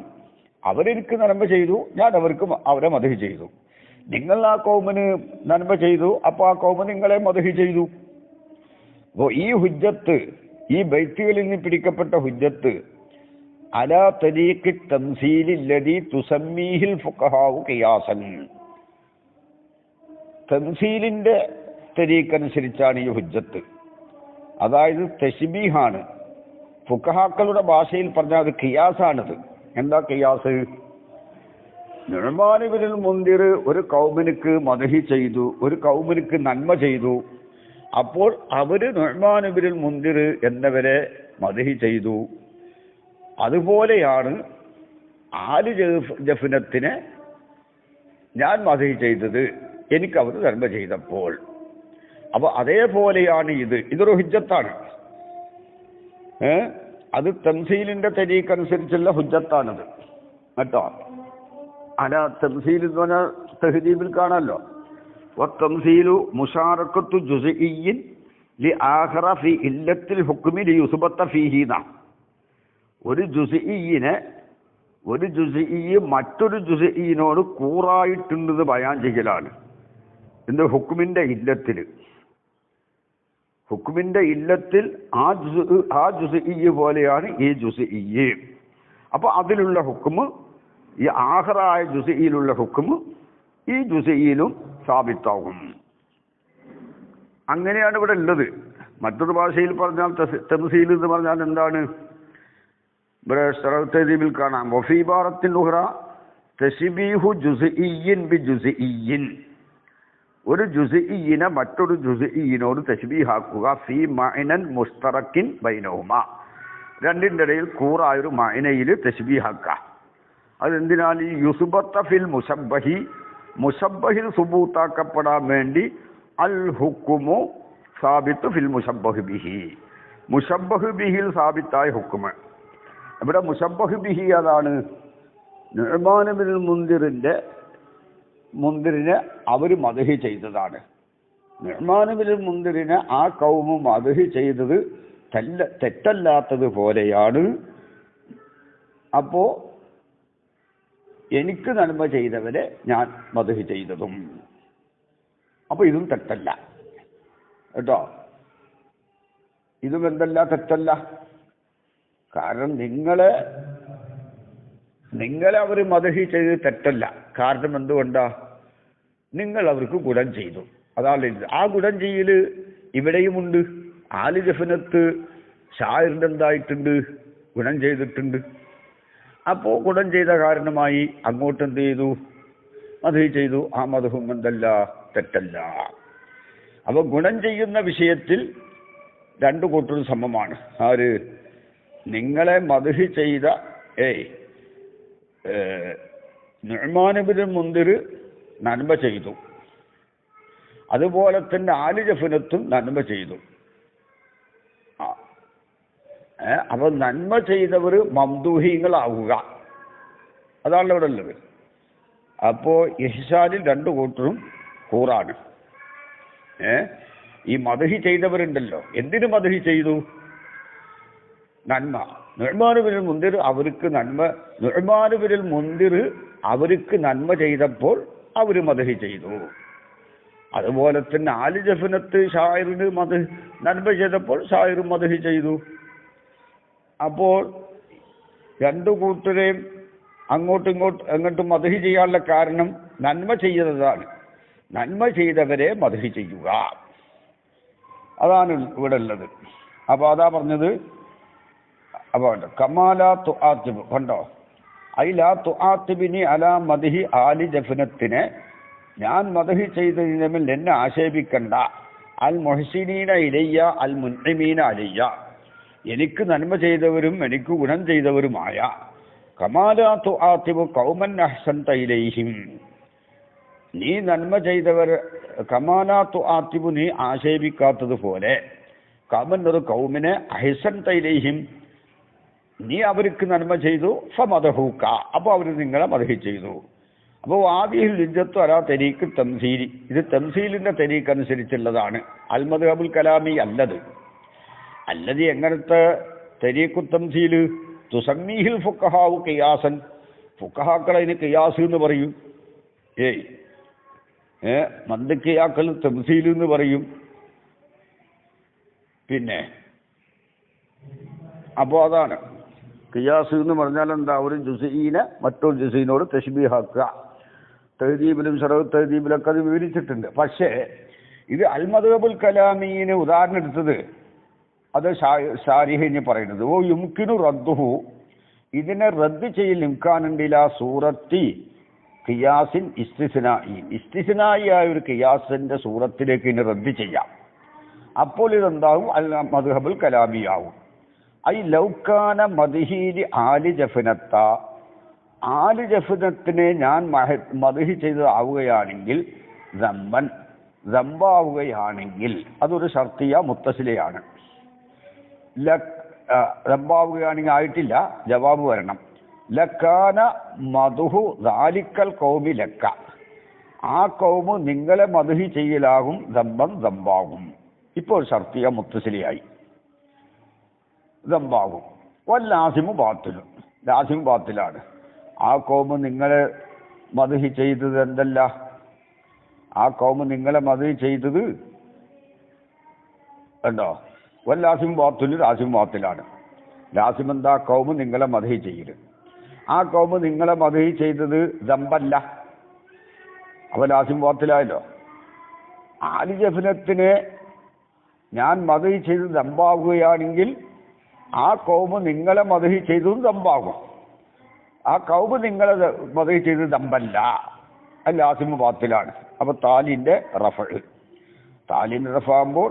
അവരെനിക്ക് നന്മ ചെയ്തു, ഞാൻ അവരെ മദ്ഹ് ചെയ്തു. നിങ്ങൾ ആ കൗമിന് നന്മ ചെയ്തു, അപ്പോൾ ആ കൗമ് നിങ്ങളെ മദ്ഹ് ചെയ്തു. അപ്പോൾ ഈ ഹുജ്ജത്ത്, ഈ ബൈത്തുകളിൽ നിന്ന് പിടിക്കപ്പെട്ട ഹുജ്ജത്ത് അലാ തരീഖി തംസീലില്ലദീ തുസമ്മീഹിൽ ഫുഖഹാഉ ഖിയാസൻ, തംസീലിന്റെ തരീഖനുസരിച്ചാണ് ഈ ഹുജ്ജത്ത്. അതായത് തശ്ബീഹാണ്. ഫുഖഹാക്കളുടെ ഭാഷയിൽ പറഞ്ഞാൽ അത് ഖിയാസാണിത്. എന്താ ഖിയാസ്? നുഅ്മാൻ ഇബ്നുൽ മുൻദിർ ഒരു കൗമിനിക്ക് മദ്ഹ് ചെയ്തു, ഒരു കൗമിനിക്ക് നന്മ ചെയ്തു. അപ്പോൾ അവര് നുഅ്മാൻ ഇബ്നുൽ മുൻദിർ എന്നവരെ മദ്ഹ് ചെയ്തു. അതുപോലെയാണ് ആലി ജഫ്നത്തിനെ ഞാൻ മദ്ഹ് ചെയ്തത്, എനിക്ക് അവർ നന്മ ചെയ്തപ്പോൾ. അപ്പൊ അതേപോലെയാണ് ഇതൊരു ഹുജ്ജത്താണ്. അത് തംസീലിന്റെ തരീഖനുസരിച്ചുള്ള ഹുജ്ജത്താണത് കേട്ടോ. അല്ല, തംസീൽ എന്ന് പറഞ്ഞാൽ തഹ്ദീബിൽ കാണാമല്ലോ. തംസീലു മുശാറക്കത്തു ജുസ്ഇയ്യിൻ ലിആഖറ ഫീ ഇല്ലത്തിൽ ഹുക്മി ലിയുസ്ബത ഫീഹിന. ഒരു ജുസ്ഇയ്യ് മറ്റൊരു ജുസ്ഇയ്യിനോട് കൂറായിട്ടുണ്ടെന്ന് ബയാൻ ചെയ്യലാണ്. എന്ത്? ഹുക്മിന്റെ ഇല്ലത്തിൽ ആ ജുസ്ഇയ്യ് പോലെയാണ് ഈ ജുസ്ഇയ്യ്. അപ്പൊ അതിലുള്ള ഹുക്മ്, ഈ ആഖിറായ ജുസ്ഇയിലുള്ള ഹുക്മ് ഈ ജുസ്ഇയിലും സാബിത്താകും. അങ്ങനെയാണ് ഇവിടെ ഉള്ളത്. മറ്റൊരു ഭാഷയിൽ പറഞ്ഞാൽ തംസീൽ എന്ന് പറഞ്ഞാൽ എന്താണ്? ഇവിടെ തഹ്ദീബിൽ കാണാം. വഫീ ഇബാറത്തിൻ ഉഖ്റ തശ്ബീഹു ജുസ്ഇയ്യിൻ ബിജുസ്ഇയ്യിൻ, ഒരു ജുസ്ഇയ്യിനെ മറ്റൊരു ജുസ്ഇയ്യിനോട് തശ്ബീഹാക്കുക. ഫീ മഅനൻ മുസ്തറക്കിൻ ബൈനഹുമാ, രണ്ടിൻ്റെ ഇടയിൽ കൂറായൊരു മഅനയിൽ തശ്ബീഹാക്കുക. അതെന്തിനാൽ? ഈ യുസ്ബത്ത ഫിൽ മുശബ്ബഹിൽ സുബൂത്താക്കപ്പെടാൻ വേണ്ടി അൽ ഹുക്കുമു സാബിത്ത് ഫിൽ മുശബ്ബഹ് ബിഹി, മുശബ്ബഹ് ബിഹിൽ സാബിത്തായ ഹുക്കുമ്. ഇവിടെ മുശബ്ബഹ് ബിഹി അതാണ് നുഅ്മാൻ ഇബ്നുൽ മുൻദിറിനെ അവർ മദ്ഹ് ചെയ്തതാണ്. നുഅ്മാൻ ഇബ്നുൽ മുൻദിറിനെ ആ കൗമ് മദ്ഹ് ചെയ്തത് തെറ്റല്ലാത്തത് പോലെയാണ്. അപ്പോ എനിക്ക് നന്മ ചെയ്തവരെ ഞാൻ മദ്ഹ് ചെയ്തതും. അപ്പൊ ഇതും തെറ്റല്ല കേട്ടോ. ഇതും എന്തല്ല? തെറ്റല്ല. കാരണം നിങ്ങളെ അവർ മദ്ഹ് ചെയ്ത് തെറ്റല്ല. കാരണം എന്തുകൊണ്ടാ? നിങ്ങൾ അവർക്ക് ഗുണം ചെയ്തു, അതാണ് ഇത്. ആ ഗുണം ചെയ്യല് ഇവിടെയുമുണ്ട്. ആലി ജഫ്നത്ത് ഷായറിന്റെ എന്തായിട്ടുണ്ട്? ഗുണം ചെയ്തിട്ടുണ്ട്. അപ്പോ ഗുണം ചെയ്ത കാരണമായി അങ്ങോട്ട് എന്ത് ചെയ്തു? മദ്ഹ് ചെയ്തു. ആ മദ്ഹും എന്തല്ല? തെറ്റല്ല. അപ്പൊ ഗുണം ചെയ്യുന്ന വിഷയത്തിൽ രണ്ടു കൂട്ടരും സമമാണ്. ആര്? നിങ്ങളെ മദ്ഹ് ചെയ്ത നുഅ്മാൻ ഇബ്നുൽ മുൻദിർ നന്മ ചെയ്തു, അതുപോലെ തന്നെ ആലി ജഫ്നത്തും നന്മ ചെയ്തു. അപ്പൊ നന്മ ചെയ്തവർ മംദൂഹികളാവുക, അതാണ് ഇവിടെ ഉള്ളത്. അപ്പോ ഇഹ്സാനിൽ രണ്ടു കൂട്ടരും കൂറാണ്. ഈ മദ്ഹ് ചെയ്തവരുണ്ടല്ലോ, എന്തിനു മദ്ഹ് ചെയ്തു? നന്മ. നുഅ്മാൻ ബിനുൽ മുൻദിർ അവർക്ക് നന്മ ചെയ്തപ്പോൾ അവർ മദ്ഹ് ചെയ്തു. അതുപോലെ തന്നെ ആലി ജഫ്നത്ത് ഷായിറിന് നന്മ ചെയ്തപ്പോൾ ഷായിർ മദ്ഹ് ചെയ്തു. അപ്പോൾ രണ്ടു കൂട്ടരെയും അങ്ങോട്ടും മദ്ഹ് ചെയ്യാനുള്ള കാരണം നന്മ ചെയ്യുന്നതാണ്. നന്മ ചെയ്തവരെ മദ്ഹ് ചെയ്യുക, അതാണ് ഇവിടെ ഉള്ളത്. അപ്പോൾ അതാ പറഞ്ഞത്. അപ്പോൾ കമാലാ തുആത്തിബ് കണ്ടോ, ഐ ലാ തുആത്തിബിനി അലാ മദ്ഹി ആലി ജഫ്നത്തിനെ, ഞാൻ മദ്ഹ് ചെയ്തതിന്മേൽ എന്നെ ആക്ഷേപിക്കണ്ട. അൽ മുഹ്സിനീന ഇലയ്യ അൽ മുൻഇമീന അലയ്യ, എനിക്ക് നന്മ ചെയ്തവരും എനിക്ക് ഗുണം ചെയ്തവരുമായ. കമാലാ തുആത്തിബു ഖൗമൻ അഹ്സൻത ഇലൈഹിം, നീ നന്മ ചെയ്തവർ, കമാലാ തുആത്തിബു നീ ആക്ഷേപിക്കാത്തതുപോലെ, ഖൗമൻ ഒരു ഖൗമിനെ അഹ്സൻത ഇലൈഹിം നീ അവർക്ക് നന്മ ചെയ്തു, ഫമദഹൂക അപ്പോൾ അവർ നിങ്ങളെ മദ്ഹ് ചെയ്തു. അപ്പോൾ വാദിഹിൽ ലിജ്ജത്തു അലാ തരീഖ് തംസീലി, ഇത് തംസീലിന്റെ തരീഖ് അനുസരിച്ചുള്ളതാണ്, അൽ മദ്ഹബുൽ കലാമി അല്ലത്. അല്ലത് എങ്ങനത്തെ തരീഖു തംസീൽ? തുസമ്മീഹിൽ ഫുഖഹാഉ ഖിയാസൻ, ഫുഖഹാക്കൾ അതിന് ഖിയാസ് എന്ന് പറയും. മന്ദക്കിയാക്കൾ തംസീൽ എന്ന് പറയും. പിന്നെ അപ്പോൾ അതാണ് ഖിയാസ് എന്ന് പറഞ്ഞാൽ എന്താ? ഒരു ജുസീനെ മറ്റൊരു ജുസീനോട് തശ്ബീഹാക്കുക. തഹ്ദീബിലും ശറഹ് തഹ്ദീബിലൊക്കെ അത് വിവരിച്ചിട്ടുണ്ട്. പക്ഷേ ഇത് അൽ മദ്ഹബുൽ കലാമീന് ഉദാഹരണം എടുത്തത് അത് ഷാരിഹിന് പറയുന്നത്. ഓ യുംകിനു റദ്ദുഹു, ഇതിനെ റദ്ദ് ചെയ്യൽ ഇംകാനുണ്ടില്ല സൂറത്തി ഖിയാസിൻ ഇസ്തിസ്നായി, ഇസ്തിസ്നായി ആയ ഒരു ഖിയാസിന്റെ സൂറത്തിലേക്ക് ഇതിനെ റദ്ദ് ചെയ്യാം. അപ്പോൾ ഇതെന്താവും? അൽ മദ്ഹബുൽ കലാമിയാവും. ഐ ലൗകാന മദ്ഹീലി ആലി ജഫ്നത്ത, ആലി ജഫ്നത്തിനെ ഞാൻ മദ്ഹ് ചെയ്തതാവുകയാണെങ്കിൽ, ദമ്പാവുകയാണെങ്കിൽ, അതൊരു ഷർത്തിയ മുത്തസിലയാണ്. ദമ്പാവുകയാണെങ്കിൽ ആയിട്ടില്ല, ജവാബ് വരണം. ലക്കാന മദ്ഹു ദാലിക്കൽ ഖൗമി ലക്ക, ആ കൗമ് നിങ്ങളെ മദ്ഹ് ചെയ്യലാകും, ദമ്പാകും. ഇപ്പോൾ ഷർത്തിയ മുത്തസിലയായി, ദമ്പാകും. വല്ലാസിമു ബാത്തിലും, ലാസിമു ബാത്തിലാണ്. ആ കൗമ് നിങ്ങളെ മദ്ഹ് ചെയ്തത് എന്തല്ല? ആ കൗമ് നിങ്ങളെ മദ്ഹ് ചെയ്തത് ഉണ്ടോ? വല്ലാസിമു ബാത്തിലും, ലാസിമു ബാത്തിലാണ്. ലാസിം എന്താ? കൗമ് നിങ്ങളെ മദ്ഹ് ചെയ്യല്. ആ കൗമ് നിങ്ങളെ മദ്ഹ് ചെയ്തത് ദമ്പല്ല, അപ്പോൾ ലാസിമു ബാത്തിലായല്ലോ. ആലി ജഫ്നത്തിനെ ഞാൻ മദ്ഹ് ചെയ്ത് ദമ്പാവുകയാണെങ്കിൽ, ആ കൗമ് നിങ്ങളെ മദ്ഹ് ചെയ്തതും ദമ്പാകും. ആ കൗമ് നിങ്ങളെ മദ്ഹ് ചെയ്തത് ദമ്പല്ല, അത് ലാസിമു ബാത്തിലാണ്. അപ്പോൾ താലിൻ്റെ റഫഅ്, താലിൻ്റെ റഫാകുമ്പോൾ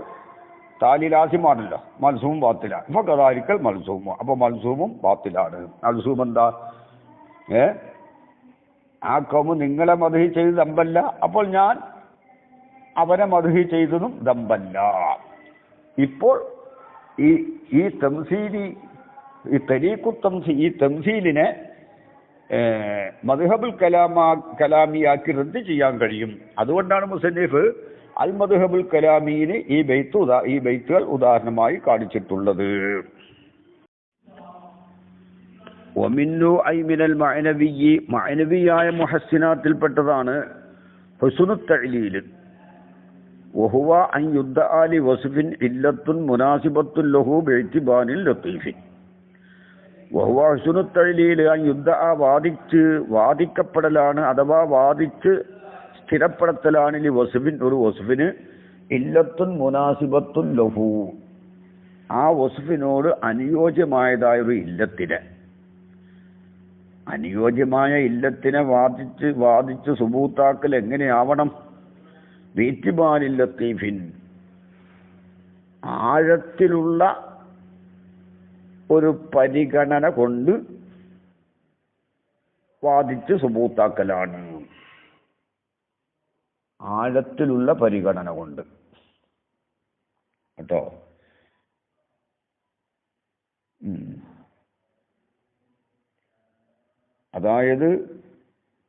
താലി ലാസിമാണല്ലോ, മൽസൂം ബാത്തിലാണ്. അപ്പോൾ കദാലിക്കൽ മൽസൂമു, അപ്പോൾ മൽസൂമും ബാത്തിലാണ്. മൽസൂം എന്താ? ആ കൗമ് നിങ്ങളെ മദ്ഹ് ചെയ്തത് ദമ്പല്ല, അപ്പോൾ ഞാൻ അവനെ മദ്ഹ് ചെയ്തതും ദമ്പല്ല. ഇപ്പോൾ ഈ തംസീലി, ഈ തരീഖു തംസീൽ, ഈ തംസീലിനെ മദ്ഹബുൽ കലാമിയാക്കി റദ്ദ് ചെയ്യാൻ കഴിയും. അതുകൊണ്ടാണ് മുസന്നിഫ് അൽ മദ്ഹബുൽ കലാമീന് ഈ ബൈത്തുകൾ ഉദാഹരണമായി കാണിച്ചിട്ടുള്ളത്. വമിന്നു ഐ മിനൽ മഅനവിയ്യി, മഅനവിയായ മുഹസ്സിനാത്തിൽപ്പെട്ടതാണ് ഹുസ്നു തഅലീൽ. വഹുവ അൻ യുദ്ദഅ ലി വസ്ഫിൻ ഇല്ലത്തുൻ മുനാസിബത്തുൻ ലഹു ബിഇതിബാനിൽ ലത്തീഫിൻ. വഹുവ ഹുസ്നു തഅലീൽ അൻ യുദ്ദഅ, വാദിക്കപ്പെടലാണ് അഥവാ വാദിച്ച് സ്ഥിരപ്പെടുത്തലാണ് ലി വസ്ഫിൻ, ഒരു വസ്ഫിന്, ഇല്ലത്തുൻ മുനാസിബത്തുൻ ലഹു, ആ വസ്ഫിനോട് അനുയോജ്യമായതായ ഒരു ഇല്ലത്തിനെ, അനുയോജ്യമായ ഇല്ലത്തിനെ വാദിച്ച് സുബൂത്താക്കൽ എങ്ങനെയാവണം? ബിഇതിബാനിൽ ലത്തീഫിൻ, ആഴത്തിലുള്ള ഒരു പരിഗണന കൊണ്ട് വാദിച്ച് സുബൂത്താക്കലാണ്. ആഴത്തിലുള്ള പരിഗണന കൊണ്ട് കേട്ടോ. അതായത്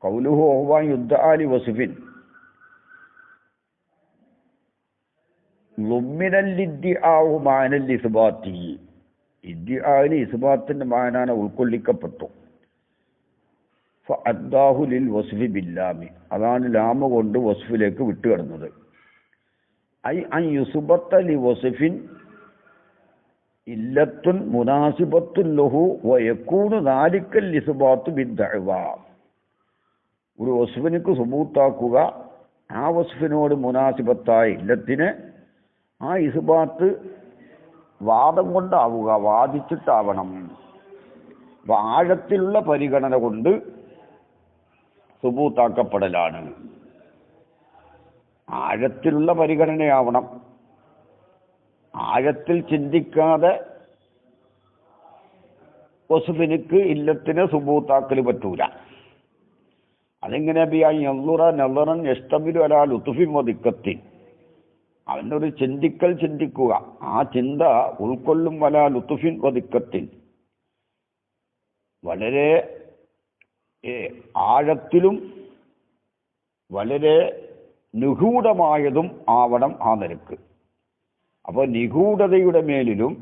ഖൗലുഹു വഹുവ യുദ്ദഅ ലി വസ്ഫിൻ ളുമ്മിനൽ ഇദ്ദിആഉ മഅനൽ ഇസ്ബാത്തി, ഇദ്ദിആഇന് ഇസ്ബാത്തിന്റെ മാനാന ഉൾക്കൊള്ളിക്കപ്പെട്ടു. ഫഅദ്ദാഹു ലിൽ വസ്ഫി ബില്ലാമി, അതാണ് ലാമ കൊണ്ട് വസ്ഫിലേക്ക് വിട്ടുകിടന്നത്. ഐ അൻ യുസ്ബത്ത ലി വസ്ഫിൻ ഇല്ലത്തുൻ മുനാസിബത്തുൻ ലഹു വയകൂനു ദാലിക്കൽ ഇസ്ബാത്തു ബിദ്ദഅവ. ഒരു വസ്ഫിനക്ക് സുബൂത്താക്കുക, ആ വസ്ഫിനോട് മുനാസിബത്തായ ഇല്ലത്തിന് ആ ഇസ്ബാത്ത് വാദം കൊണ്ടാവുക, വാദിച്ചിട്ടാവണം. ആഴത്തിലുള്ള പരിഗണന കൊണ്ട് സുബൂത്താക്കപ്പെടലാണ്. ആഴത്തിലുള്ള പരിഗണനയാവണം. ആഴത്തിൽ ചിന്തിക്കാതെ വസ്ഫിനിക്ക് ഇല്ലത്തിന് സുബൂത്താക്കൽ പറ്റൂല. അതെങ്ങനെ നളറൻ യസ്തമിലു അലാ ലുത്ഫിൻ വദിക്കത്തിൻ, അവനൊരു ചിന്തിക്കുക, ആ ചിന്ത ഉൾക്കൊള്ളും വലാ ലുത്ഫിൻ വദിക്കത്തിൻ, വളരെ ആഴത്തിലും വളരെ നിഗൂഢമായതും ആവണം ആ നിലക്ക്. അപ്പോൾ നിഗൂഢതയുടെ മേലിലും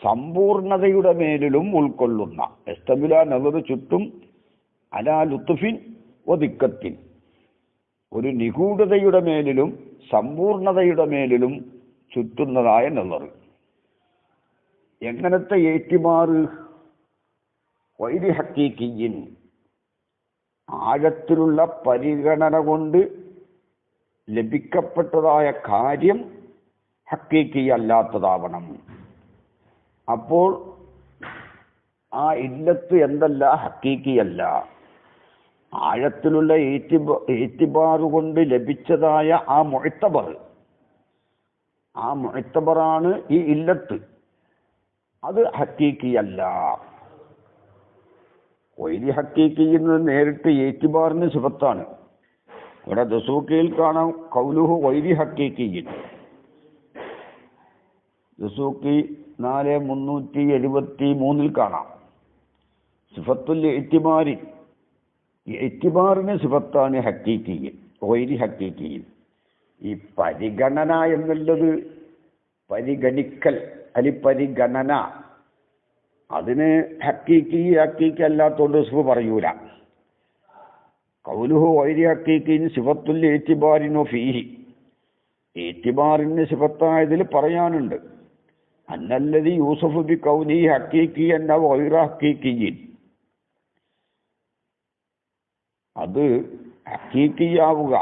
സമ്പൂർണതയുടെ മേലിലും ഉൾക്കൊള്ളുന്ന എസ്തമില നളറ് ചുറ്റും അലാ ലുത്ഫിൻ വദിക്കത്തിൻ, ഒരു നിഗൂഢതയുടെ മേലിലും സമ്പൂർണതയുടെ മേലിലും ചുറ്റുന്നതായ നളറ്. എങ്ങനത്തെ ഏറ്റിമാറ്? വൈരി ഹക്കീക്കിയിൻ, ആഴത്തിലുള്ള പരിഗണന കൊണ്ട് ലഭിക്കപ്പെട്ടതായ കാര്യം ഹക്കീക്കി അല്ലാത്തതാവണം. അപ്പോൾ ആ ഇല്ലത്ത് എന്തല്ല? ഹക്കീക്കിയല്ല. ആഴത്തിലുള്ള ഏറ്റിബാറ് കൊണ്ട് ലഭിച്ചതായ ആ മുഅ്തബർ, ആ മുഅ്തബറാണ് ഈ ഇല്ലത്ത്, അത് ഹക്കീക്കിയല്ല. വൈരി ഹക്കീക്കിന്ന് നേരിട്ട് ഏറ്റിബാറിന് സിഫത്താണ്. ഇവിടെ ദസൂക്കിയിൽ കാണാം ഖൗലുഹു വൈരി ഹക്കീക്കിയിൻ. ദസൂക്കി 4373 കാണാം സിഫത്തുൽ ഇഅ്തിബാരി, ഇഅ്തിബാറിന് സിഫത്താണ് ഹക്കീക്കിയിൻ, വൈരി ഹക്കീക്കിയിൻ. ഈ പരിഗണന എന്നുള്ളത് പരിഗണിക്കൽ, പരിഗണന, അതിന് ഹക്കീക്കി അല്ലാത്തോണ്ട് സിഫ് പറയൂല. ഖൗലുഹു വൈരി ഹക്കീക്കിൻ സിഫത്തുൽ ഇഅ്തിബാരിനു ഫീഹി, ഇഅ്തിബാറിന് സിഫത്തായതിൽ പറയാനുണ്ട്. അന്നല്ലദി യൂസഫു ബി കൗനി ഹക്കീക്കിയൻ ഔ ഗൈറ ഹക്കീക്കിയിൻ, അത് ഹക്കീക്കിയാവുക,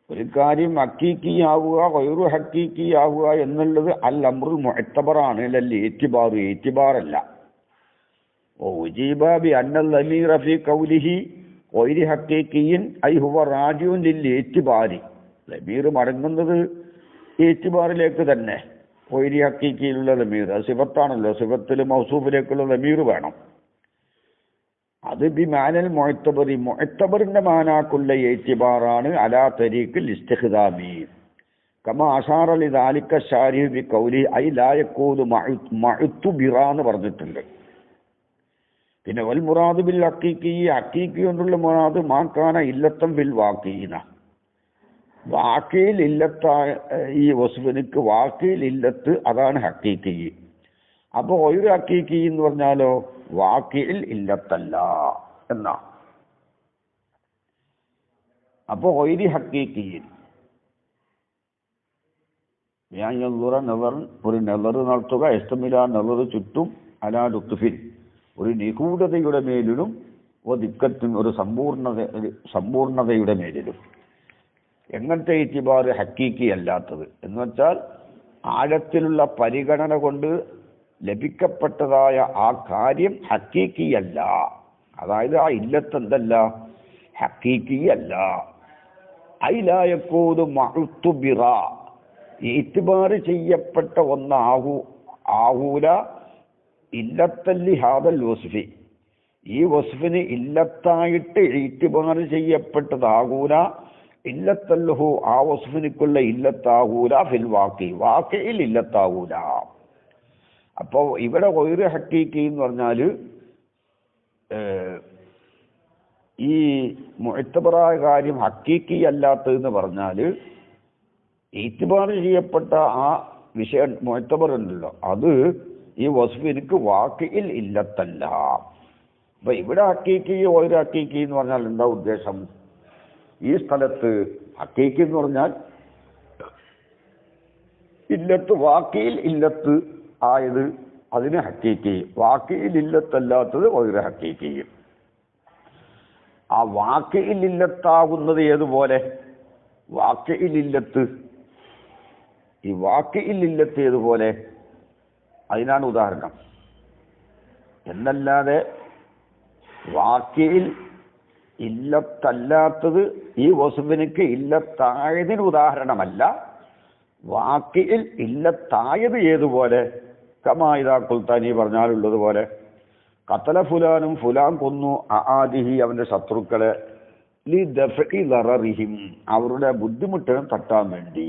ഒരു കാര്യം ഹക്കീക്കിയാവുക ഗൈറു ഹക്കീക്കിയാവുക എന്നുള്ളത് അൽ അംറുൽ മുഅ്തബറാണ്, ലൽ ഇഅ്തിബാർ, ഇഅ്തിബാറല്ല. ഉജീബ ബി അന്നൽ ദമീറ ഫീ ഖൗലിഹി ഗൈരി ഹക്കീക്കിയിൻ ഐ ഹുവ റാജിഉൻ ലിൽ ഇഅ്തിബാരി, ദമീർ മടങ്ങുന്നത് ഇഅ്തിബാറിലേക്ക് തന്നെ. ഗൈരി ഹക്കീക്കിയിലുള്ള ദമീർ സിഫത്താണല്ലോ, സിഫത്തിൽ മൗസൂഫിലേക്കുള്ള ദമീർ വേണം. അത് ബി മാനൽ മുഅ്തബറി, മുഅ്തബറിന്റെ മാനാക്കുള്ള ഇഅ്തിബാറാണ് അലാ തരീഖിൽ ഇസ്തിഖ്ദാമി. കമാ അശാറ ലിദാലിക ശാരിഹു ബി ഖൗലി ഐ ലാ യകൂദു മഅ്തുബിറ എന്ന് പറഞ്ഞിട്ടുണ്ട്. പിന്നെ വൽ മുറാദു ബിൽ ഹഖീഖി, ഹഖീഖി കൊണ്ടുള്ള മുറാദ് മാക്കാന ഇല്ലത്തം ബിൽ വാഖീന, വാഖിയിൽ ഇല്ലത്തായ ഈ വസ്ഫിനിക്ക് വാഖിയിൽ ഇല്ലത്ത്, അതാണ് ഹഖീഖി. അപ്പോൾ ഗൈറു ഹഖീഖി എന്ന് പറഞ്ഞാലോ വാഖിയിൽ ഇല്ലത്തല്ല എന്നാ. അപ്പോൾ ഗൈരി ഹഖീഖിയിൽ ഒരു നളറ് നടത്തുക, ഇസ്തമില നളറ് ചുറ്റും അലാ ലുത്ഫിൻ, ഒരു നിഗൂഢതയുടെ മേലിലും ദിക്കത്തും ഒരു സമ്പൂർണതയുടെ മേലിലും. എങ്ങനത്തെ ഇഅ്തിബാർ? ഹക്കീക്കി അല്ലാത്തത് എന്ന് വെച്ചാൽ ആഴത്തിലുള്ള പരിഗണന കൊണ്ട് ലഭിക്കപ്പെട്ടതായ ആ കാര്യം ഹക്കീക്കിയല്ല, അതായത് ആ ഇല്ലത്ത് എന്തല്ല? ഹക്കീക്കിയല്ല. ഐ ലാ യകൂദു മഅ്തുബിറ, ഇഅ്തിബാർ ചെയ്യപ്പെട്ട ആവൂല ഇല്ലത്തല്ലി ഹാദൽ വസ്ഫി, ഈ വസ്ഫിന് ഇല്ലത്തായിട്ട് ഇഅ്തിബാർ ചെയ്യപ്പെട്ടതാകൂല, ഇല്ലത്തല്ലഹു ആ വസ്ഫിനിക്കുള്ള ഇല്ലത്താകൂല ഫിൽ വാഖി, വാഖിയിൽ ഇല്ലത്താകൂല. അപ്പോൾ ഇവിടെ ഗൈറു ഹക്കീക്കി എന്ന് പറഞ്ഞാൽ ഈ മുഅ്തബറായ കാര്യം ഹക്കീക്കി അല്ലാത്തതെന്ന് പറഞ്ഞാൽ ഇഅ്തിബാർ ചെയ്യപ്പെട്ട ആ വിഷയം മുഅ്തബറുണ്ടല്ലോ, അത് ഈ വസ്ഫിനിക്ക് വാക്കിയിൽ ഇല്ലത്തല്ല. അപ്പൊ ഇവിടെ ഹക്കീക്കി ഒരു ഹക്കീക്കി എന്ന് പറഞ്ഞാൽ എന്താ ഉദ്ദേശം? ഈ സ്ഥലത്ത് ഹക്കീക്കി എന്ന് പറഞ്ഞാൽ ഇല്ലത്ത്, വാക്കിയിൽ ഇല്ലത്ത് ആയത് അതിന് ഹക്കീക്കി, വാക്കിയിൽ ഇല്ലത്തല്ലാത്തത് ഒരു ഹക്കീക്കി. ആ വാക്കിയിൽ ഇല്ലത്താകുന്നത് ഏതുപോലെ? വാക്കിയിൽ ഇല്ലത്ത്, ഈ വാക്കിയിൽ ഇല്ലത്ത് ഏതുപോലെ? അതിനാണ് ഉദാഹരണം. എന്നല്ലാതെ വാക്കിയിൽ ഇല്ലത്തല്ലാത്തത് ഈ വസ്ഫിനിക്ക് ഇല്ലത്തായതിന് ഉദാഹരണമല്ല. വാക്കിയിൽ ഇല്ലത്തായത് ഏതുപോലെ? കമായിദാക്കുൽ തനി പറഞ്ഞാലുള്ളതുപോലെ, ഖതല ഫുലാനും, ഫുലാൻ കൊന്നു ആദിഹി അവന്റെ ശത്രുക്കളെ, ലി ദഫഇ ദററിഹിം അവരുടെ ബുദ്ധിമുട്ടിനെ തട്ടാൻ വേണ്ടി.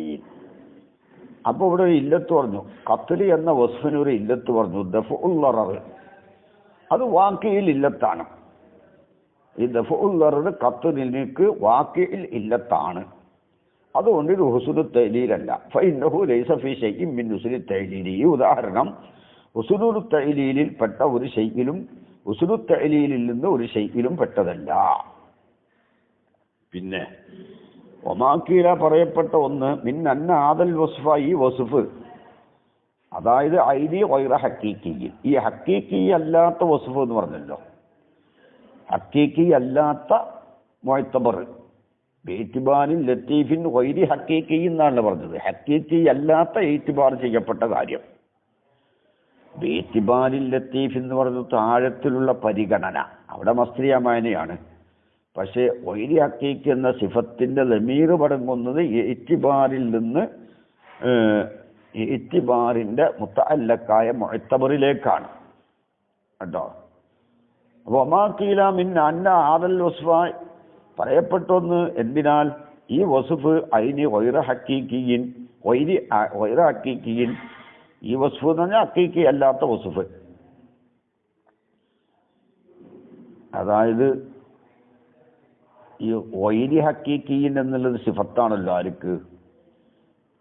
അപ്പൊ ഇവിടെ ഒരു ഇല്ലത്ത് പറഞ്ഞു, ഖത്ല് എന്ന വസ്ഫിന് ഒരു ഇല്ലത്ത് പറഞ്ഞു, ദഫഉൽ ദറർ. അത് വാക്കിയിൽ ഇല്ലത്താണ്. ഈ ദഫഉൽ ദറർ ഖത്ലിനിക്ക് വാക്കിയിൽ ഇല്ലത്താണ്. അതുകൊണ്ട് ഇത് ഹുസ്നു തഅലീലല്ല. ഫഇന്നഹു ലൈസ ഫീ ശൈഇൻ മിൻ ഹുസ്നു തഅലീലി. ഈ ഉദാഹരണം ഹുസ്നുൽ തഅലീലിൽ പെട്ട ഒരു ശൈഇലും ഹുസ്നു തഅലീലിൽ നിന്ന് ഒരു ശൈഇലും പെട്ടതല്ല. പിന്നെ ഒമാക്കീല പറയപ്പെട്ട ഒന്ന്, മിൻ അന്ന ആദൽ വസ്ഫ ഈ വസ്ഫ്, അതായത് ഐദി ഗൈറ ഹക്കീക്കി, ഈ ഹക്കീക്കി അല്ലാത്ത വസ്ഫ് എന്ന് പറഞ്ഞല്ലോ, ഹക്കീക്കി അല്ലാത്ത മുഅ്തബർ ബിഇതിബാരിൻ ലത്തീഫിൻ ഗൈരി ഹക്കീക്കി എന്നാണ് പറഞ്ഞത്. ഹക്കീക്കി അല്ലാത്ത ഇത്തിബാർ ചെയ്യപ്പെട്ട കാര്യം. ബിഇതിബാരിൻ ലത്തീഫ് എന്ന് പറഞ്ഞത് ആഴത്തിലുള്ള പരിഗണന, അവിടെ മസ്ത്രിയമാനയാണ്. പക്ഷേ ഗൈരി ഹക്കീക്കി എന്ന സിഫത്തിന്റെ ലമീർ പടങ്ങുന്നത് ഇത്തിബാറിൽ നിന്ന് ഇത്തിബാറിന്റെ മുത്തഅല്ലക്കായ മുഅ്തബറിലേക്കാണ് കേട്ടോ. അപ്പോൾ ഒമാക്കീല മിൻ അന്ന ആദൽ വസ്ഫ പറയപ്പെട്ടൊന്ന്, എന്തിനാൽ ഈ വസ്ഫ് ഐനി ഗൈറ ഹക്കീക്കിയിൻ, ഗൈറ ഹക്കീക്കിയിൻ, ഈ വസ്ഫ് എന്ന് പറഞ്ഞാൽ ഹക്കീക്കി അല്ലാത്ത വസ്ഫ്. അതായത് ഈ ഗൈരി ഹക്കീക്കിയിൻ എന്നുള്ളത് സിഫത്താണല്ലോ ആർക്ക്?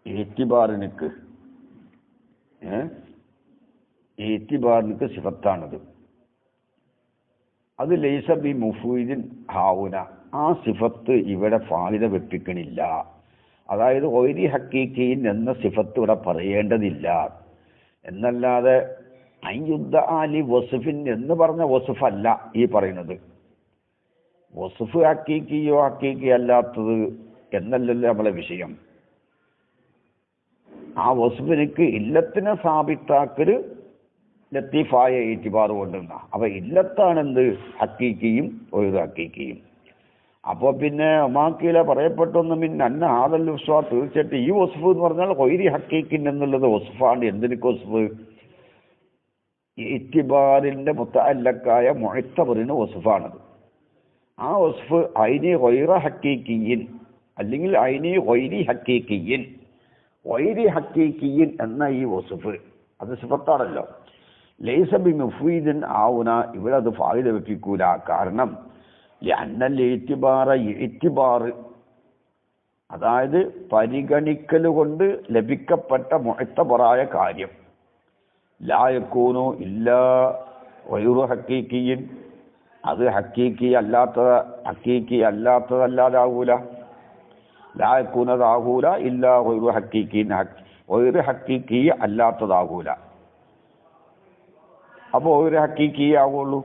ഇത്തിബാറിനിക്ക്. ഇത്തിബാറിനിക്ക് സിഫത്താണത്. അത് ലൈസ ബി മുഫീദിൻ ഹാവുന, ആ സിഫത്ത് ഇവിടെ ഫായിദ വെപ്പിക്കണില്ല. അതായത് ഗൈരി ഹക്കീക്കിൻ എന്ന സിഫത്ത് ഇവിടെ പറയേണ്ടതില്ല. എന്നല്ലാതെ അയ്യുദ്ദ അലി വസ്ഫിൻ എന്ന് പറഞ്ഞ വസ്ഫ് അല്ല ഈ പറയുന്നത്. വസ്ഫ് ഹക്കീക്കിയോ ഹക്കീക്കി അല്ലാത്തത് എന്നല്ലല്ലോ നമ്മളെ വിഷയം. ആ വസ്ഫിനിക്ക് ഇല്ലത്തിനെ സാബിത്താക്കല് ലത്തീഫായ ഇത്തിബാർ കൊണ്ടുന്ന. അപ്പൊ ഇല്ലത്താണെന്ത്? ഹക്കീക്കിയും ഒരു ഹക്കീക്കിയും. അപ്പോൾ പിന്നെ ഒമാക്കീല പറയപ്പെട്ടൊന്ന് മിൻ അന്ന ആദൽ വസ്ഫ, തീർച്ചയായിട്ടും ഈ വസ്ഫ് എന്ന് പറഞ്ഞാൽ ഗൈരി ഹക്കീക്കിൻ എന്നുള്ളത് വസ്ഫാണ്. എന്തിനൊക്കെ വസ്ഫ്? ഇത്തിബാറിന്റെ മുത്തഅല്ലക്കായ മുഅ്തബറിന് വസ്ഫാണത്. ആ വസ്ഫ് ഐനി ഗൈറ ഹക്കീക്കിയിൻ അല്ലെങ്കിൽ ഐനി ഗൈരി ഹക്കീക്കിയിൻ, ഗൈരി ഹക്കീക്കിയിൻ എന്ന ഈ വസ്ഫ് അത് സിഫത്താണല്ലോ. ലൈസ ബി മുഫീദിൻ ആവുന, ഇവിടെ അത് ഫായിദ വെപ്പിക്കൂല. കാരണം ലഅന്നൽ ഇത്തിബാറ, ഇത്തിബാർ അതായത് പരിഗണിക്കൽ കൊണ്ട് ലഭിക്കപ്പെട്ട മുഅ്തബറായ കാര്യം, ലാ യകൂനു ഇല്ലാ ഗൈറു ഹക്കീക്കിയിൻ, അത് ഹക്കീക്കി അല്ലാത്തതല്ലാതാകൂല. ലാ യകൂനതാകൂല ഇല്ലാ ഗൈറു ഹക്കീക്കിൻ, ഗൈറു ഹക്കീക്കി അല്ലാത്തതാകൂല. അപ്പോൾ ഒരു ഹക്കീക്കി ആകുള്ളൂ.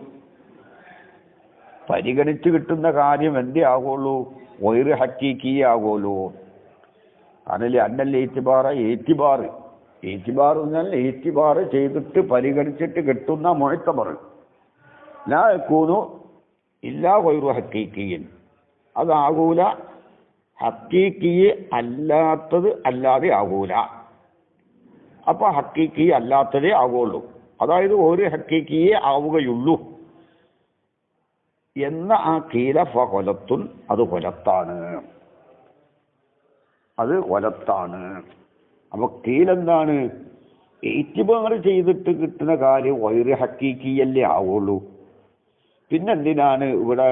പരിഗണിച്ച് കിട്ടുന്ന കാര്യം എന്തേ ആകുള്ളൂ? ഒരു ഹക്കീക്കി ആകുള്ളൂ. അതിൽ അന്നല്ല ഏറ്റിബാർ, ഏറ്റിബാർ എന്നാൽ ഏറ്റിബാർ ചെയ്തിട്ട് പരിഗണിച്ചിട്ട് കിട്ടുന്ന മുഅ്തബർ. ലാ യകൂനു ഇല്ലാ ഗൈറു ഹക്കീക്കിയിൻ, അതാകൂല ഹക്കീക്കിയെ അല്ലാത്തത് അല്ലാതെ ആകൂല. അപ്പൊ ഹക്കീക്കി അല്ലാത്തതേ ആകുള്ളൂ. അതായത് ഒരു ഹക്കീക്കിയെ ആവുകയുള്ളൂ എന്ന ആ കീല ഫലത്തുൻ, അത് കൊലത്താണ്, അത് കൊലത്താണ്. അപ്പൊ കീലെന്താണ്? ഇത്തിബാർ ചെയ്തിട്ട് കിട്ടുന്ന കാര്യം ഗൈറി ഹക്കീക്കിയല്ലേ ആവുള്ളൂ. പിന്നെന്തിനാണ് ഇവിടെ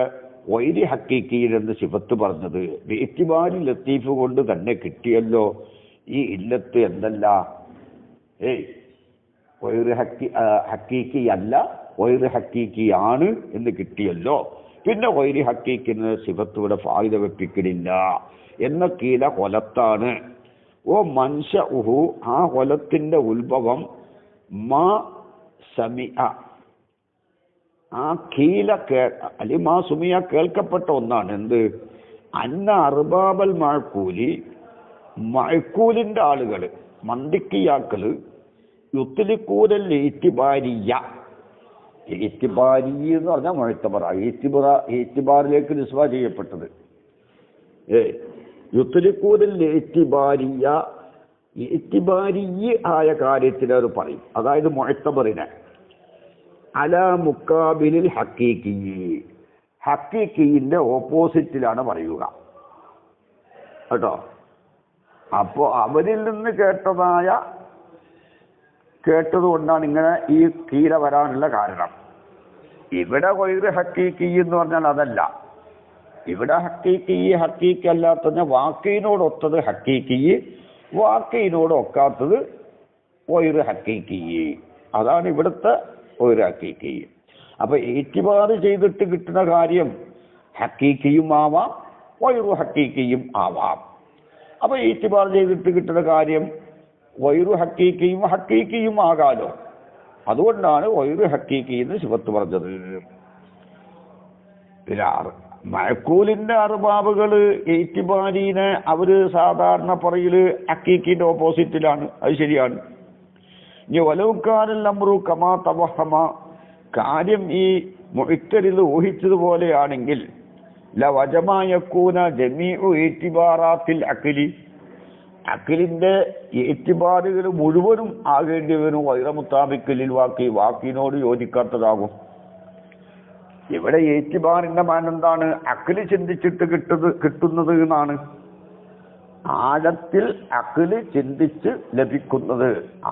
ഗൈരി ഹക്കീക്കിയിൽ എന്ന് സിഫത്ത് പറഞ്ഞത്? ഇത്തിബാരി ലത്തീഫ് കൊണ്ട് തന്നെ കിട്ടിയല്ലോ ഈ ഇല്ലത്ത്. എന്തല്ല വൈറ് ഹക്കീക്കിയല്ല വൈറ് ഹക്കീക്കിയാണ് എന്ന് കിട്ടിയല്ലോ, പിന്നെ വൈറ് ഹക്കീക്കിന് സിഫത്ത് ഇവിടെ ഫായിദ വെപ്പിക്കലില്ല എന്ന കീല കൊലത്താണ്. ഓ മൻശഉഹു, ആ കൊലത്തിന്റെ ഉത്ഭവം മാ സമിഅ, ആ കീല അല്ലെങ്കിൽ മാ സുമിയ കേൾക്കപ്പെട്ട ഒന്നാണ്. എന്ത്? അന്ന അർബാബൽ മഴക്കൂലി, മഴക്കൂലിന്റെ ആളുകൾ മന്ദിക്കിയാക്കള് യുത്തിലിക്കൂരൽ ഈറ്റിബാരിയ, ഈറ്റിബാരി എന്ന് പറഞ്ഞാൽ മുഴത്തബറ, ഈറ്റിബാറിലേക്ക് നിസ്ബ ചെയ്യപ്പെട്ടത്. യുത്തിലിക്കൂരൽ ഈറ്റിബാരിയ, ഈറ്റിബാരി ആയ കാര്യത്തിൽ അവർ പറയും, അതായത് മുഴത്തബറിനെ അല മുക്കാബിലിൽ ഹക്കീക്കി, ഹക്കീക്കിന്റെ ഓപ്പോസിറ്റിലാണ് പറയുക കേട്ടോ. അപ്പോ അവരിൽ നിന്ന് കേട്ടത് കൊണ്ടാണ് ഇങ്ങനെ ഈ കീല വരാനുള്ള കാരണം. ഇവിടെ വൈറ് ഹക്കീക്കി എന്ന് പറഞ്ഞാൽ അതല്ല. ഇവിടെ ഹക്കീക്കി അല്ലാത്ത വാക്കീനോടൊത്തത് ഹക്കീക്കി, വാക്കീനോട് ഒക്കാത്തത് വൈറ് ഹക്കീക്കി. അതാണ് ഇവിടുത്തെ വൈറ് ഹക്കീക്കി. അപ്പൊ ഏറ്റുപാട് ചെയ്തിട്ട് കിട്ടുന്ന കാര്യം ഹക്കീക്കിയും ആവാം, വൈറു ഹക്കീക്കിയും ആവാം. അപ്പൊ ഏറ്റുപാട് ചെയ്തിട്ട് കിട്ടുന്ന കാര്യം വൈറു ഹക്കീക്കിയും ആകാലോ. അതുകൊണ്ടാണ് വൈറു ഹക്കീക്കി എന്ന് സിഫത്ത് പറഞ്ഞത്. പിന്നെ മഴക്കൂലിന്റെ അറുബാബുകള് ഏറ്റുപാരീനെ അവര് സാധാരണ പറയല് ഹക്കീക്കിന്റെ ഓപ്പോസിറ്റിലാണ്. അത് ശരിയാണ്. ഇനി വലവുക്കാരൽ അമ്രു കമാ തവഹമ, കാര്യം ഈ മുഅ്തരിൽ ഊഹിച്ചതുപോലെയാണെങ്കിൽ ലവജമായക്കൂന ജമീഉ ഈറ്റിബാറാത്തിൽ അഖിലി, അഖിലിന്റെ ഈറ്റിബാറുകൾ മുഴുവനും ആകേണ്ടി വരും വൈറ മുത്താബിക്കലിൽ വാക്കിനോട് യോജിക്കാത്തതാകും. ഇവിടെ ഈറ്റിബാറിന്റെ മാനം എന്താണ്? അഖില് ചിന്തിച്ചിട്ട് കിട്ടുന്നത് എന്നാണ്. ആഴത്തിൽ അഖില് ചിന്തിച്ച് ലഭിക്കുന്നത്,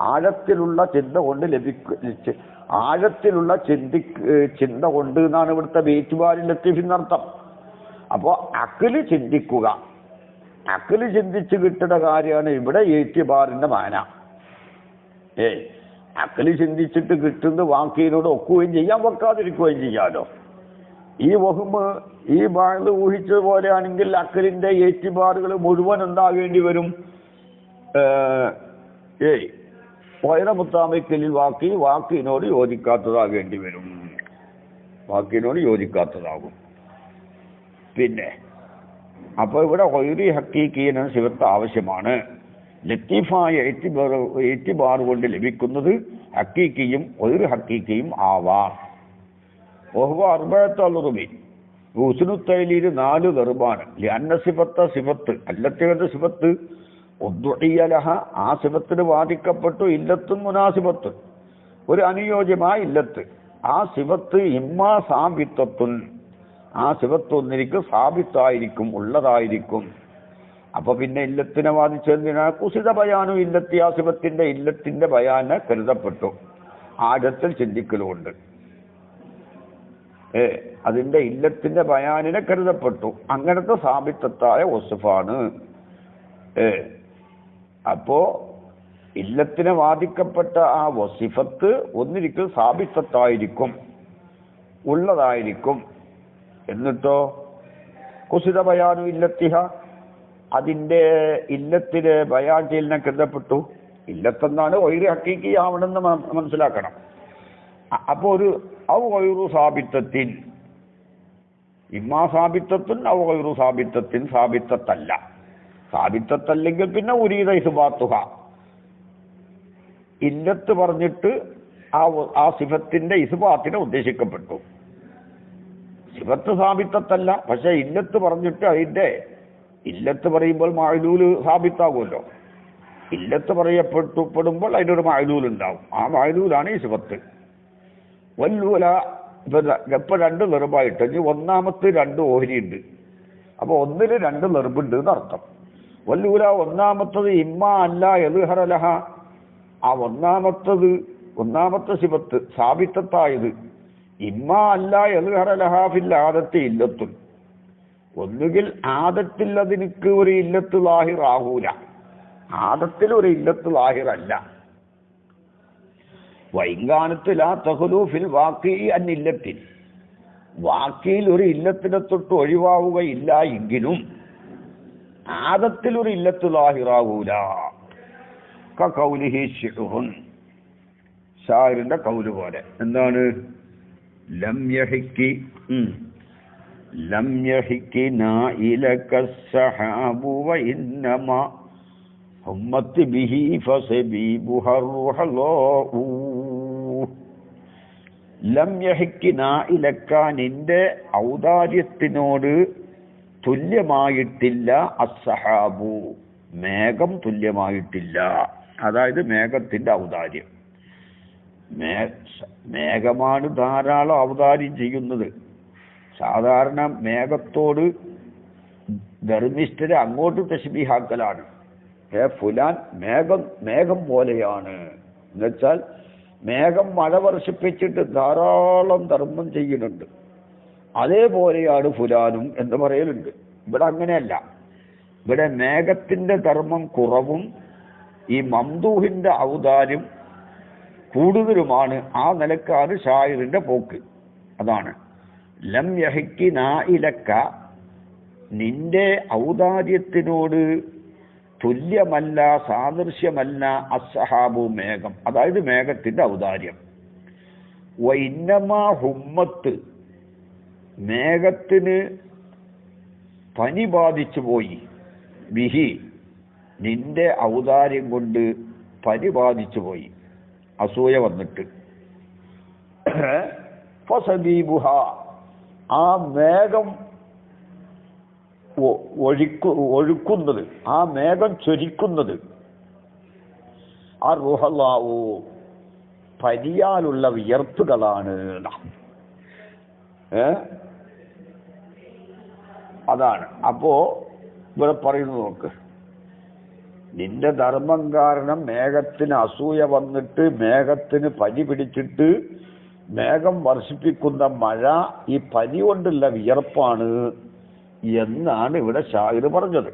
ആഴത്തിലുള്ള ചിന്ത കൊണ്ട് ആഴത്തിലുള്ള ചിന്ത കൊണ്ട് എന്നാണ് ഇവിടുത്തെ ഈറ്റിബാറിൽ ലത്തീഫിന്നർത്ഥം. അപ്പോ അഖില് ചിന്തിക്കുക, അഖില് ചിന്തിച്ച് കിട്ടുന്ന കാര്യമാണ് ഇവിടെ ഈറ്റിബാറിന്റെ മാന. അഖില് ചിന്തിച്ചിട്ട് കിട്ടുന്നത് വാക്കിനോട് ഒക്കുകയും ചെയ്യാം, വെക്കാതിരിക്കുകയും ചെയ്യാലോ. ഈ വഹ്മ് ഈ ബാഴ് ഊഹിച്ചതുപോലെയാണെങ്കിൽ അഖിലിന്റെ ഏറ്റുപാടുകൾ മുഴുവൻ എന്താകേണ്ടി വരും? വൈറ മുത്താമിക്കലിൽ വാക്കിനോട് യോജിക്കാത്തതാകേണ്ടി വരും, വാക്കിനോട് യോജിക്കാത്തതാകും. പിന്നെ അപ്പൊ ഇവിടെ വൈറി ഹക്കീക്കിന് സിഫത്ത് ആവശ്യമാണ്. ലത്തീഫായ ഏറ്റുപാർ കൊണ്ട് ലഭിക്കുന്നത് ഹക്കീക്കിയും വൈറ് ഹക്കീക്കിയും ആവാം. വഹുവ അർബഅത്തുറുബി, ഉസ്നുത്തൈലിൽ 4 ദർബാണ്. ലിഅന്ന സിഫത്ത് അല്ലത്തിന്റെ സിഫത്ത് ഉദ്ദുഇയലഹ, ആ സിഫത്തിന് വാദിക്കപ്പെട്ടു ഇല്ലത്തും മുനാസിബത്തുൻ, ഒരു അനുയോജ്യമായ ഇല്ലത്ത്. ആ സിഫത്ത് ഇമ്മാ സാബിത്തത്തുൻ, ആ സിഫത്ത് ഒന്നിരിക്കും സാബിത്തായിരിക്കും, ഉള്ളതായിരിക്കും. അപ്പൊ പിന്നെ ഇല്ലത്തിനെ വാദിച്ചതിനാ കുസിത ബയാനു ഇല്ലത്തി, ആ സിഫത്തിന്റെ ഇല്ലത്തിന്റെ ബയാനെ കരുതപ്പെട്ടു ആഴത്തിൽ ചിന്തിക്കലുകൊണ്ട്. അതിന്റെ ഇല്ലത്തിന്റെ ബയാനിനെ കരുതപ്പെട്ടു. അങ്ങനത്തെ സാബിത്തത്തായ വസ്ഫാണ്. അപ്പോ ഇല്ലത്തിനെ വാദിക്കപ്പെട്ട ആ വസിഫത്ത് ഒന്നിരിക്കൽ സാബിത്തത്തായിരിക്കും, ഉള്ളതായിരിക്കും. എന്നിട്ടോ കുസിത ബയാനു ഇല്ലത്തിഹ, അതിന്റെ ഇല്ലത്തിന് ബയാൻ ചെയ്യലിനെ കരുതപ്പെട്ടു. ഇല്ലത്തെന്നാണ് വൈറ് ഹക്കീക്കി ആവണമെന്ന് മനസ്സിലാക്കണം. അപ്പോ ഒരു ഔ ഗൈറു സാബിത്തത്തിൻ, ഇമ്മാ സാബിത്തത്തുൻ ഔ ഗൈറു സാബിത്തത്തിൻ, സാബിത്തത്തല്ല. സാബിത്തല്ലെങ്കിൽ പിന്നെ ഉരീദ ഇസ്ബാത്തുഹ, ഇല്ലത്ത് പറഞ്ഞിട്ട് ആ സിഫത്തിന്റെ ഇസ്ബാത്തിനെ ഉദ്ദേശിക്കപ്പെട്ടു. സിഫത്ത് സാബിത്തത്തല്ല, പക്ഷെ ഇല്ലത്ത് പറഞ്ഞിട്ട് അതിന്റെ ഇല്ലത്ത് പറയുമ്പോൾ മഅലൂല് സാബിത്താകുമല്ലോ. ഇല്ലത്ത് പറയപ്പെടുമ്പോൾ അതിനൊരു മഅലൂൽ ഉണ്ടാവും. ആ മഅലൂലാണ് ഈ സിഫത്ത്. വല്ലൂല ഇപ്പൊ 2 നെറുമ്പായിട്ട് ഇനി ഒന്നാമത്തെ 2 ഓഹരിയുണ്ട്. അപ്പൊ ഒന്നില് 2 നെറുമ്പുണ്ട് എന്നർത്ഥം. വല്ലൂല ഒന്നാമത്തത് ഇമ്മ അല്ല എൽഹറലഹ, ആ ഒന്നാമത്തെ സിഫത്ത് സാബിത്തത്തായത് ഇമ്മ അല്ല എൽഹറലഹ ഫിൽ ആദത്തി ഇല്ലത്തുൻ, ഒന്നുകിൽ ആദത്തിൽ അതിനിക്ക് ഒരു ഇല്ലത്ത് ലാഹിർ ആകൂല, ആദത്തിൽ ഒരു ഇല്ലത്ത് ലാഹിറല്ല. വൈങ്കാനത്ത് ലാ തഖ്ലൂ ഫിൽ വാഖി അൻ ഇല്ലത്തിൻ, വാക്കിയിൽ ഒരു ഇല്ലത്തിനെ തൊട്ട് ഒഴിവാവുകയില്ല എങ്കിലും ആദത്തിൽ ഒരു ഇല്ലത്ത് ലാഹിറാവൂല. കൗലിഹി ശിഅ്റുൻ, ഷാഇറിന്റെ കൗല് പോലെ. എന്താണ്? ലം യഹിക്കി നായിലക സഹാബു വ ഇന്നമാ ഹുമ്മത്ത് ബിഹി ഫസബീബുഹ റുഹലാഉ. ലം യഹിക്കി നായിലക, നിന്റെ ഔദാര്യത്തിനോട് തുല്യമായിട്ടില്ല അസ്സഹാബു, മേഘം തുല്യമായിട്ടില്ല. അതായത് മേഘത്തിന്റെ ഔദാര്യം. മേഘമാണ് ധാരാളം ഔദാര്യം ചെയ്യുന്നത്. സാധാരണ മേഘത്തോട് ധർമ്മിഷ്ഠരെ അങ്ങോട്ട് തശ്ബീഹാക്കലാണ്. ഫുലാൻ മേഘം പോലെയാണ് എന്നുവെച്ചാൽ മേഘം മഴ വർഷിപ്പിച്ചിട്ട് ധാരാളം ധർമ്മം ചെയ്യുന്നുണ്ട്, അതേപോലെയാണ് ഫുലാനും എന്ന് പറയലുണ്ട്. ഇവിടെ അങ്ങനെയല്ല. ഇവിടെ മേഘത്തിന്റെ ധർമ്മം കുറവും ഈ മംദൂഹിന്റെ ഔദാര്യം കൂടുതലുമാണ്. ആ നിലക്കാണ് ഷായിറിന്റെ പോക്ക്. അതാണ് ലം യഹിക്കി നായിലക്ക, നിന്റെ ഔദാര്യത്തിനോട് തുല്യമല്ല, സാദൃശ്യമല്ല അസ്സഹാബു, മേഘം. അതായത് മേഘത്തിന്റെ ഔദാര്യം. വൈന്നമാ ഹുമ്മത്ത്, മേഘത്തിന് പനി ബാധിച്ചു പോയി. ബിഹി, നിന്റെ ഔദാര്യം കൊണ്ട് പനി ബാധിച്ചു പോയി, അസൂയ വന്നിട്ട്. ഫസബീബുഹ, ആ മേഘം ഒഴുക്കുന്നത്, ആ മേഘം ചൊരിക്കുന്നത്, ആ റുഹലാവു, പനിയാലുള്ള വിയർപ്പുകളാണ്. അതാണ്. അപ്പോ ഇവിടെ പറയുന്നത് നോക്ക്, നിന്റെ ധർമ്മം കാരണം മേഘത്തിന് അസൂയ വന്നിട്ട് മേഘത്തിന് പനി പിടിച്ചിട്ട് മേഘം വർഷിപ്പിക്കുന്ന മഴ ഈ പനി കൊണ്ടുള്ള വിയർപ്പാണ് എന്നാണ് ഇവിടെ ഷായിർ പറഞ്ഞത്.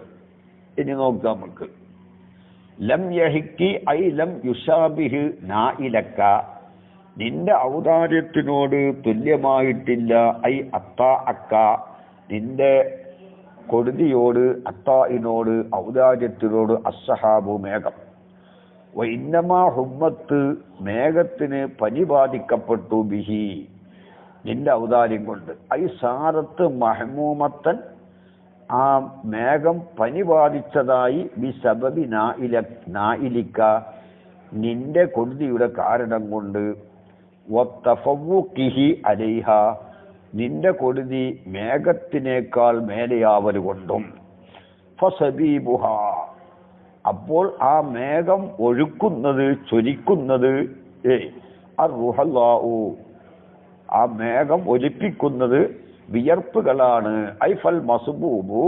ഇനി നോക്കാം നമുക്ക്. ലം യഹിക്കി ഐ ലം യുഷാബിഹ് നായിലക്ക, നിന്റെ ഔദാര്യത്തിനോട് തുല്യമായിട്ടില്ല. ഐ അത്താ അക്ക, നിന്റെ കൊടുതിയോട്, അത്തായിനോട്, ഔദാര്യത്തിനോട്, അസ്സഹാബു, മേഘം. വൈന്നമാ ഹുമ്മത്ത്, മേഘത്തിന് പനി ബാധിക്കപ്പെട്ടു. ബിഹി, നിന്റെ ഔദാര്യം കൊണ്ട്. ഐ സാറത്ത് മഹ്മൂമത്തൻ, ആ മേഘം പനി ബാധിച്ചതായി. ബി സബബി നായിലിക്ക, നിന്റെ കൊടുതിയുടെ കാരണം കൊണ്ട്. വത്തഫവുഖിഹി അലൈഹ, നിന്റെ കൊടുതി മേഘത്തിനേക്കാൾ മേലെയാവൽ കൊണ്ടും. ഫസബീബുഹ, അപ്പോൾ ആ മേഘം ഒഴുക്കുന്നത്, ചൊരിക്കുന്നത്, അർറുഹലാഉ, ആ മേഘം ഒലിപ്പിക്കുന്നത് വിയർപ്പുകളാണ്. ഐഫൽ മസ്ബൂബു,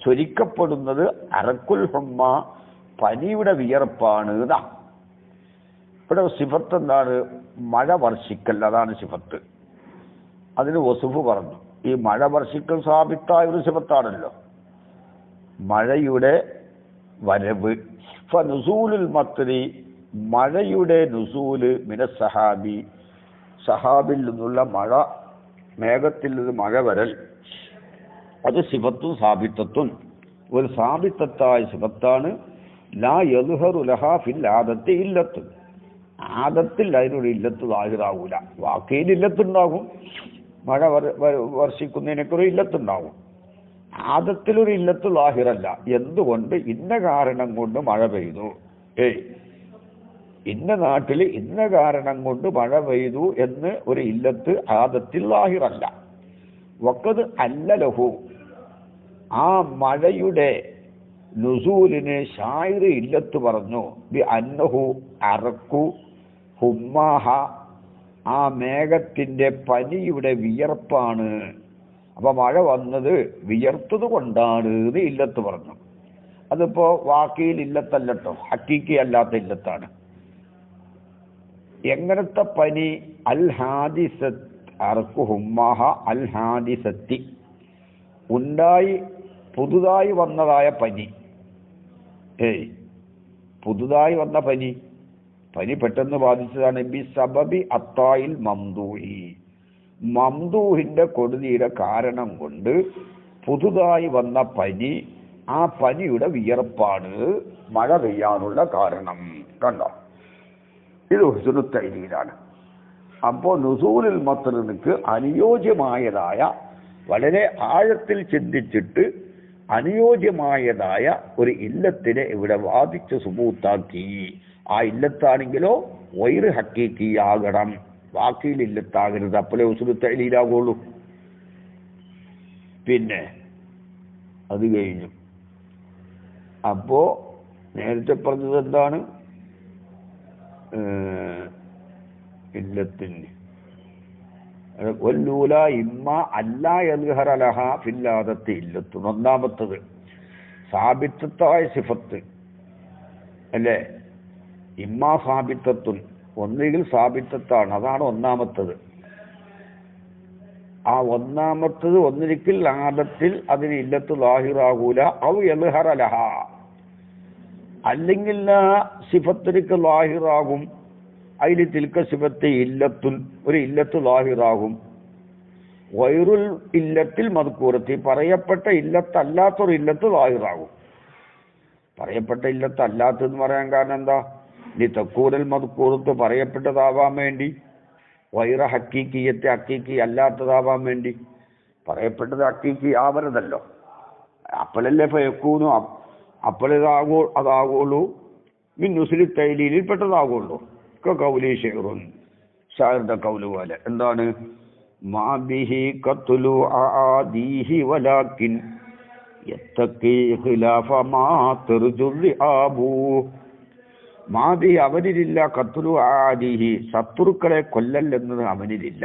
ചൊരിക്കപ്പെടുന്നത്, അറക്കുൽ ഹുമ്മ, പനിയുടെ വിയർപ്പാണ്. ഇവിടെ സിഫത്ത് എന്താണ്? മഴ വർഷിക്കൽ, അതാണ് സിഫത്ത്. അതിന് വസുഫ് പറഞ്ഞു. ഈ മഴ വർഷിക്കൽ സാബിത്തായ ഒരു സിഫത്താണല്ലോ, മഴയുടെ വരവ്. ഫനുസൂലുൽ മത്രി, മഴയുടെ നുസൂല്, മിന സഹാബി, സഹാബിൽ നിന്നുള്ള മഴ, മേഘത്തിൽ നിന്ന് മഴ വരൽ, അത് സിഫത്തും സാബിത്തത്തും, ഒരു സാബിത്തത്തായ സിഫത്താണ്. ലാ യദ്ഹറു ലഹാ ഫിൽ ആദത്തി ഇല്ലത്ത്, ആദത്തിൽ അതിനൊരു ഇല്ലത്ത് ലാഹിറാവൂല. വാക്കയിൽ ഇല്ലത്തുണ്ടാകും, മഴ വർഷിക്കുന്നതിനൊക്കെ ഒരു ഇല്ലത്തുണ്ടാകും. ആദത്തിലൊരു ഇല്ലത്ത് ലാഹിറല്ല. എന്തുകൊണ്ട്? ഇന്ന കാരണം കൊണ്ട് മഴ പെയ്തു, ഇന്ന നാട്ടിൽ ഇന്ന കാരണം കൊണ്ട് മഴ പെയ്തു എന്ന് ഒരു ഇല്ലത്ത് ആദത്തിൽ ലാഹിറല്ല. വഖദ് അല്ലലഹു, ആ മഴയുടെ നുസൂലിന് ഷായിർ ഇല്ലത്ത് പറഞ്ഞു. ബി അന്നഹു അറക്കു ഹുമ്മാഹ, ആ മേഘത്തിന്റെ പനിയുടെ വിയർപ്പാണ്. അപ്പൊ മഴ വന്നത് വിയർത്തത് കൊണ്ടാണ് എന്ന് ഇല്ലത്ത് പറഞ്ഞു. അതിപ്പോ വാക്കിയിൽ ഇല്ലത്തല്ലോ, ഹക്കീക്കി അല്ലാത്ത ഇല്ലത്താണ്. എങ്ങനത്തെ പനി? അൽ ഹാദിസത്ത്, അറക്കു ഹുമ്മാഹ അൽ ഹാദിസത്തി, ഉണ്ടായി പുതുതായി വന്നതായ പനി. പുതുതായി വന്ന പനി പനി പെട്ടെന്ന് ബാധിച്ചതാണ്. ബി സബബി അത്തായിൽ മംദൂഹി, മംദൂഹിന്റെ കൊടുതിയുടെ കാരണം കൊണ്ട് പുതുതായി വന്ന പനി, ആ പനിയുടെ വിയർപ്പാണ് മഴ പെയ്യാനുള്ള കാരണം. കണ്ടോ, ഇത് ഹുസ്നുൽ തഅ്ലീലാണ്. അപ്പോൾ നുസൂലുൽ മത്റിക്ക് അനുയോജ്യമായതായ, വളരെ ആഴത്തിൽ ചിന്തിച്ചിട്ട് അനുയോജ്യമായതായ ഒരു ഇല്ലത്തിനെ ഇവിടെ വാദിച്ച് സുബൂത്താക്കി. ആ ഇല്ലത്താണെങ്കിലോ വൈറ് ഹക്കീക്കി ആകണം, വാക്കിയിൽ ഇല്ലത്താകരുത്. അപ്പോഴേ ഹുസ്നുൽ തഅ്ലീലാകുള്ളൂ. പിന്നെ അത് കഴിഞ്ഞു. അപ്പോ നേരത്തെ പറഞ്ഞത് എന്താണ്? ഇല്ലത്തിന് കൊല്ലൂല ഇമ്മ അല്ലാ യദ്ഹറ ലഹ ഫില്ലാദത്തി ഇല്ലത്തുൻ. ഒന്നാമത്തത് സാബിത്തത്തായ സിഫത്ത് അല്ലേ, ഇമ്മാ സാബിത്തത്തുൻ, ഒന്നുകിൽ സാബിത്തത്താണ്, അതാണ് ഒന്നാമത്തത്. ആ ഒന്നാമത്തത് ഒന്നിരിക്കൽ ആദത്തിൽ അതിന് ഇല്ലത്ത് ലാഹിറാകൂല, ഔ യദ്ഹറ ലഹ, അല്ലെങ്കിൽ ആ സിഫത്തിലേക്ക് ലാഹിറാകും, അതിൽ തിൽക്ക സിഫത്തെ ഇല്ലത്തുൻ, ഒരു ഇല്ലത്ത് ലാഹിറാകും. വൈറുൽ ഇല്ലത്തിൽ മദ്കൂറത്തി, പറയപ്പെട്ട ഇല്ലത്തല്ലാത്തൊരു ഇല്ലത്ത് ലാഹിറാകും. പറയപ്പെട്ട ഇല്ലത്തല്ലാത്തെന്ന് പറയാൻ കാരണം എന്താ? ഇനി തക്കൂരൽ മദ്കൂറത്ത് പറയപ്പെട്ടതാവാൻ വേണ്ടി, വൈറ ഹക്കീക്കിയത്തെ ഹക്കീക്കി അല്ലാത്തതാവാൻ വേണ്ടി. പറയപ്പെട്ടത് ഹക്കീക്കി ആവരുതല്ലോ, അപ്പോഴല്ലേ ഫയക്കൂനു, അപ്പോഴതാകൂ, അതാകുള്ളൂ. മിൻ നുസ്ലി തഅ്ലീലിൽ പെട്ടതാകുള്ളൂ. കൗലി ഷെയ്റുൻ, ഷായറുടെ കൗല് പോലെ. എന്താണ്? മാ ബിഹി ഖത്ലു ആദീഹി വലാകിൻ യത്തഖി ഖിലാഫ മാ തർജു ദിആബു. മാ ബിഹി, അവനിലില്ല, ഖത്ലു ആദീഹി, ശത്രുക്കളെ കൊല്ലലെന്നത് അവനിലില്ല.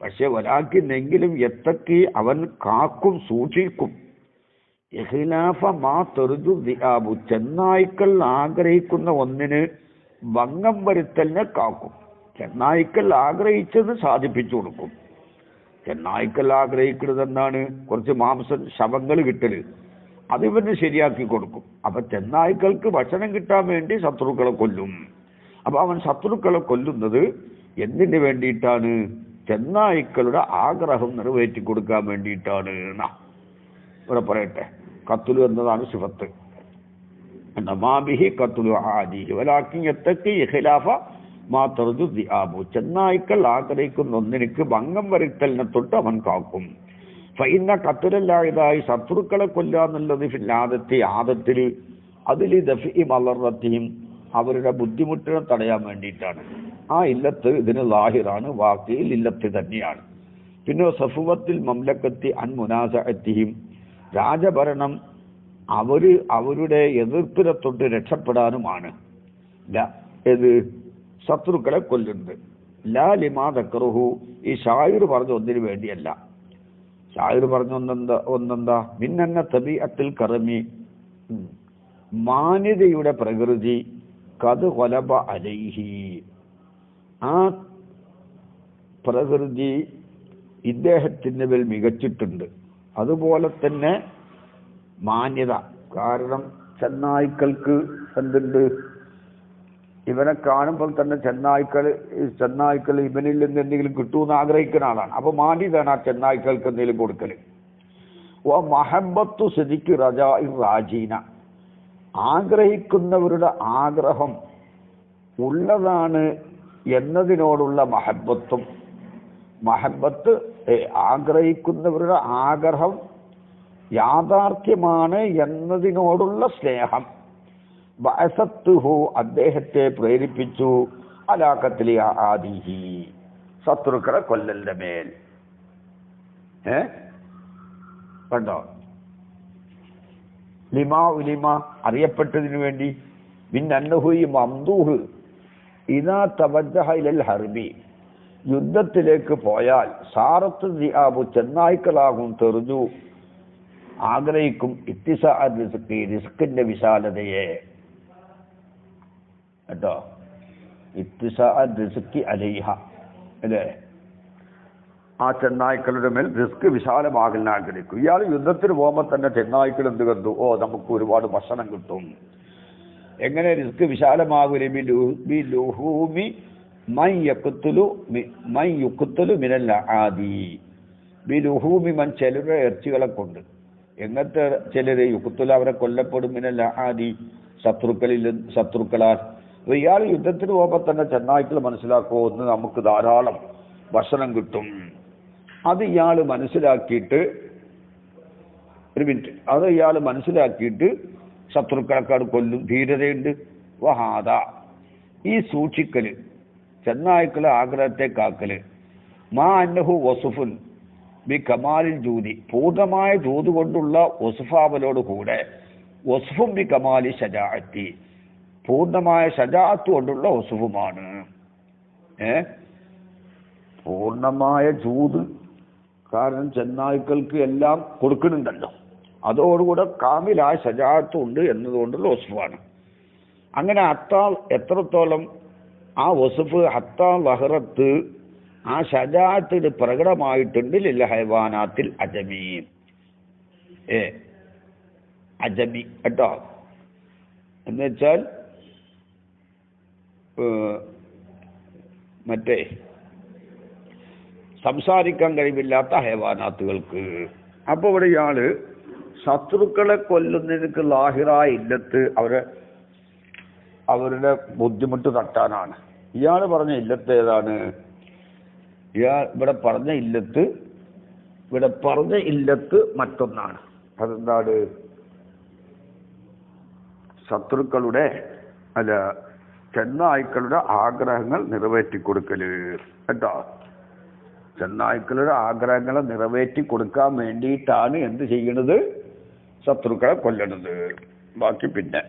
പക്ഷെ വലാകിൻ, എങ്കിലും യത്തഖി, അവൻ കാക്കും, സൂക്ഷിക്കും. ഇഖ്ലാഫ മാ തർജു ദിആബു, ചെന്നായ്ക്കൾ ആഗ്രഹിക്കുന്ന ഒന്നിന് ഭംഗം വരുത്തലിനെ കാക്കും. ചെന്നായ്ക്കൾ ആഗ്രഹിച്ചത് സാധിപ്പിച്ചു കൊടുക്കും. ചെന്നായ്ക്കൾ ആഗ്രഹിക്കുന്നത് എന്താണ്? കുറച്ച് മാംസം, ശവങ്ങൾ കിട്ടല്, അതിവന് ശരിയാക്കി കൊടുക്കും. അപ്പൊ ചെന്നായ്ക്കൾക്ക് ഭക്ഷണം കിട്ടാൻ വേണ്ടി ശത്രുക്കളെ കൊല്ലും. അപ്പൊ അവൻ ശത്രുക്കളെ കൊല്ലുന്നത് എന്തിനു വേണ്ടിയിട്ടാണ്? ചെന്നായ്ക്കളുടെ ആഗ്രഹം നിറവേറ്റി കൊടുക്കാൻ വേണ്ടിയിട്ടാണ്. ഇവിടെ പറയട്ടെ, ഖത്ലു എന്നതാണ് സിഫത്ത്. ചെന്നായ്ക്കൾ ആഗ്രഹിക്കുന്ന ഒന്നിനക്ക് ഭംഗം വരുത്തലിനെ തൊട്ട് അവൻ കാക്കും. ഫൈന കത്തുലല്ലായതായി ശത്രുക്കളെ കൊല്ലാന്നുള്ളത് ഫില്ലാദത്തി, ആദത്തിൽ, അതിൽ ദഫി മലർത്തിയും, അവരുടെ ബുദ്ധിമുട്ടിനെ തടയാൻ വേണ്ടിയിട്ടാണ്. ആ ഇല്ലത്ത് ഇതിന് ലാഹിറാണ്, വാക്കിയിൽ ഇല്ലത്ത് തന്നെയാണ്. പിന്നെ സഫുവത്തിൽ മംലക്കത്തി അൻ മുനാസഅത്തിഹിം, രാജഭരണം അവരുടെ എതിർപ്പിനെ തൊട്ട് രക്ഷപ്പെടാനുമാണ്. ഏത്? ശത്രുക്കളെ കൊല്ലുന്നത്. ലാ ലിമാ ദക്കറുഹു, ഈ ഷായിർ പറഞ്ഞ ഒന്നിനു വേണ്ടിയല്ല. ഷായിർ പറഞ്ഞ ഒന്നെന്താ? മിന്നന്ന തബീഅത്തിൽ കറമി, മാന്യതയുടെ പ്രകൃതി, കത് ഖലബ അലൈഹി, ആ പ്രകൃതി ഇദ്ദേഹത്തിൻ്റെ മേൽ മികച്ചിട്ടുണ്ട്. അതുപോലെ തന്നെ മാന്യത, കാരണം ചെന്നായ്ക്കൾക്ക് എന്തുണ്ട്? ഇവനെ കാണുമ്പോൾ തന്നെ ചെന്നായ്ക്കൾ ഇവനിൽ നിന്ന് എന്തെങ്കിലും കിട്ടുമെന്ന് ആഗ്രഹിക്കുന്ന ആളാണ്. അപ്പൊ മാന്യതാണ് ആ ചെന്നായ്ക്കൾക്ക് എന്തെങ്കിലും കൊടുക്കല്. ഓ മഹബത്തു സിദിക്ക് റജാഇ റാജീന, ആഗ്രഹിക്കുന്നവരുടെ ആഗ്രഹം ഉള്ളതാണ് എന്നതിനോടുള്ള മഹബത്തും, മഹബത്ത് ആഗ്രഹിക്കുന്നവരുടെ ആഗ്രഹം യാഥാർത്ഥ്യമാണ് എന്നതിനോടുള്ള സ്നേഹം. ബഅസത്തുഹു, അദ്ദേഹത്തെ പ്രേരിപ്പിച്ചു, അലാഖത്തിലി ആദിഹി, ശത്രുക്കളെ കൊല്ലലിന്റെ മേൽ. കണ്ടോ? ലിമാ ഉലിമ, അറിയപ്പെട്ടതിനു വേണ്ടി. മിന്നന്നഹു മംദൂഹ് ഇദാ തവജ്ജഹ ഇലൽ ഹർബി, യുദ്ധത്തിലേക്ക് പോയാൽ സാറത്ത് ദിആബു, ചെന്നായ്ക്കളാകും, തെറുജു, ആഗ്രഹിക്കും, ഇത്തിസാ റിസ്കി, റിസ്കിന്റെ വിശാലതയെ. കേട്ടോ? ഇത്തിസാ റിസ്കി അലൈഹ, അല്ലേ? ആ ചെന്നായ്ക്കളുടെ മേൽ റിസ്ക് വിശാലമാകലിന് ആഗ്രഹിക്കും. ഇയാൾ യുദ്ധത്തിന് പോകുമ്പോൾ തന്നെ ചെന്നായ്ക്കൾ എന്ത് കണ്ടു? ഓ, നമുക്ക് ഒരുപാട് ഭക്ഷണം കിട്ടും എങ്ങനെ റിസ്ക് വിശാലമാകൂലേ ബിലുഹൂമി മൻ യുഖ്തലു മിനൽ ആദി ബിലുഹൂമി മൻ ചിലരുടെ ഇറച്ചികളെ കൊണ്ട് എങ്ങനത്തെ ചിലര് യുഖ്തലു അവരെ കൊല്ലപ്പെടും മിനൽ ആദി ശത്രുക്കളാൽ. അപ്പൊ ഇയാൾ യുദ്ധത്തിന് പോകുമ്പോൾ തന്നെ ചെന്നായ്ക്കൾ മനസ്സിലാക്കുമോ ഒന്ന് നമുക്ക് ധാരാളം ഭക്ഷണം കിട്ടും. അത് ഇയാൾ മനസ്സിലാക്കിയിട്ട് ശത്രുക്കളെക്കാട് കൊല്ലും. ധീരതയുണ്ട്. വഹാദ ഈ സൂക്ഷിക്കല് ചെന്നായ്ക്കള് ആഗ്രഹത്തെ കാക്കല് മാ അന്നഹു വസുഫുൻ ബി കമാലിൽ ജൂതി പൂർണ്ണമായ ജൂത് കൊണ്ടുള്ള വസുഫാവലോട് കൂടെ വസുഫും ബി കമാലി ഷജാഅത്തി പൂർണ്ണമായ ഷജാഅത്ത് കൊണ്ടുള്ള വസുഫുമാണ്. പൂർണ്ണമായ ജൂത് കാരണം ചെന്നായ്ക്കൾക്ക് എല്ലാം കൊടുക്കുന്നുണ്ടല്ലോ, അതോടുകൂടെ കാമിലായ ഷജാഅത്തും ഉണ്ട് എന്നതുകൊണ്ടുള്ള വസുഫാണ്. അങ്ങനെ ഹത്താൽ എത്രത്തോളം ആ വസുഫ് ഹത്താൽ ലഹറത്ത് ആ ഷജാഅത്തിൽ പ്രകടമായിട്ടുണ്ട് ലിൽ ഹൈവാനാത്തിൽ അജമി അജമി കേട്ടോ. എന്നുവെച്ചാൽ മറ്റേ സംസാരിക്കാൻ കഴിവില്ലാത്ത ഹൈവാനാത്തുകൾക്ക്. അപ്പൊ ഇവിടെ ഇയാള് ശത്രുക്കളെ കൊല്ലുന്നതിന് ലാഹിറായ ഇല്ലത്ത് അവരുടെ ബുദ്ധിമുട്ട് തട്ടാനാണ്. ഇയാൾ പറഞ്ഞ ഇല്ലത്ത് ഏതാണ്? ഇവിടെ പറഞ്ഞ ഇല്ലത്ത് മറ്റൊന്നാണ്. അതെന്താണ്? ശത്രുക്കളുടെ ചെന്നായ്ക്കളുടെ ആഗ്രഹങ്ങൾ നിറവേറ്റിക്കൊടുക്കല് കേട്ടോ. ചെന്നായ്ക്കളുടെ ആഗ്രഹങ്ങളെ നിറവേറ്റി കൊടുക്കാൻ വേണ്ടിയിട്ടാണ് എന്ത് ചെയ്യണത്? ശത്രുക്കളെ കൊല്ലണത്. ബാക്കി പിന്നെ